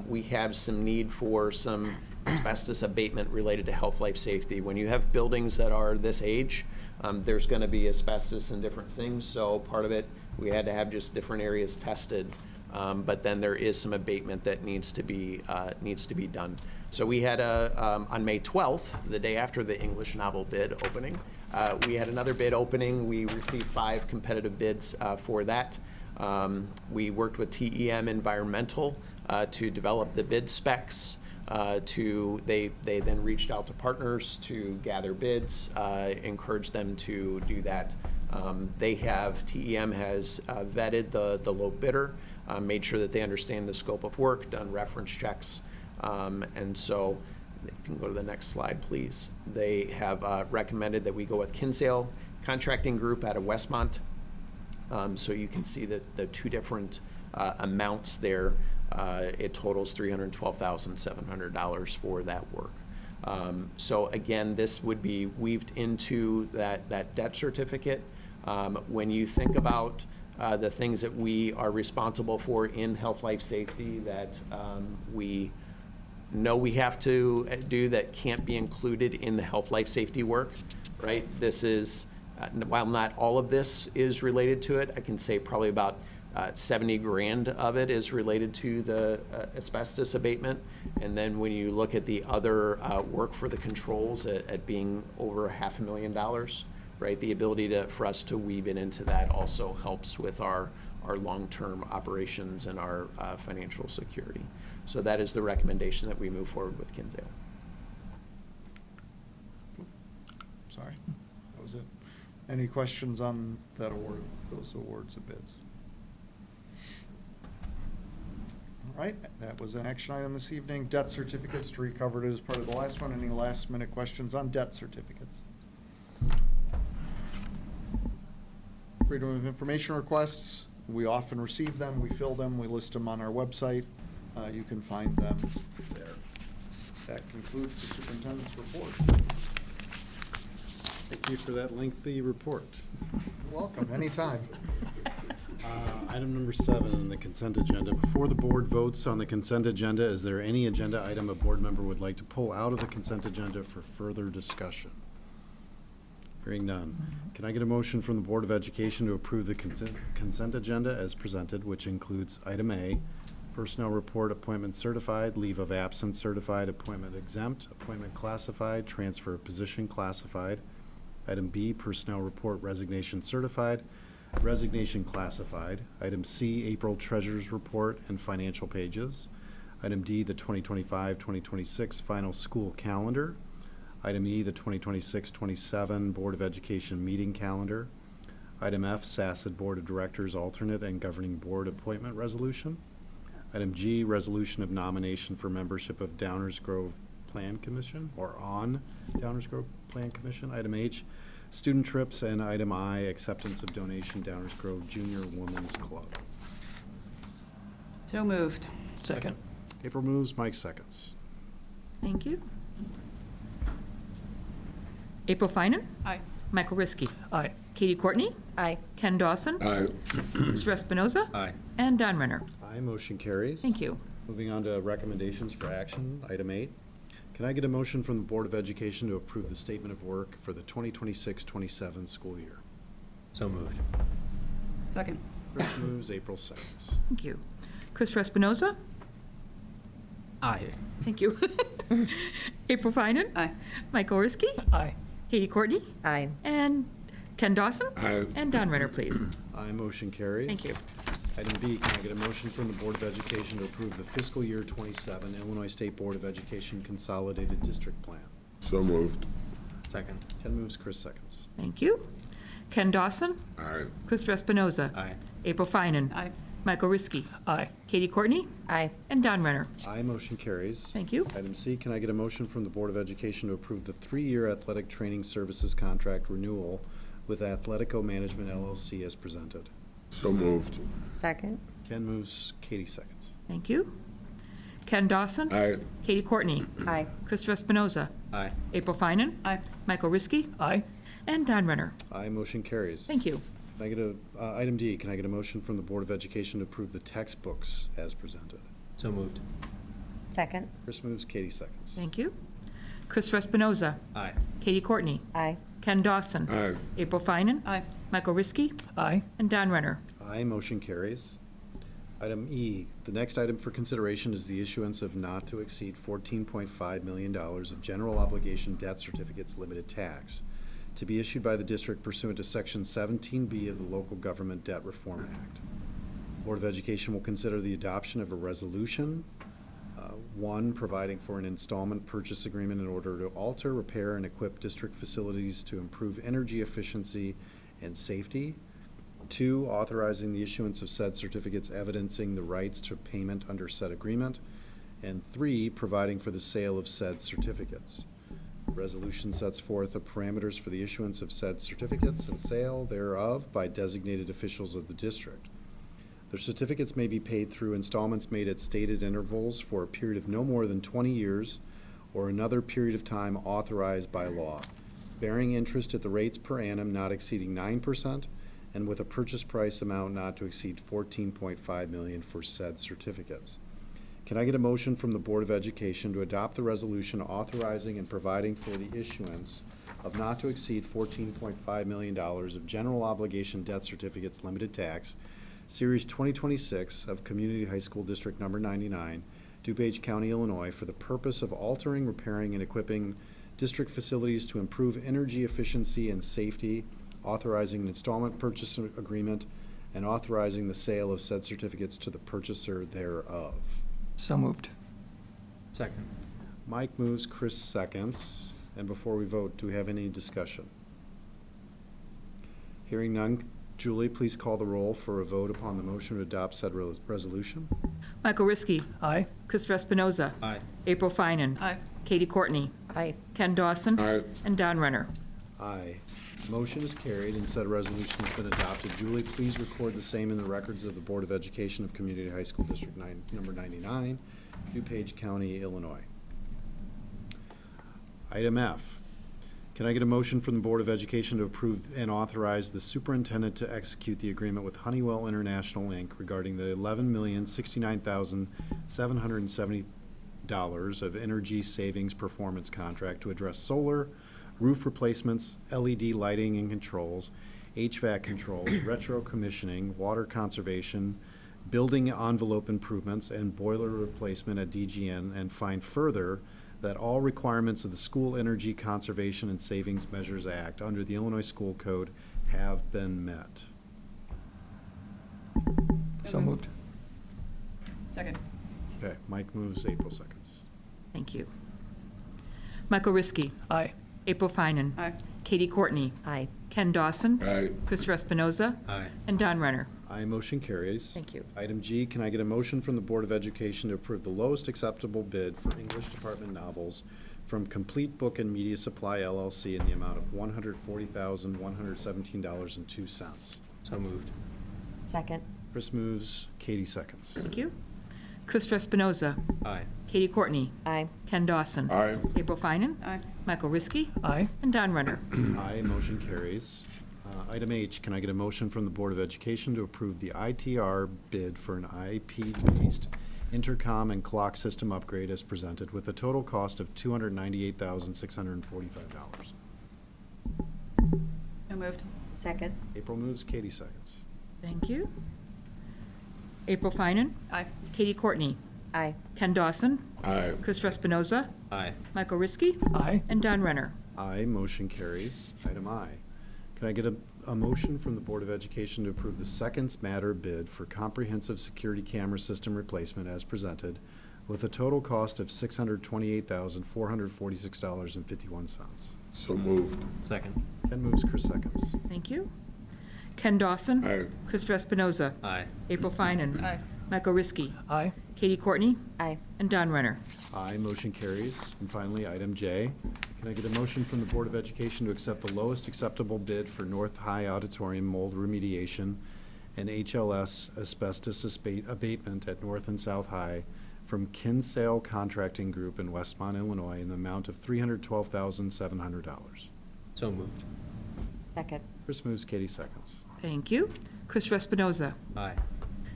[SPEAKER 18] we have some need for some asbestos abatement related to health, life, safety. When you have buildings that are this age, there's going to be asbestos and different things, so part of it, we had to have just different areas tested, but then there is some abatement that needs to be done. So we had on May 12th, the day after the English novel bid opening, we had another bid opening. We received 5 competitive bids for that. We worked with TEM Environmental to develop the bid specs. They then reached out to partners to gather bids, encourage them to do that. TEM has vetted the low bidder, made sure that they understand the scope of work, done reference checks, and so if you can go to the next slide, please. They have recommended that we go with Kinsale Contracting Group out of Westmont. So you can see that the 2 different amounts there. It totals $312,700 for that work. So again, this would be weaved into that debt certificate. When you think about the things that we are responsible for in health, life, safety that we know we have to do that can't be included in the health, life, safety work, right? This is, while not all of this is related to it, I can say probably about 70 grand of it is related to the asbestos abatement. And then when you look at the other work for the controls at being over $500,000, right? The ability for us to weave it into that also helps with our long-term operations and our financial security. So that is the recommendation that we move forward with Kinsale.
[SPEAKER 7] Sorry, that was it. Any questions on that award, those awards of bids? All right, that was an action item this evening. Debt certificates, Dree covered it as part of the last one. Any last minute questions on debt certificates? Freedom of information requests, we often receive them, we fill them, we list them on our website. You can find them there. That concludes the superintendent's report.
[SPEAKER 1] Thank you for that lengthy report.
[SPEAKER 7] You're welcome, anytime.
[SPEAKER 1] Item number 7 on the consent agenda. Before the board votes on the consent agenda, is there any agenda item a board member would like to pull out of the consent agenda for further discussion? Hearing none. Can I get a motion from the Board of Education to approve the consent agenda as presented, which includes item A, personnel report, appointment certified, leave of absence certified, appointment exempt, appointment classified, transfer of position classified. Item B, personnel report, resignation certified, resignation classified. Item C, April treasurer's report and financial pages. Item D, the 2025-2026 final school calendar. Item E, the 2026-27 Board of Education meeting calendar. Item F, SACID Board of Directors alternate and governing board appointment resolution. Item G, resolution of nomination for membership of Downers Grove Plan Commission, or on Downers Grove Plan Commission. Item H, student trips, and item I, acceptance of donation Downers Grove Junior Women's Club.
[SPEAKER 14] So moved.
[SPEAKER 17] Second.
[SPEAKER 1] April moves, Mike seconds.
[SPEAKER 13] Thank you. April Finan.
[SPEAKER 14] Aye.
[SPEAKER 13] Michael Riskey.
[SPEAKER 17] Aye.
[SPEAKER 13] Katie Courtney.
[SPEAKER 11] Aye.
[SPEAKER 13] Ken Dawson.
[SPEAKER 12] Aye.
[SPEAKER 13] Mr. Espinoza.
[SPEAKER 5] Aye.
[SPEAKER 13] And Don Renner.
[SPEAKER 1] Aye, motion carries.
[SPEAKER 13] Thank you.
[SPEAKER 1] Moving on to recommendations for action, item 8. Can I get a motion from the Board of Education to approve the statement of work for the 2026-27 school year?
[SPEAKER 5] So moved.
[SPEAKER 14] Second.
[SPEAKER 1] Chris moves, April seconds.
[SPEAKER 13] Thank you. Christopher Espinoza.
[SPEAKER 5] Aye.
[SPEAKER 13] Thank you. April Finan.
[SPEAKER 14] Aye.
[SPEAKER 13] Michael Riskey.
[SPEAKER 17] Aye.
[SPEAKER 13] Katie Courtney.
[SPEAKER 11] Aye.
[SPEAKER 13] And Ken Dawson.
[SPEAKER 12] Aye.
[SPEAKER 13] And Don Renner, please.
[SPEAKER 1] Aye, motion carries.
[SPEAKER 13] Thank you.
[SPEAKER 1] Item B, can I get a motion from the Board of Education to approve the fiscal year 27 Illinois State Board of Education Consolidated District Plan?
[SPEAKER 12] So moved.
[SPEAKER 5] Second.
[SPEAKER 1] Ken moves, Chris seconds.
[SPEAKER 13] Thank you. Ken Dawson.
[SPEAKER 12] Aye.
[SPEAKER 13] Christopher Espinoza.
[SPEAKER 5] Aye.
[SPEAKER 13] April Finan.
[SPEAKER 14] Aye.
[SPEAKER 13] Michael Riskey.
[SPEAKER 17] Aye.
[SPEAKER 13] Katie Courtney.
[SPEAKER 11] Aye.
[SPEAKER 13] And Don Renner.
[SPEAKER 1] Aye, motion carries.
[SPEAKER 13] Thank you.
[SPEAKER 1] Item C, can I get a motion from the Board of Education to approve the 3-year athletic training services contract renewal with Athletico Management LLC as presented?
[SPEAKER 12] So moved.
[SPEAKER 11] Second.
[SPEAKER 1] Ken moves, Katie seconds.
[SPEAKER 13] Thank you. Ken Dawson.
[SPEAKER 12] Aye.
[SPEAKER 13] Katie Courtney.
[SPEAKER 11] Aye.
[SPEAKER 13] Christopher Espinoza.
[SPEAKER 5] Aye.
[SPEAKER 13] April Finan.
[SPEAKER 14] Aye.
[SPEAKER 13] Michael Riskey.
[SPEAKER 17] Aye.
[SPEAKER 13] And Don Renner.
[SPEAKER 1] Aye, motion carries.
[SPEAKER 13] Thank you.
[SPEAKER 1] Can I get item D, can I get a motion from the Board of Education to approve the textbooks as presented?
[SPEAKER 5] So moved.
[SPEAKER 11] Second.
[SPEAKER 1] Chris moves, Katie seconds.
[SPEAKER 13] Thank you. Christopher Espinoza.
[SPEAKER 5] Aye.
[SPEAKER 13] Katie Courtney.
[SPEAKER 11] Aye.
[SPEAKER 13] Ken Dawson.
[SPEAKER 12] Aye.
[SPEAKER 13] April Finan.
[SPEAKER 14] Aye.
[SPEAKER 13] Michael Riskey.
[SPEAKER 17] Aye.
[SPEAKER 13] And Don Renner.
[SPEAKER 1] Aye, motion carries. Item E, the next item for consideration is the issuance of not to exceed $14.5 million of general obligation debt certificates limited tax to be issued by the district pursuant to Section 17B of the Local Government Debt Reform Act. Board of Education will consider the adoption of a resolution, one, providing for an installment purchase agreement in order to alter, repair, and equip district facilities to improve energy efficiency and safety. 2, authorizing the issuance of said certificates evidencing the rights to payment under said agreement. And 3, providing for the sale of said certificates. The resolution sets forth the parameters for the issuance of said certificates and sale thereof by designated officials of the district. The certificates may be paid through installments made at stated intervals for a period of no more than 20 years or another period of time authorized by law, bearing interest at the rates per annum not exceeding 9%, and with a purchase price amount not to exceed $14.5 million for said certificates. Can I get a motion from the Board of Education to adopt the resolution authorizing and providing for the issuance of not to exceed $14.5 million of general obligation debt certificates limited tax, Series 2026 of Community High School District Number 99, DuPage County, Illinois, for the purpose of altering, repairing, and equipping district facilities to improve energy efficiency and safety, authorizing an installment purchase agreement, and authorizing the sale of said certificates to the purchaser thereof.
[SPEAKER 17] So moved.
[SPEAKER 5] Second.
[SPEAKER 1] Mike moves, Chris seconds. And before we vote, do we have any discussion? Hearing none, Julie, please call the roll for a vote upon the motion to adopt said resolution.
[SPEAKER 13] Michael Riskey.
[SPEAKER 17] Aye.
[SPEAKER 13] Christopher Espinoza.
[SPEAKER 5] Aye.
[SPEAKER 13] April Finan.
[SPEAKER 14] Aye.
[SPEAKER 13] Katie Courtney.
[SPEAKER 11] Aye.
[SPEAKER 13] Ken Dawson.
[SPEAKER 12] Aye.
[SPEAKER 13] And Don Renner.
[SPEAKER 1] Aye. Motion is carried and said resolution has been adopted. Julie, please record the same in the records of the Board of Education of Community High School District Number 99, DuPage County, Illinois. Item F. Can I get a motion from the Board of Education to approve and authorize the superintendent to execute the agreement with Honeywell International, Inc. regarding the $11,069,770 of energy savings performance contract to address solar, roof replacements, LED lighting and controls, HVAC controls, retro commissioning, water conservation, building envelope improvements, and boiler replacement at DGN, and find further that all requirements of the School Energy Conservation and Savings Measures Act under the Illinois School Code have been met.
[SPEAKER 17] So moved.
[SPEAKER 14] Second.
[SPEAKER 1] Okay, Mike moves, April seconds.
[SPEAKER 13] Thank you. Michael Riskey.
[SPEAKER 17] Aye.
[SPEAKER 13] April Finan.
[SPEAKER 14] Aye.
[SPEAKER 13] Katie Courtney.
[SPEAKER 11] Aye.
[SPEAKER 13] Ken Dawson.
[SPEAKER 12] Aye.
[SPEAKER 13] Christopher Espinoza.
[SPEAKER 5] Aye.
[SPEAKER 13] And Don Renner.
[SPEAKER 1] Aye, motion carries.
[SPEAKER 13] Thank you.
[SPEAKER 1] Item G, can I get a motion from the Board of Education to approve the lowest acceptable bid for English department novels from Complete Book and Media Supply LLC in the amount of $140,117.02?
[SPEAKER 5] So moved.
[SPEAKER 11] Second.
[SPEAKER 1] Chris moves, Katie seconds.
[SPEAKER 13] Thank you. Christopher Espinoza.
[SPEAKER 5] Aye.
[SPEAKER 13] Katie Courtney.
[SPEAKER 11] Aye.
[SPEAKER 13] Ken Dawson.
[SPEAKER 12] Aye.
[SPEAKER 13] April Finan.
[SPEAKER 14] Aye.
[SPEAKER 13] Michael Riskey.
[SPEAKER 17] Aye.
[SPEAKER 13] And Don Renner.
[SPEAKER 1] Aye, motion carries. Item H, can I get a motion from the Board of Education to approve the ITR bid for an IP-based intercom and clock system upgrade as presented with a total cost of $298,645?
[SPEAKER 14] So moved.
[SPEAKER 11] Second.
[SPEAKER 1] April moves, Katie seconds.
[SPEAKER 13] Thank you. April Finan.
[SPEAKER 14] Aye.
[SPEAKER 13] Katie Courtney.
[SPEAKER 11] Aye.
[SPEAKER 13] Ken Dawson.
[SPEAKER 12] Aye.
[SPEAKER 13] Christopher Espinoza.
[SPEAKER 5] Aye.
[SPEAKER 13] Michael Riskey.
[SPEAKER 17] Aye.
[SPEAKER 13] And Don Renner.
[SPEAKER 1] Aye, motion carries. Item I, can I get a motion from the Board of Education to approve the Seconds Matter bid for comprehensive security camera system replacement as presented with a total cost of $628,446.51?
[SPEAKER 12] So moved.
[SPEAKER 5] Second.
[SPEAKER 1] Ken moves, Chris seconds.
[SPEAKER 13] Thank you. Ken Dawson.
[SPEAKER 12] Aye.
[SPEAKER 13] Christopher Espinoza.
[SPEAKER 5] Aye.
[SPEAKER 13] April Finan.
[SPEAKER 14] Aye.
[SPEAKER 13] Michael Riskey.
[SPEAKER 17] Aye.
[SPEAKER 13] Katie Courtney.
[SPEAKER 11] Aye.
[SPEAKER 13] And Don Renner.
[SPEAKER 1] Aye, motion carries. And finally, item J, can I get a motion from the Board of Education to accept the lowest acceptable bid for North High Auditorium mold remediation and HLS asbestos abatement at North and South High from Kinsale Contracting Group in Westmont, Illinois, in the amount of $312,700?
[SPEAKER 5] So moved.
[SPEAKER 11] Second.
[SPEAKER 1] Chris moves, Katie seconds.
[SPEAKER 13] Thank you. Christopher Espinoza.
[SPEAKER 5] Aye.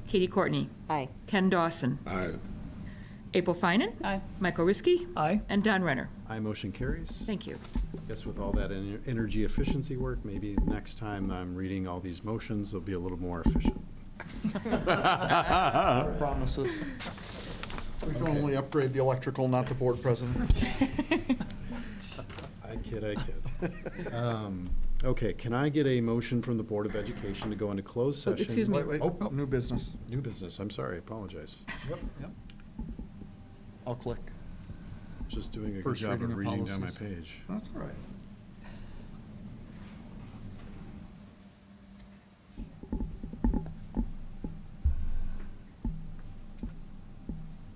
[SPEAKER 13] Katie Courtney.
[SPEAKER 11] Aye.
[SPEAKER 13] Ken Dawson.
[SPEAKER 12] Aye.
[SPEAKER 13] April Finan.
[SPEAKER 14] Aye.
[SPEAKER 13] Michael Riskey.
[SPEAKER 17] Aye.
[SPEAKER 13] And Don Renner.
[SPEAKER 1] Aye, motion carries.
[SPEAKER 13] Thank you.
[SPEAKER 1] Guess with all that energy efficiency work, maybe next time I'm reading all these motions, they'll be a little more efficient.
[SPEAKER 7] Promises. We can only upgrade the electrical, not the board president.
[SPEAKER 1] I kid. Okay, can I get a motion from the Board of Education to go into closed session?
[SPEAKER 13] Excuse me.
[SPEAKER 7] Wait,
[SPEAKER 1] Oh,
[SPEAKER 7] new business.
[SPEAKER 1] new business, I'm sorry, I apologize.
[SPEAKER 7] Yep. I'll click.
[SPEAKER 1] Just doing a good
[SPEAKER 7] First
[SPEAKER 1] job
[SPEAKER 7] reading
[SPEAKER 1] of
[SPEAKER 7] of
[SPEAKER 1] reading down my
[SPEAKER 7] policies.
[SPEAKER 1] page.
[SPEAKER 7] That's all right.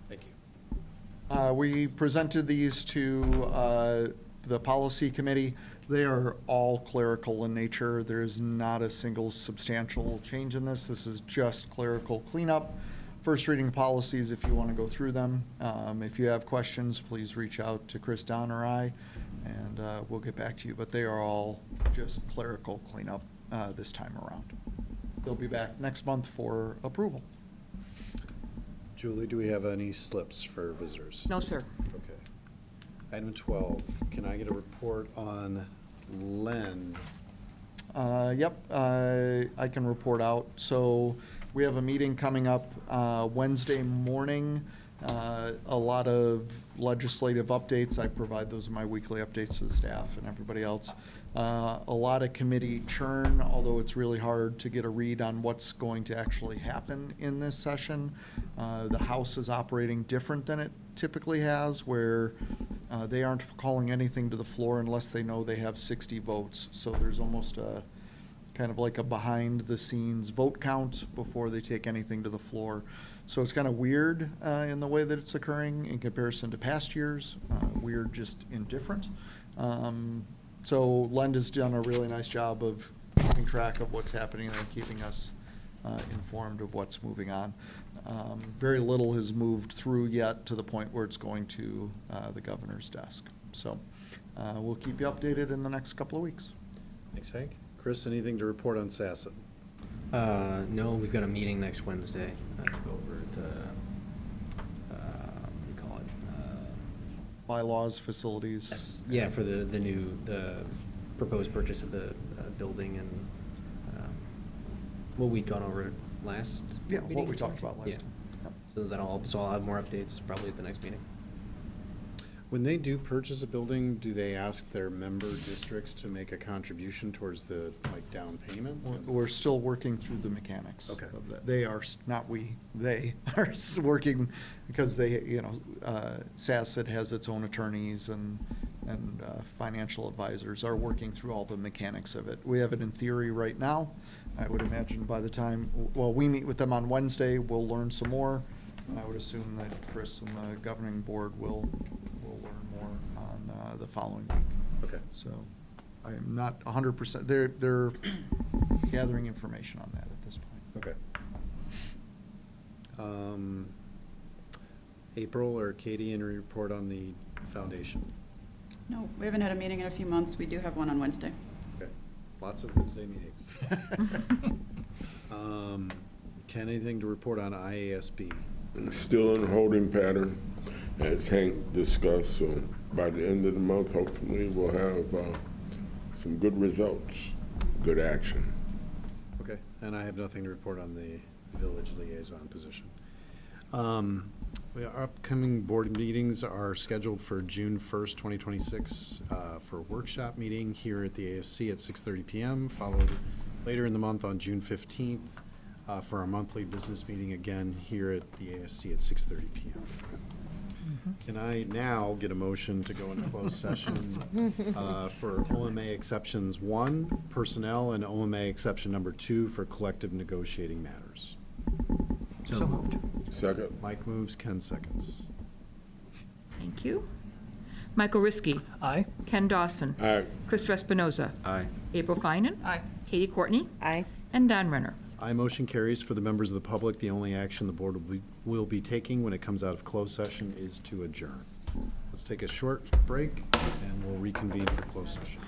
[SPEAKER 1] Thank you.
[SPEAKER 7] We presented these to the policy committee. They are all clerical in nature. There is not a single substantial change in this. This is just clerical cleanup. First reading policies, if you want to go through them. If you have questions, please reach out to Chris, Don, or I, and we'll get back to you. But they are all just clerical cleanup this time around. They'll be back next month for approval.
[SPEAKER 1] Julie, do we have any slips for visitors?
[SPEAKER 13] No, sir.
[SPEAKER 1] Okay. Item 12, can I get a report on Len?
[SPEAKER 7] Yep, I can report out. So we have a meeting coming up Wednesday morning. A lot of legislative updates. I provide those in my weekly updates to the staff and everybody else. A lot of committee churn, although it's really hard to get a read on what's going to actually happen in this session. The House is operating different than it typically has, where they aren't calling anything to the floor unless they know they have 60 votes. So there's almost a kind of like a behind-the-scenes vote count before they take anything to the floor. So it's kind of weird in the way that it's occurring in comparison to past years. Weird, just indifferent. So Len has done a really nice job of keeping track of what's happening and keeping us informed of what's moving on. Very little has moved through yet to the point where it's going to the governor's desk. So we'll keep you updated in the next couple of weeks.
[SPEAKER 1] Thanks, Hank. Chris, anything to report on SASSET?
[SPEAKER 5] No, we've got a meeting next Wednesday to go over the, what do you call it?
[SPEAKER 7] Bylaws, facilities.
[SPEAKER 5] Yeah, for the proposed purchase of the building and what we'd gone over last
[SPEAKER 7] Yeah, what
[SPEAKER 5] meeting?
[SPEAKER 7] we talked about last
[SPEAKER 5] Yeah.
[SPEAKER 7] time. Yep.
[SPEAKER 5] So I'll have more updates probably at the next meeting.
[SPEAKER 1] When they do purchase a building, do they ask their member districts to make a contribution towards the, like, down payment?
[SPEAKER 7] We're still working through the mechanics.
[SPEAKER 1] Okay.
[SPEAKER 7] Of that. They are, not we, they are working because they, SASSET has its own attorneys and and financial advisors are working through all the mechanics of it. We have it in theory right now. I would imagine by the time, well, we meet with them on Wednesday, we'll learn some more. And I would assume that Chris and the governing board will learn more on the following week.
[SPEAKER 1] Okay.
[SPEAKER 7] So I am not 100%, they're gathering information on that at this point.
[SPEAKER 1] Okay. April or Katie, any report on the foundation?
[SPEAKER 14] No, we haven't had a meeting in a few months. We do have one on Wednesday.
[SPEAKER 1] Okay, lots of Wednesday meetings. Ken, anything to report on IASB?
[SPEAKER 12] Still in holding pattern, as Hank discussed, so by the end of the month, hopefully, we'll have some good results, good action.
[SPEAKER 1] Okay, and I have nothing to report on the village liaison position. Our upcoming board meetings are scheduled for June 1st, 2026, for a workshop meeting here at the ASC at 6:30 p.m., followed later in the month on June 15th for our monthly business meeting again here at the ASC at 6:30 p.m. Can I now get a motion to go into closed session for OMA exceptions 1, personnel, and OMA exception number 2 for collective negotiating matters?
[SPEAKER 17] So moved.
[SPEAKER 12] Second.
[SPEAKER 1] Mike moves, Ken seconds.
[SPEAKER 13] Thank you. Michael Riskey.
[SPEAKER 17] Aye.
[SPEAKER 13] Ken Dawson.
[SPEAKER 12] Aye.
[SPEAKER 13] Chris Espinoza.
[SPEAKER 18] Aye.
[SPEAKER 13] April Finan.
[SPEAKER 14] Aye.
[SPEAKER 13] Katie Courtney.
[SPEAKER 11] Aye.
[SPEAKER 13] And Don Renner.
[SPEAKER 1] Aye, motion carries. For the members of the public, the only action the board will be taking when it comes out of closed session is to adjourn. Let's take a short break, and we'll reconvene for closed session.